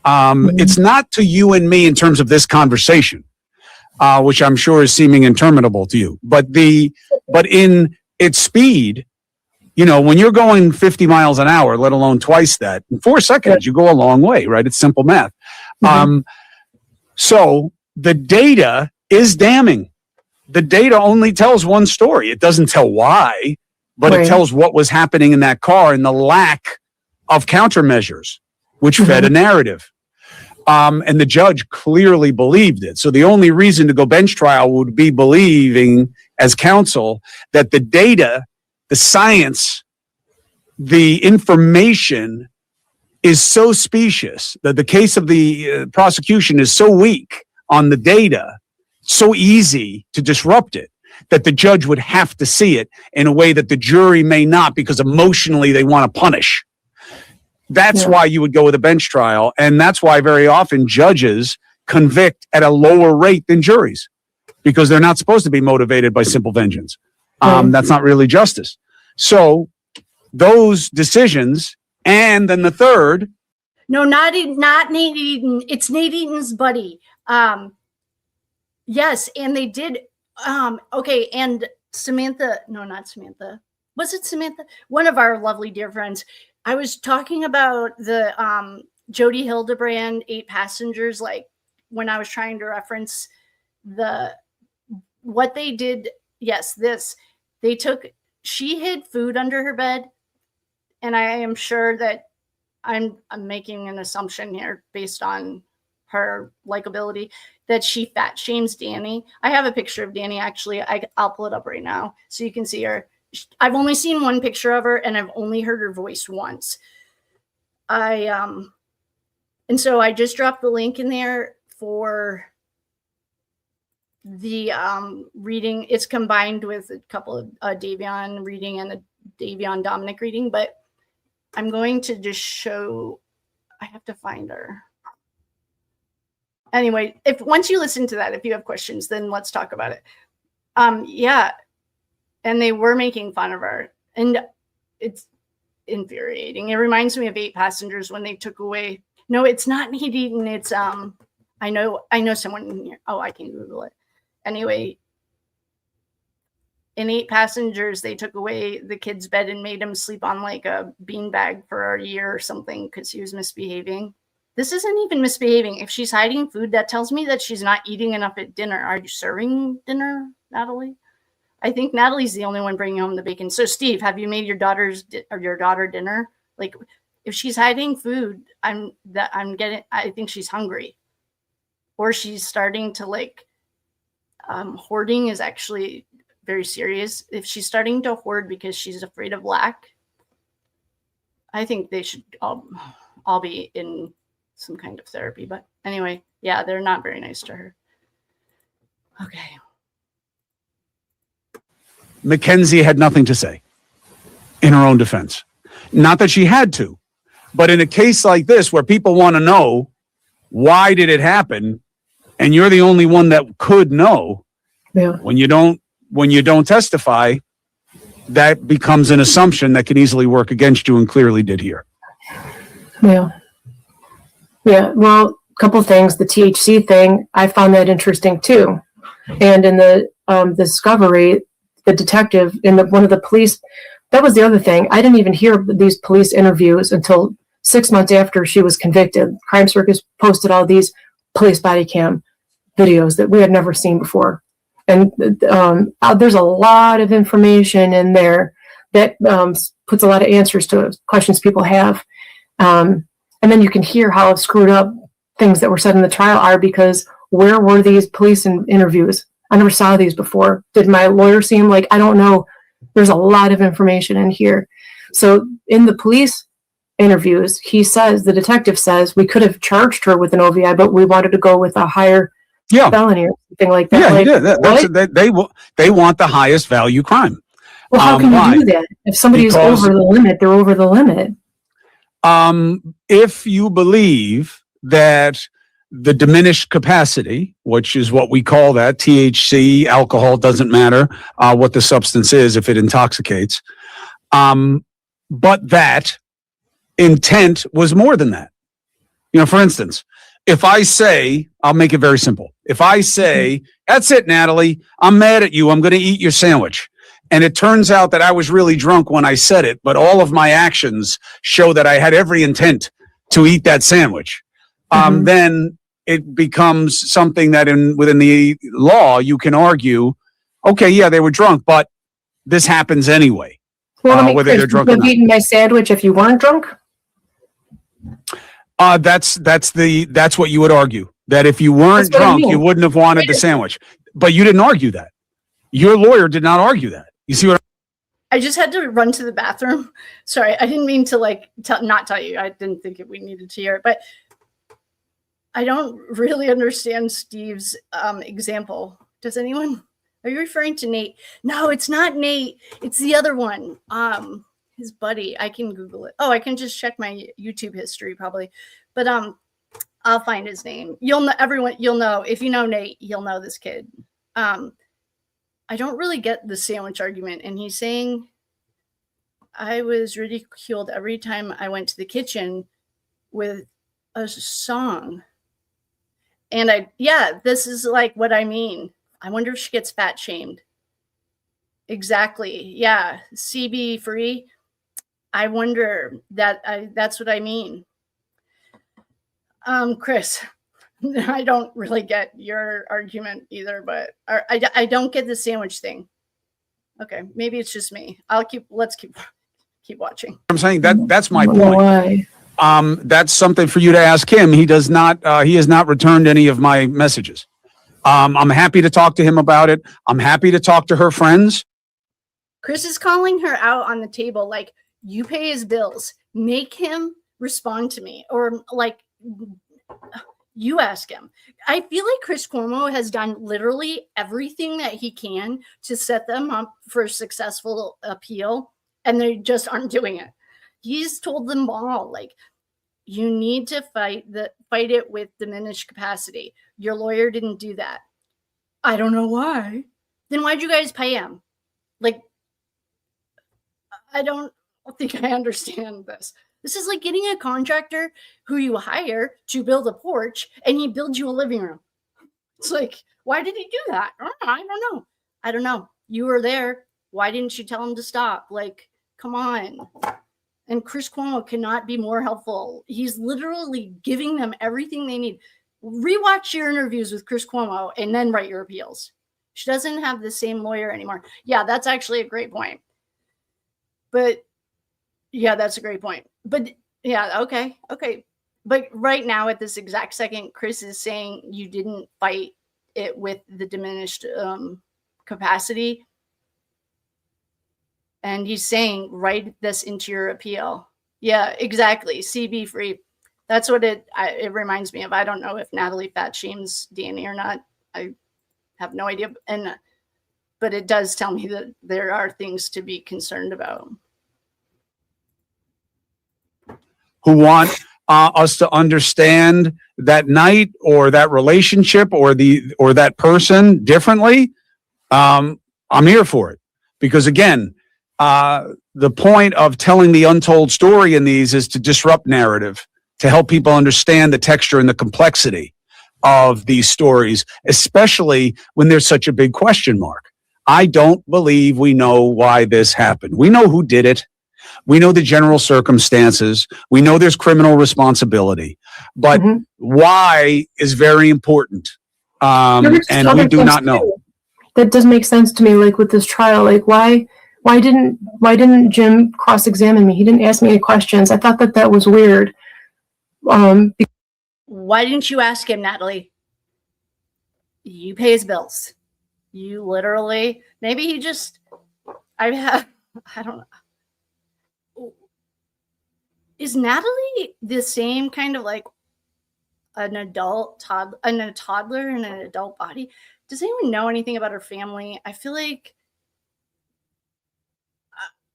It's not to you and me in terms of this conversation, which I'm sure is seeming interminable to you. But in its speed, you know, when you're going 50 miles an hour, let alone twice that, in 4 seconds, you go a long way, right? It's simple math. So the data is damning. The data only tells one story. It doesn't tell why, but it tells what was happening in that car and the lack of countermeasures, which fed a narrative. And the judge clearly believed it. So the only reason to go bench trial would be believing as counsel that the data, the science, the information is so specious that the case of the prosecution is so weak on the data, so easy to disrupt it, that the judge would have to see it in a way that the jury may not, because emotionally they want to punish. That's why you would go with a bench trial. And that's why very often judges convict at a lower rate than juries, because they're not supposed to be motivated by simple vengeance. That's not really justice. So those decisions, and then the third. No, not Nate Eden. It's Nate Eden's buddy. Yes, and they did. Okay, and Samantha. No, not Samantha. Was it Samantha? One of our lovely dear friends. I was talking about the Jody Hildebrand 8 Passengers, like when I was trying to reference what they did. Yes, she hid food under her bed, and I am sure that I'm making an assumption here based on her likability that she fat shames Danny. I have a picture of Danny, actually. I'll pull it up right now so you can see her. I've only seen one picture of her, and I've only heard her voice once. And so I just dropped the link in there for the reading. It's combined with a couple of Davion reading and a Davion Dominic reading, but I'm going to just show. I have to find her. Anyway, once you listen to that, if you have questions, then let's talk about it. Yeah. And they were making fun of her, and it's infuriating. It reminds me of 8 Passengers when they took away. No, it's not Nate Eden. It's I know someone in here. Oh, I can Google it. Anyway, in 8 Passengers, they took away the kid's bed and made him sleep on like a beanbag for a year or something because he was misbehaving. This isn't even misbehaving. If she's hiding food, that tells me that she's not eating enough at dinner. Are you serving dinner, Natalie? I think Natalie's the only one bringing home the bacon. So, Steve, have you made your daughter dinner? Like, if she's hiding food, I think she's hungry, or she's starting to like. Hoarding is actually very serious. If she's starting to hoard because she's afraid of lack, I think they should all be in some kind of therapy. But anyway, yeah, they're not very nice to her. Okay. Mackenzie had nothing to say in her own defense. Not that she had to, but in a case like this where people want to know why did it happen, and you're the only one that could know, when you don't testify, that becomes an assumption that can easily work against you, and clearly did here. Yeah. Well, a couple of things. The THC thing, I found that interesting too. And in the discovery, the detective in one of the police, that was the other thing. I didn't even hear these police interviews until 6 months after she was convicted. Crime Circus posted all these police body cam videos that we had never seen before. And there's a lot of information in there that puts a lot of answers to questions people have. And then you can hear how screwed up things that were said in the trial are, because where were these police interviews? I never saw these before. Did my lawyer see them? Like, I don't know. There's a lot of information in here. So in the police interviews, the detective says, we could have charged her with an OVI, but we wanted to go with a higher felony or something like that. Yeah, like, he did. They want the highest value crime. Well, how can you do that? If somebody's over the limit, they're over the limit. If you believe that the diminished capacity, which is what we call that, THC, alcohol, doesn't matter what the substance is if it intoxicates, but that intent was more than that. For instance, if I say, I'll make it very simple. If I say, that's it, Natalie, I'm mad at you, I'm going to eat your sandwich. And it turns out that I was really drunk when I said it, but all of my actions show that I had every intent to eat that sandwich. Then it becomes something that within the law, you can argue, okay, yeah, they were drunk, but this happens anyway. Well, whether they're drunk or not. Eating my sandwich if you weren't drunk? That's what you would argue. That if you weren't drunk, you wouldn't have wanted the sandwich. But you didn't argue that. Your lawyer did not argue that. You see what I just had to run to the bathroom. Sorry, I didn't mean to not tell you. I didn't think we needed to hear it, but I don't really understand Steve's example. Does anyone? Are you referring to Nate? No, it's not Nate. It's the other one. his buddy. I can Google it. Oh, I can just check my YouTube history probably. But I'll find his name. You'll know, everyone, you'll know. If you know Nate, you'll know this kid. I don't really get the sandwich argument. And he's saying I was ridiculed every time I went to the kitchen with a song. And this is like what I mean. I wonder if she gets fat shamed. Exactly. Yeah. CB free. I wonder that's what I mean. Chris, I don't really get your argument either, but I don't get the sandwich thing. Okay. Maybe it's just me. Let's keep watching. I'm saying that's my point. Why? That's something for you to ask him. He has not returned any of my messages. I'm happy to talk to him about it. I'm happy to talk to her friends. Chris is calling her out on the table. Like, you pay his bills, make him respond to me, or like you ask him. I feel like Chris Cuomo has done literally everything that he can to set them up for a successful appeal, and they just aren't doing it. He's told them all, like, you need to fight it with diminished capacity. Your lawyer didn't do that. I don't know why. Then why'd you guys pay him? Like, I don't think I understand this. This is like getting a contractor who you hire to build a porch, and he builds you a living room. It's like, why did he do that? I don't know. You were there. Why didn't you tell him to stop? Like, come on. And Chris Cuomo cannot be more helpful. He's literally giving them everything they need. Rewatch your interviews with Chris Cuomo and then write your appeals. She doesn't have the same lawyer anymore. Yeah, that's actually a great point. But yeah, that's a great point. But yeah, okay. But right now at this exact second, Chris is saying you didn't fight it with the diminished capacity. And he's saying, write this into your appeal. Yeah, exactly. CB free. That's what it reminds me of. I don't know if Natalie fat shames Danny or not. I have no idea. But it does tell me that there are things to be concerned about. Who want us to understand that night or that relationship or that person differently, I'm here for it. Because again, the point of telling the untold story in these is to disrupt narrative, to help people understand the texture and the complexity of these stories, especially when there's such a big question mark. I don't believe we know why this happened. We know who did it. We know the general circumstances. We know there's criminal responsibility, but why is very important. And we do not know. That doesn't make sense to me. Like with this trial, like why didn't Jim cross-examine me? He didn't ask me any questions. I thought that was weird. Why didn't you ask him, Natalie? You pay his bills. You literally, maybe he just, I don't know. Is Natalie the same kind of like a toddler in an adult body? Does anyone know anything about her family? I feel like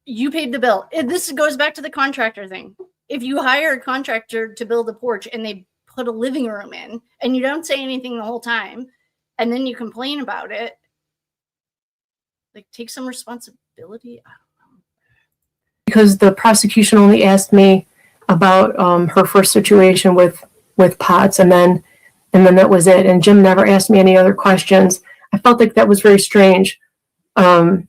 you paid the bill. This goes back to the contractor thing. If you hire a contractor to build a porch and they put a living room in and you don't say anything the whole time and then you complain about it, like, take some responsibility. I don't know. Because the prosecution only asked me about her first situation with Potts, and then that was it. And Jim never asked me any other questions. I felt like that was very strange. Don't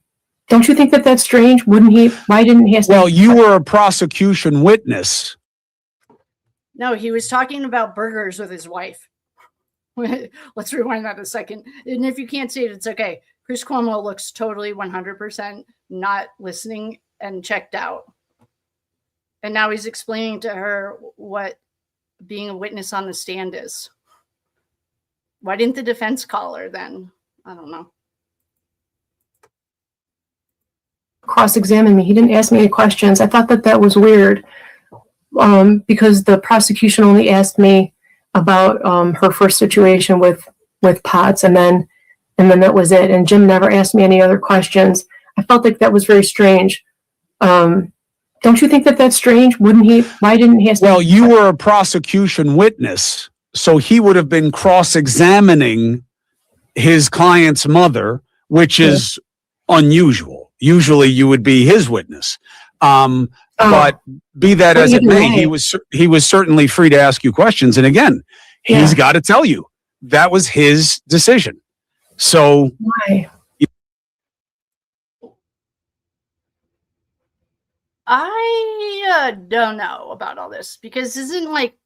you think that that's strange? Wouldn't he? Why didn't he ask me? Well, you were a prosecution witness. No, he was talking about burgers with his wife. Let's rewind that a second. And if you can't see it, it's okay. Chris Cuomo looks totally 100% not listening and checked out. And now he's explaining to her what being a witness on the stand is. Why didn't the defense call her then? I don't know. Cross-examine me. He didn't ask me any questions. I thought that was weird. Because the prosecution only asked me about her first situation with Potts, and then that was it. And Jim never asked me any other questions. I felt like that was very strange. Don't you think that that's strange? Wouldn't he? Why didn't he? Well, you were a prosecution witness, so he would have been cross-examining his client's mother, which is unusual. Usually you would be his witness. But be that as it may, he was certainly free to ask you questions. And again, he's got to tell you that was his decision. So why? I don't know about all this, because isn't like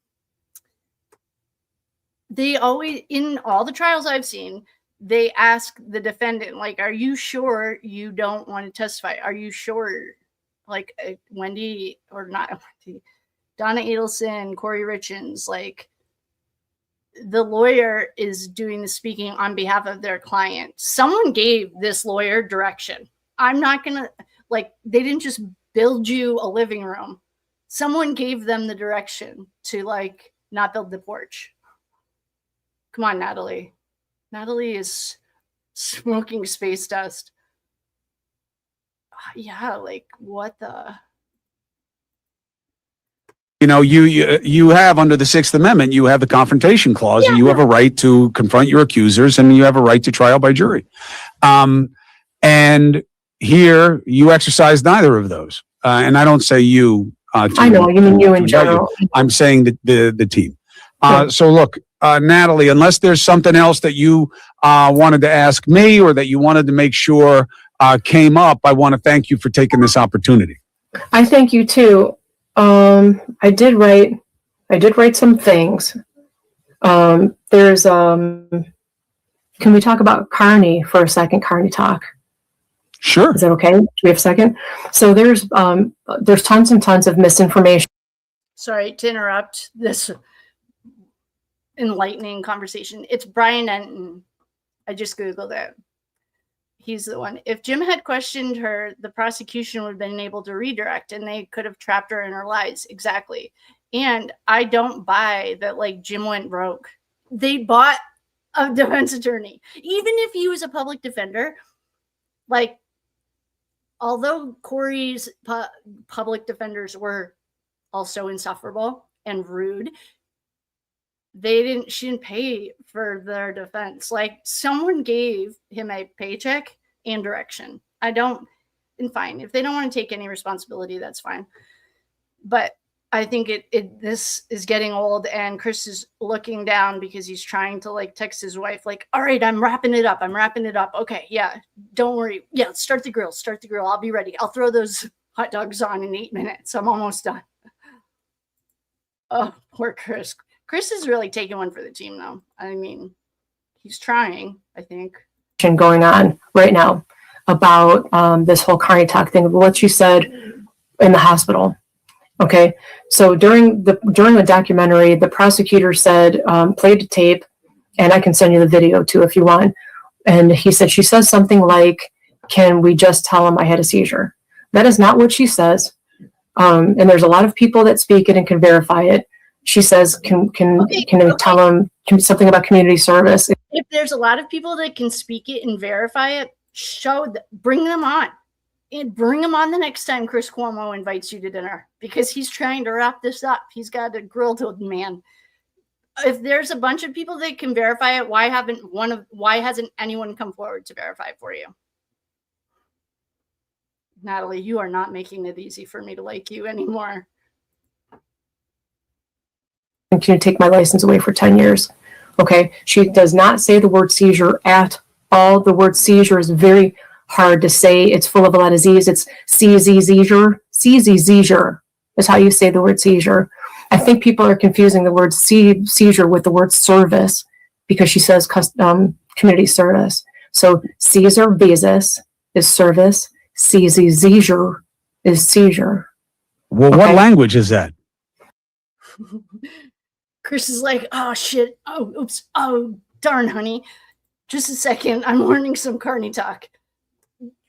they always, in all the trials I've seen, they ask the defendant, like, are you sure you don't want to testify? Are you sure? Like Wendy, or not Wendy, Donna Adelson, Corey Richins, like the lawyer is doing the speaking on behalf of their client. Someone gave this lawyer direction. I'm not going to, like, they didn't just build you a living room. Someone gave them the direction to, like, not build the porch. Come on, Natalie. Natalie is smoking space dust. Yeah, like, what the? You know, you have, under the Sixth Amendment, you have the confrontation clause. Yeah, you have a right to confront your accusers, and you have a right to trial by jury. And here you exercise neither of those. And I don't say you. I know, you mean you in general. I'm saying the team. So look, Natalie, unless there's something else that you wanted to ask me, or that you wanted to make sure came up, I want to thank you for taking this opportunity. I thank you too. I did write some things. There's can we talk about Carney for a second? Carney talk. Sure. Is that okay? Do we have a second? So there's tons and tons of misinformation. Sorry to interrupt this enlightening conversation. It's Brian Enton. I just Googled it. He's the one. If Jim had questioned her, the prosecution would have been able to redirect, and they could have trapped her in her lies. Exactly. And I don't buy that, like, Jim went broke. They bought a defense attorney. Even if he was a public defender, like, although Corey's public defenders were also insufferable and rude, she didn't pay for their defense. Like, someone gave him a paycheck and direction. And fine. If they don't want to take any responsibility, that's fine. But I think this is getting old, and Chris is looking down because he's trying to, like, text his wife, like, all right, I'm wrapping it up. Okay. Yeah. Don't worry. Yeah. Start the grill. I'll be ready. I'll throw those hot dogs on in 8 minutes. I'm almost done. Oh, poor Chris. Chris is really taking one for the team, though. I mean, he's trying, I think. Going on right now about this whole Carney talk thing, what she said in the hospital. Okay, so during the documentary, the prosecutor said, played the tape, and I can send you the video too if you want. And he said, she says something like, "Can we just tell him I had a seizure?" That is not what she says. And there's a lot of people that speak it and can verify it. She says, can we tell them something about community service? If there's a lot of people that can speak it and verify it, bring them on. And bring them on the next time Chris Cuomo invites you to dinner, because he's trying to wrap this up. He's got a grilled man. If there's a bunch of people that can verify it, why hasn't anyone come forward to verify it for you? Natalie, you are not making it easy for me to like you anymore. I'm going to take my license away for 10 years. Okay. She does not say the word seizure at all. The word seizure is very hard to say. It's full of a lot of Z's. It's seizure. Seizure is how you say the word seizure. I think people are confusing the word seizure with the word service, because she says community service. So Caesar Bezos is service. Seizure is seizure. Well, okay. What language is that? Chris is like, oh, shit. Oh, oops. Oh, darn, honey. Just a second. I'm learning some Carney talk.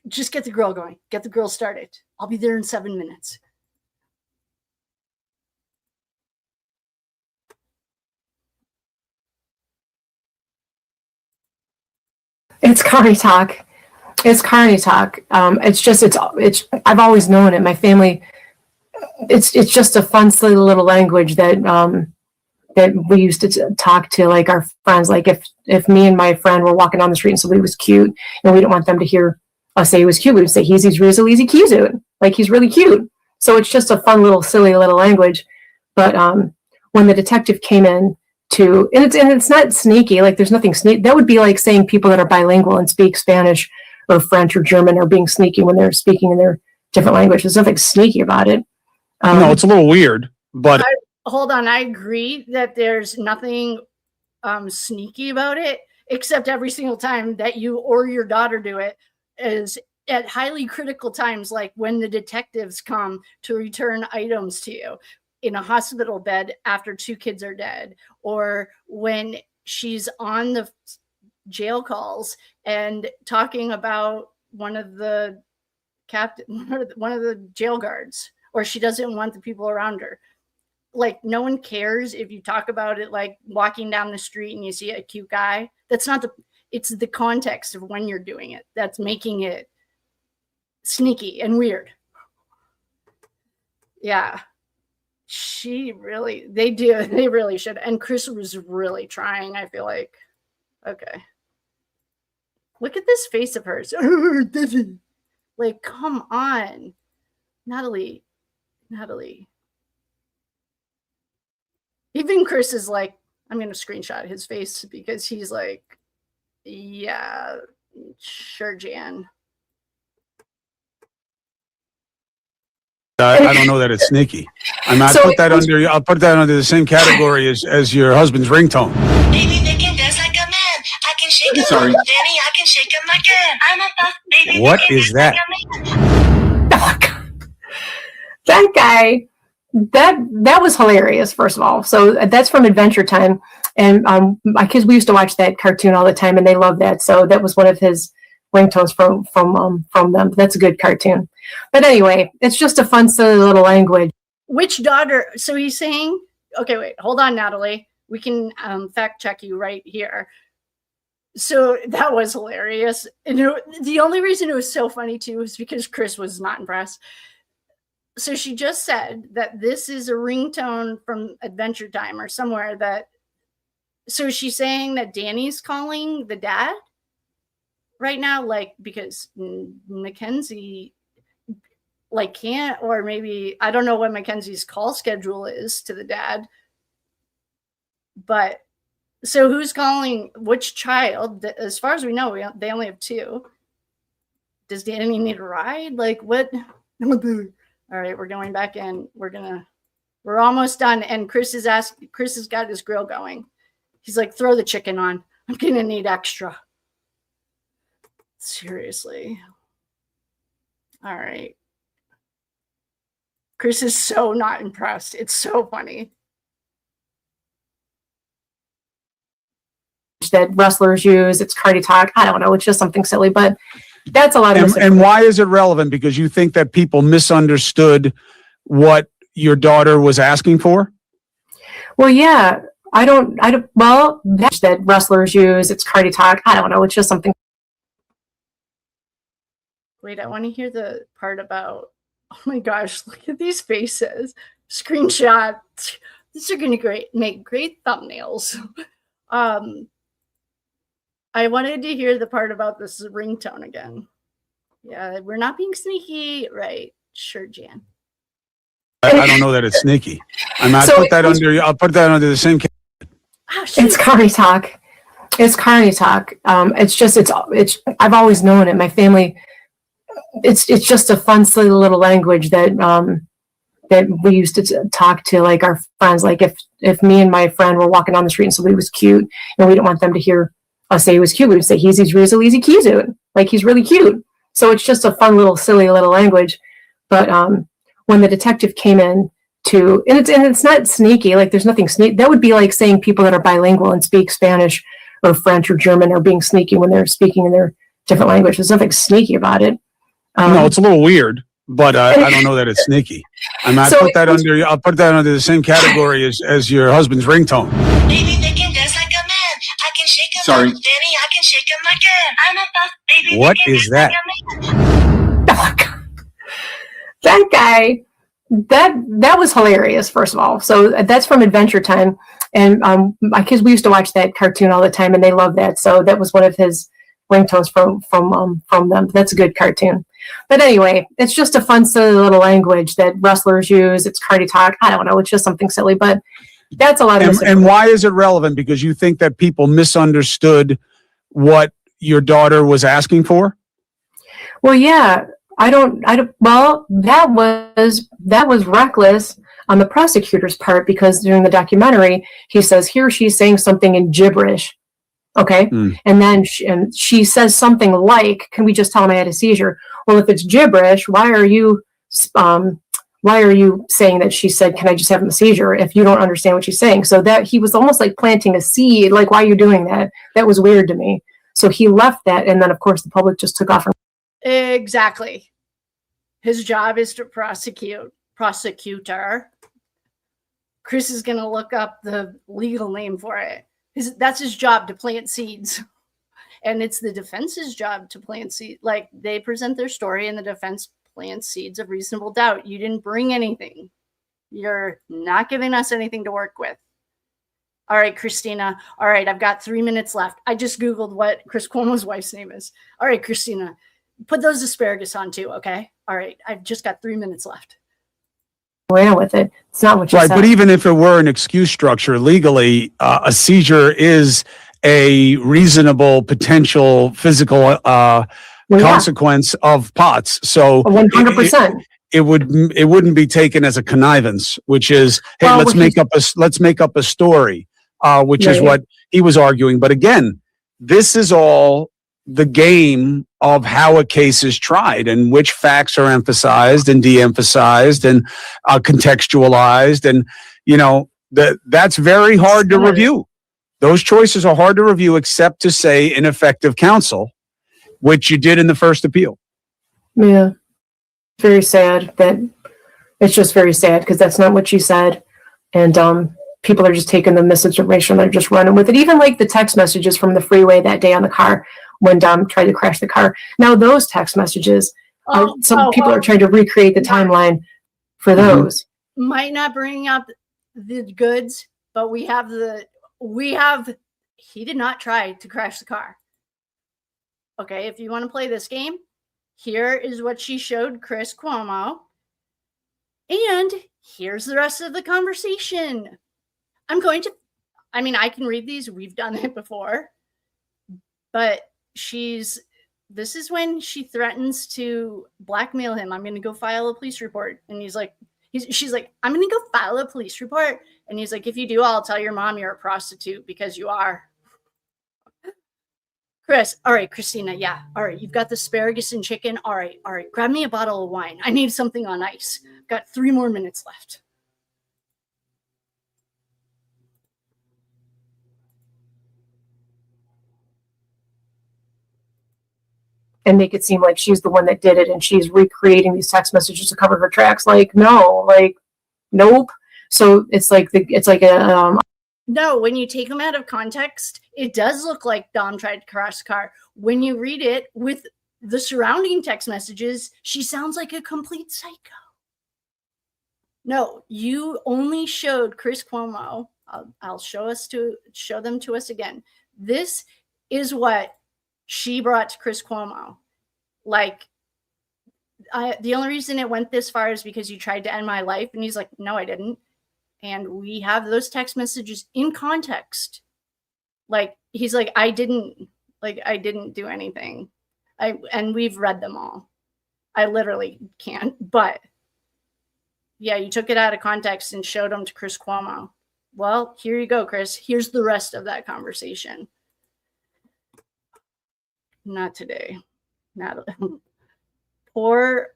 Just get the grill going. Get the grill started. I'll be there in 7 minutes. It's Carney talk. It's Carney talk. It's I've always known it. My family it's just a fun, silly little language that that we used to talk to like our friends. Like if me and my friend were walking down the street and somebody was cute, and we didn't want them to hear us say he was cute, we would say he's really cute, like he's really cute. So it's just a fun little silly little language. But when the detective came in to, and it's not sneaky, like there's nothing sneaky. That would be like saying people that are bilingual and speak Spanish or French or German are being sneaky when they're speaking in their different language. There's nothing sneaky about it. No, it's a little weird, but Hold on, I agree that there's nothing sneaky about it, except every single time that you or your daughter do it is at highly critical times, like when the detectives come to return items to you in a hospital bed after 2 kids are dead, or when she's on the jail calls and talking about one of the jail guards, or she doesn't want the people around her. Like, no one cares if you talk about it like walking down the street and you see a cute guy. That's not it's the context of when you're doing it that's making it sneaky and weird. Yeah. They really should. And Chris was really trying, I feel like. Okay. Look at this face of hers. Like, come on. Natalie. Even Chris is like, I'm going to screenshot his face because he's like, yeah, sure, Jan. I don't know that it's sneaky. I'll put that under the same category as your husband's ringtone. Baby, they can dance like a man. I can shake him. Sorry. Danny, I can shake him like a. I'm a tough baby. What is that? Oh, God. That guy, that was hilarious, first of all. So that's from Adventure Time. And my kids, we used to watch that cartoon all the time, and they love that. So that was one of his ringtones from them. That's a good cartoon. But anyway, it's just a fun, silly little language. Which daughter? So he's saying, okay, wait, hold on, Natalie. We can fact check you right here. So that was hilarious. And the only reason it was so funny too is because Chris was not impressed. So she just said that this is a ringtone from Adventure Time or somewhere that. So she's saying that Danny's calling the dad right now, like, because Mackenzie like can't, or maybe I don't know what Mackenzie's call schedule is to the dad. But so who's calling which child? As far as we know, they only have 2. Does Danny need a ride? Like, what? All right, we're going back in. We're almost done. And Chris has got his grill going. He's like, throw the chicken on. I'm gonna need extra. Seriously. All right. Chris is so not impressed. It's so funny. That wrestlers use, it's cardi talk. I don't know. It's just something silly, but that's a lot of and why is it relevant? Because you think that people misunderstood what your daughter was asking for? Well, yeah. Well, that's that wrestlers use, it's cardi talk. I don't know. It's just something. Wait, I want to hear the part about, oh my gosh, look at these faces. Screenshot. These are going to make great thumbnails. I wanted to hear the part about this ringtone again. Yeah, we're not being sneaky. Right. Sure, Jan. I don't know that it's sneaky. I'll put that under the same category. Oh, it's cardi talk. It's cardi talk. It's I've always known it. My family, it's just a fun, silly little language that that we used to talk to like our friends. Like if me and my friend were walking down the street and somebody was cute and we didn't want them to hear us say he was cute, we would say he's really cute, like he's really cute. So it's just a fun little silly little language. But when the detective came in to, and it's not sneaky, like there's nothing sneaky. That would be like saying people that are bilingual and speak Spanish or French or German are being sneaky when they're speaking in their different language. There's nothing sneaky about it. No, it's a little weird, but I don't know that it's sneaky. I'll put that under the same category as your husband's ringtone. Baby, they can dance like a man. I can shake him. Sorry. Danny, I can shake him like a. I'm a tough baby. What is that? Oh, God. That guy, that was hilarious, first of all. So that's from Adventure Time, and my kids, we used to watch that cartoon all the time, and they love that. So that was one of his ringtones from them. That's a good cartoon. But anyway, it's just a fun, silly little language that wrestlers use. It's cardi talk. I don't know. It's just something silly, but that's a lot of And why is it relevant? Because you think that people misunderstood what your daughter was asking for? Well, yeah, I don't, well, that was reckless on the prosecutor's part, because during the documentary, he says he or she's saying something in gibberish. Okay. And then she says something like, can we just tell him I had a seizure? Well, if it's gibberish, why are you saying that she said, can I just have a seizure, if you don't understand what she's saying? So that he was almost like planting a seed, like, why are you doing that? That was weird to me. So he left that. And then of course the public just took off. Exactly. His job is to prosecutor. Chris is going to look up the legal name for it. That's his job, to plant seeds. And it's the defense's job to plant seeds. Like, they present their story and the defense plants seeds of reasonable doubt. You didn't bring anything. You're not giving us anything to work with. All right, Christina. All right, I've got 3 minutes left. I just Googled what Chris Cuomo's wife's name is. All right, Christina, put those asparagus on too, okay? All right, I've just got 3 minutes left. Ran with it. It's not what you said. But even if it were an excuse structure legally, a seizure is a reasonable potential physical consequence of POTS. So 100%. It wouldn't be taken as a connivance, which is, hey, let's make up a story, which is what he was arguing. But again, this is all the game of how a case is tried and which facts are emphasized and de-emphasized and contextualized. And, that's very hard to review. Those choices are hard to review, except to say ineffective counsel, which you did in the first appeal. Yeah. Very sad. It's just very sad, because that's not what she said. And people are just taking the misinformation. They're just running with it. Even like the text messages from the freeway that day on the car, when Dom tried to crash the car. Now those text messages, people are trying to recreate the timeline for those. Might not bring up the goods, but we have, he did not try to crash the car. Okay, if you want to play this game, here is what she showed Chris Cuomo. And here's the rest of the conversation. I can read these. We've done it before. But this is when she threatens to blackmail him. I'm going to go file a police report. And she's like, I'm going to go file a police report. And he's like, if you do, I'll tell your mom you're a prostitute, because you are. Chris, all right, Christina, yeah. All right, you've got the asparagus and chicken. All right. Grab me a bottle of wine. I need something on ice. I've got 3 more minutes left. And make it seem like she's the one that did it, and she's recreating these text messages to cover her tracks. Like, no, like, nope. So it's like No, when you take them out of context, it does look like Dom tried to crash the car. When you read it with the surrounding text messages, she sounds like a complete psycho. No, you only showed Chris Cuomo. I'll show them to us again. This is what she brought to Chris Cuomo. Like, the only reason it went this far is because you tried to end my life. And he's like, no, I didn't. And we have those text messages in context. Like, he's like, I didn't do anything. And we've read them all. I literally can't. But yeah, you took it out of context and showed them to Chris Cuomo. Well, here you go, Chris. Here's the rest of that conversation. Not today. Natalie. Poor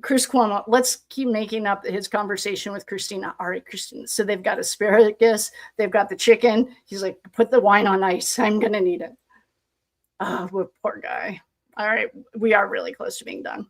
Chris Cuomo. Let's keep making up his conversation with Christina. All right, Christina. So they've got asparagus. They've got the chicken. He's like, put the wine on ice. I'm going to need it. Oh, poor guy. All right. We are really close to being done.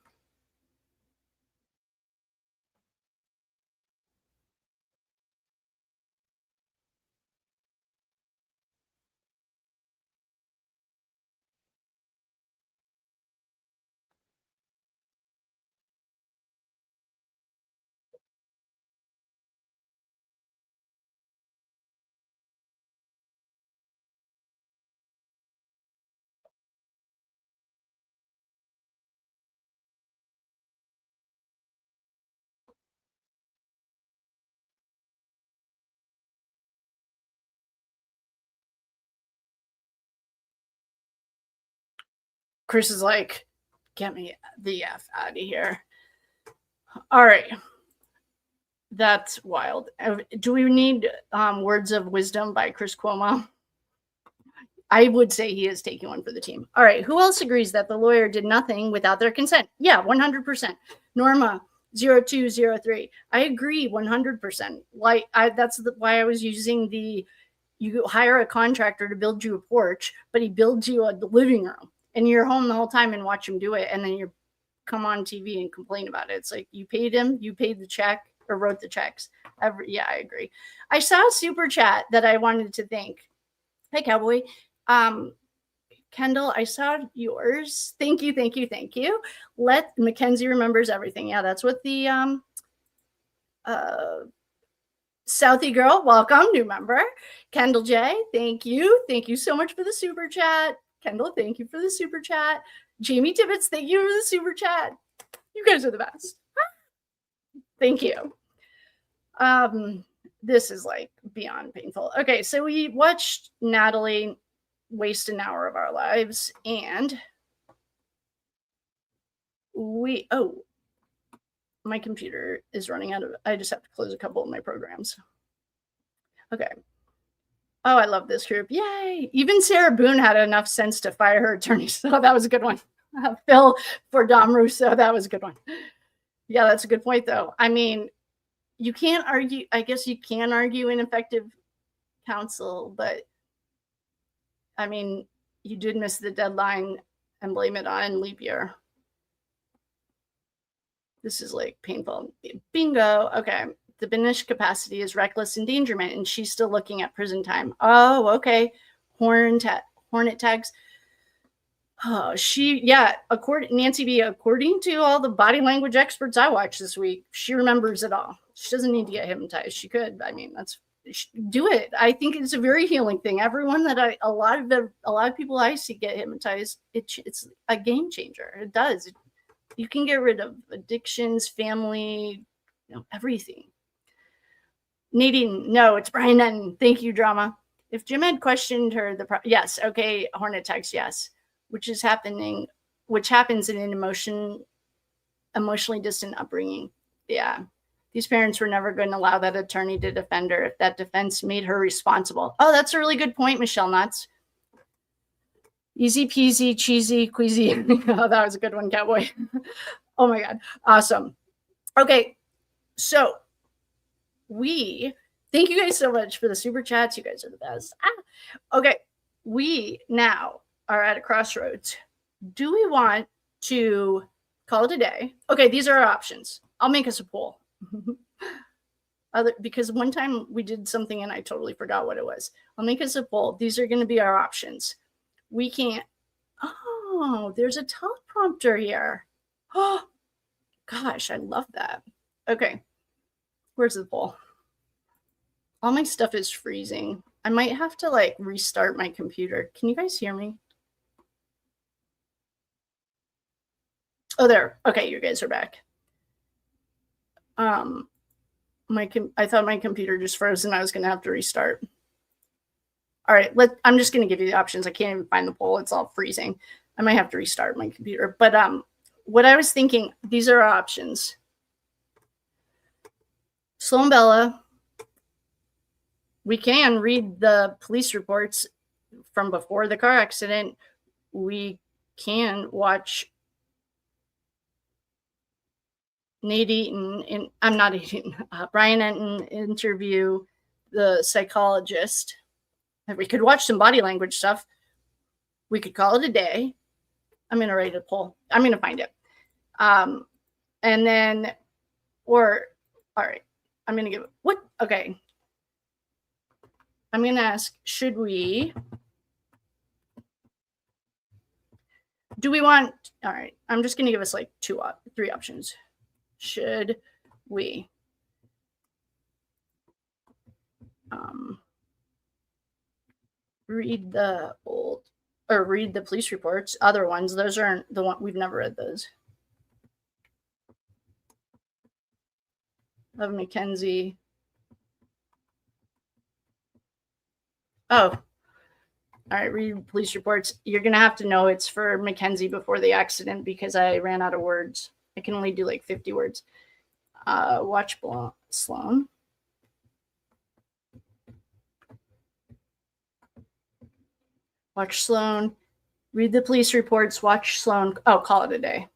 Chris is like, get me the F out of here. All right. That's wild. Do we need words of wisdom by Chris Cuomo? I would say he is taking one for the team. All right. Who else agrees that the lawyer did nothing without their consent? Yeah, 100%. Norma, 0203. I agree 100%. Like, that's why I was using you hire a contractor to build you a porch, but he builds you a living room and you're home the whole time and watch him do it. And then you come on TV and complain about it. It's like you paid him, you paid the check or wrote the checks. Yeah, I agree. I saw a super chat that I wanted to thank. Hey, Cowboy. Kendall, I saw yours. Thank you. Let Mackenzie remembers everything. Yeah, that's what the Southie girl, welcome, new member. Kendall J, thank you. Thank you so much for the super chat. Kendall, thank you for the super chat. Jamie Tibbetts, thank you for the super chat. You guys are the best. Thank you. This is like beyond painful. Okay, so we watched Natalie waste an hour of our lives, and my computer is running out of, I just have to close a couple of my programs. Okay. Oh, I love this group. Yay. Even Sarah Boone had enough sense to fire her attorney. So that was a good one. Phil for Dom Russo. That was a good one. Yeah, that's a good point, though. I mean, you can't argue. I guess you can argue ineffective counsel, but I mean, you did miss the deadline and blame it on leap year. This is like painful. Bingo. Okay. The diminished capacity is reckless endangerment, and she's still looking at prison time. Oh, okay. Hornet tags. Oh, Nancy B, according to all the body language experts I watched this week, she remembers it all. She doesn't need to get hypnotized. She could. I mean, do it. I think it's a very healing thing. Everyone that a lot of people I see get hypnotized, it's a game changer. It does. You can get rid of addictions, family, everything. Nadine, no, it's Brian Netton. Thank you, drama. If Jim had questioned her, yes, okay, Hornet text, yes, which happens in an emotionally distant upbringing. Yeah, these parents were never going to allow that attorney to defend her if that defense made her responsible. Oh, that's a really good point, Michelle Nuts. Easy peasy, cheesy, queasy. Oh, that was a good one, Cowboy. Oh my God. Awesome. Okay. So thank you guys so much for the super chats. You guys are the best. Okay. We now are at a crossroads. Do we want to call it a day? Okay. These are our options. I'll make us a poll. Because one time we did something and I totally forgot what it was. I'll make us a poll. These are going to be our options. We can't. Oh, there's a teleprompter here. Oh, gosh, I love that. Okay, where's the poll? All my stuff is freezing. I might have to restart my computer. Can you guys hear me? Oh, there. Okay, you guys are back. I thought my computer just froze and I was going to have to restart. All right, I'm just going to give you the options. I can't even find the poll. It's all freezing. I might have to restart my computer. But what I was thinking, these are our options. Sloan Bella, we can read the police reports from before the car accident. We can watch Brian Enton interview the psychologist. We could watch some body language stuff. We could call it a day. I'm going to write a poll. I'm going to find it. And then, all right, I'm going to give what? Okay. I'm going to ask, do we want, all right, I'm just going to give us three options. Should we read the police reports? Other ones, those aren't the one, we've never read those. Of Mackenzie. Oh, All right, read police reports. You're going to have to know it's for Mackenzie before the accident because I ran out of words. I can only do like 50 words. Watch Sloan. Watch Sloan. Read the police reports. Watch Sloan. Oh, call it a day.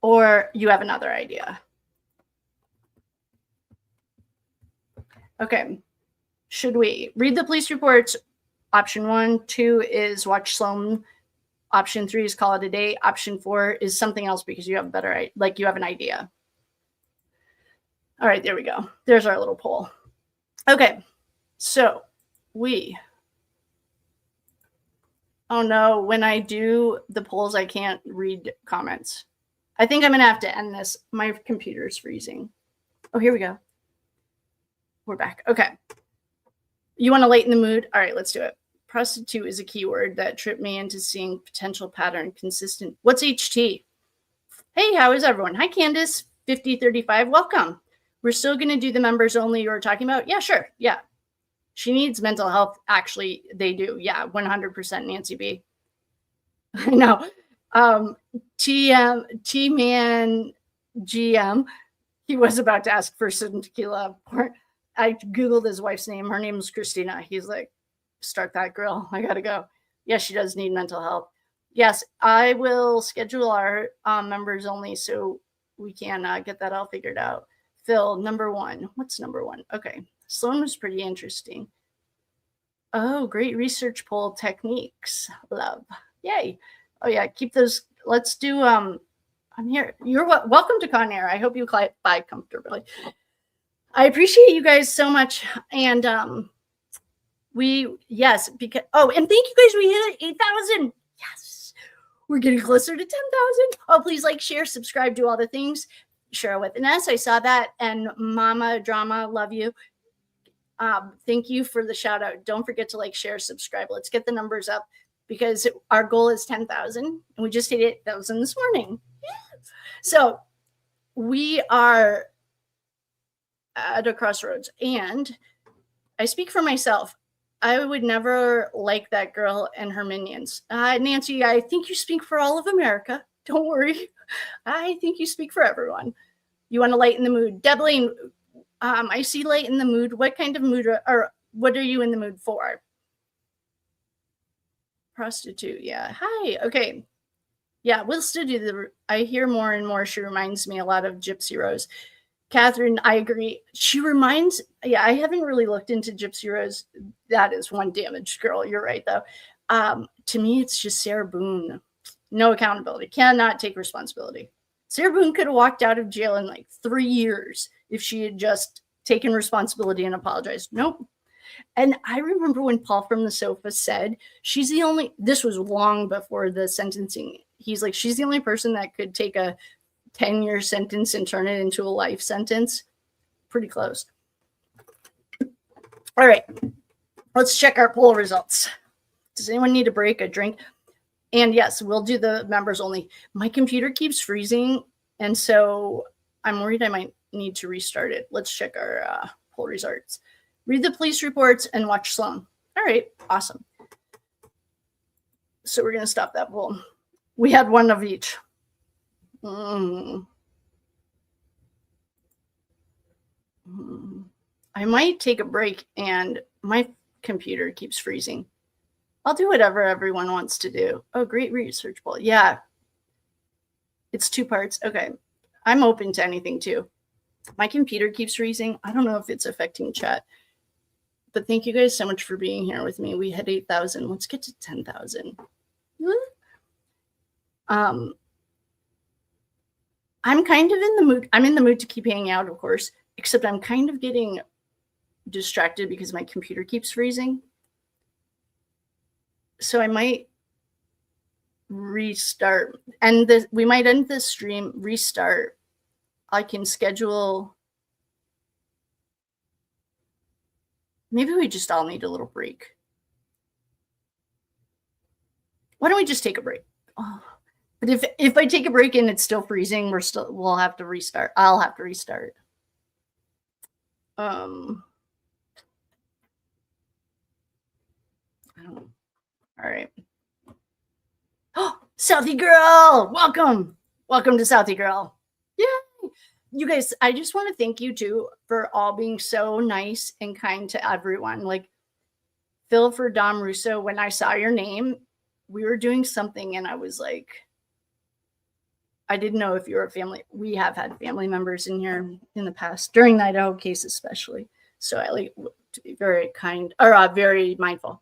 Or you have another idea. Okay. Should we read the police reports? Option 1. 2 is watch Sloan. Option 3 is call it a day. Option 4 is something else because you have better, like you have an idea. All right, there we go. There's our little poll. Okay, so oh no, when I do the polls, I can't read comments. I think I'm gonna have to end this. My computer's freezing. Oh, here we go. We're back. Okay. You want to lighten the mood? All right, let's do it. Prostitute is a keyword that tripped me into seeing potential pattern consistent. What's HT? Hey, how is everyone? Hi, Candace, 5035. Welcome. We're still going to do the members only you were talking about. Yeah, sure. Yeah. She needs mental health. Actually, they do. Yeah, 100% Nancy B. I know. T-Man GM. He was about to ask for some tequila. I Googled his wife's name. Her name is Christina. He's like, start that grill. I got to go. Yes, she does need mental health. Yes, I will schedule our members only so we can get that all figured out. Phil, number 1. What's number 1? Okay. Sloan was pretty interesting. Oh, great research poll techniques. Love. Yay. Oh, yeah. Keep those. Let's do. I'm here. You're welcome to Con Air. I hope you buy comfortably. I appreciate you guys so much. And yes, because, oh, and thank you guys. We hit 8,000. Yes. We're getting closer to 10,000. Oh, please like, share, subscribe, do all the things. Share with an S. I saw that. And Mama Drama, love you. Thank you for the shout out. Don't forget to like, share, subscribe. Let's get the numbers up because our goal is 10,000 and we just hit 8,000 this morning. So we are at a crossroads and I speak for myself. I would never like that girl and her minions. Nancy, I think you speak for all of America. Don't worry. I think you speak for everyone. You want to lighten the mood. Debleen, I see light in the mood. What kind of mood or what are you in the mood for? Prostitute. Yeah. Hi. Okay. Yeah, we'll still do I hear more and more. She reminds me a lot of Gypsy Rose. Catherine, I agree. She reminds, I haven't really looked into Gypsy Rose. That is one damaged girl. You're right, though. To me, it's just Sarah Boone. No accountability. Cannot take responsibility. Sarah Boone could have walked out of jail in like 3 years if she had just taken responsibility and apologized. Nope. And I remember when Paul from the Sofa said, she's the only, this was long before the sentencing. He's like, she's the only person that could take a 10-year sentence and turn it into a life sentence. Pretty close. All right. Let's check our poll results. Does anyone need a break, a drink? And yes, we'll do the members only. My computer keeps freezing, and so I'm worried I might need to restart it. Let's check our poll results. Read the police reports and watch Sloan. All right, awesome. So we're going to stop that poll. We had one of each. I might take a break, and my computer keeps freezing. I'll do whatever everyone wants to do. Oh, great research poll. Yeah. It's 2 parts. Okay. I'm open to anything too. My computer keeps freezing. I don't know if it's affecting chat. But thank you guys so much for being here with me. We hit 8,000. Let's get to 10,000. I'm kind of in the mood. I'm in the mood to keep hanging out, of course, except I'm kind of getting distracted because my computer keeps freezing. So I might restart, and we might end this stream, restart. I can schedule. Maybe we just all need a little break. Why don't we just take a break? Oh. But if I take a break and it's still freezing, we'll have to restart. I'll have to restart. I don't know. All right. Oh, Southie Girl, welcome. Welcome to Southie Girl. Yay. You guys, I just want to thank you too for all being so nice and kind to everyone. Like Phil for Dom Russo, when I saw your name, we were doing something and I was like, I didn't know if you were a family. We have had family members in here in the past, during the Idaho case especially. So I like to be very kind or very mindful.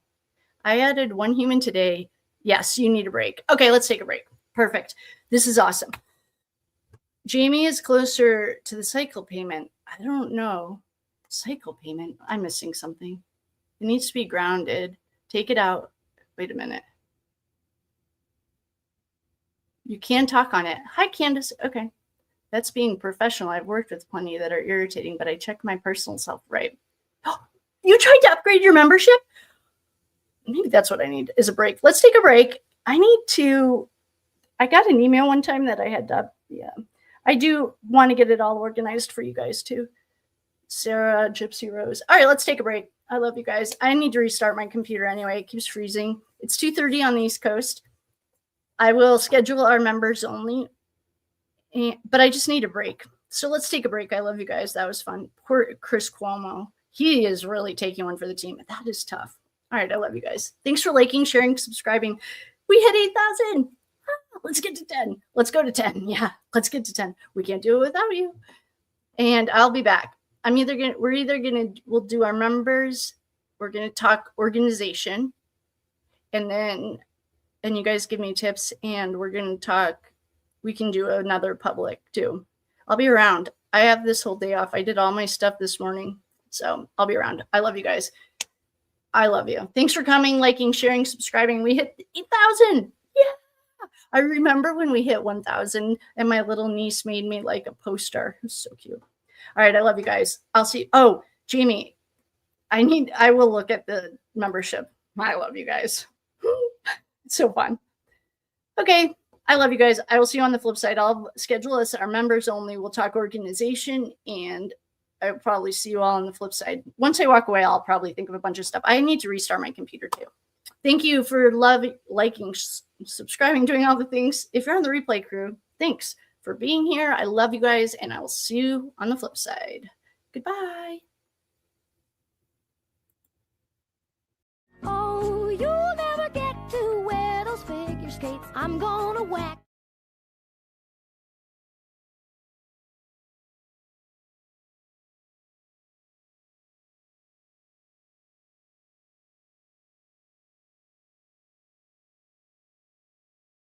I added one human today. Yes, you need a break. Okay, let's take a break. Perfect. This is awesome. Jamie is closer to the cycle payment. I don't know. Cycle payment? I'm missing something. It needs to be grounded. Take it out. Wait a minute. You can talk on it. Hi, Candace. Okay. That's being professional. I've worked with plenty that are irritating, but I check my personal self right. Oh, you tried to upgrade your membership? Maybe that's what I need is a break. Let's take a break. I got an email one time that I had to, I do want to get it all organized for you guys too. Sarah, Gypsy Rose. All right, let's take a break. I love you guys. I need to restart my computer anyway. It keeps freezing. It's 2:30 on the East Coast. I will schedule our members only, but I just need a break. So let's take a break. I love you guys. That was fun. Poor Chris Cuomo. He is really taking one for the team. That is tough. All right, I love you guys. Thanks for liking, sharing, subscribing. We hit 8,000. Let's get to 10. Let's go to 10. Yeah, let's get to 10. We can't do it without you. And I'll be back. We'll do our members. We're going to talk organization. And you guys give me tips. And we're going to talk. We can do another public too. I'll be around. I have this whole day off. I did all my stuff this morning. So I'll be around. I love you guys. I love you. Thanks for coming, liking, sharing, subscribing. We hit 8,000. Yeah. I remember when we hit 1,000 and my little niece made me like a poster. It was so cute. All right. I love you guys. I'll see. Oh, Jamie, I will look at the membership. I love you guys. It's so fun. Okay. I love you guys. I will see you on the flip side. I'll schedule us our members only. We'll talk organization and I'll probably see you all on the flip side. Once I walk away, I'll probably think of a bunch of stuff. I need to restart my computer too. Thank you for liking, subscribing, doing all the things. If you're on the replay crew, thanks for being here. I love you guys, and I will see you on the flip side. Goodbye. Oh, you'll never get to wear those figure skates. I'm gonna whack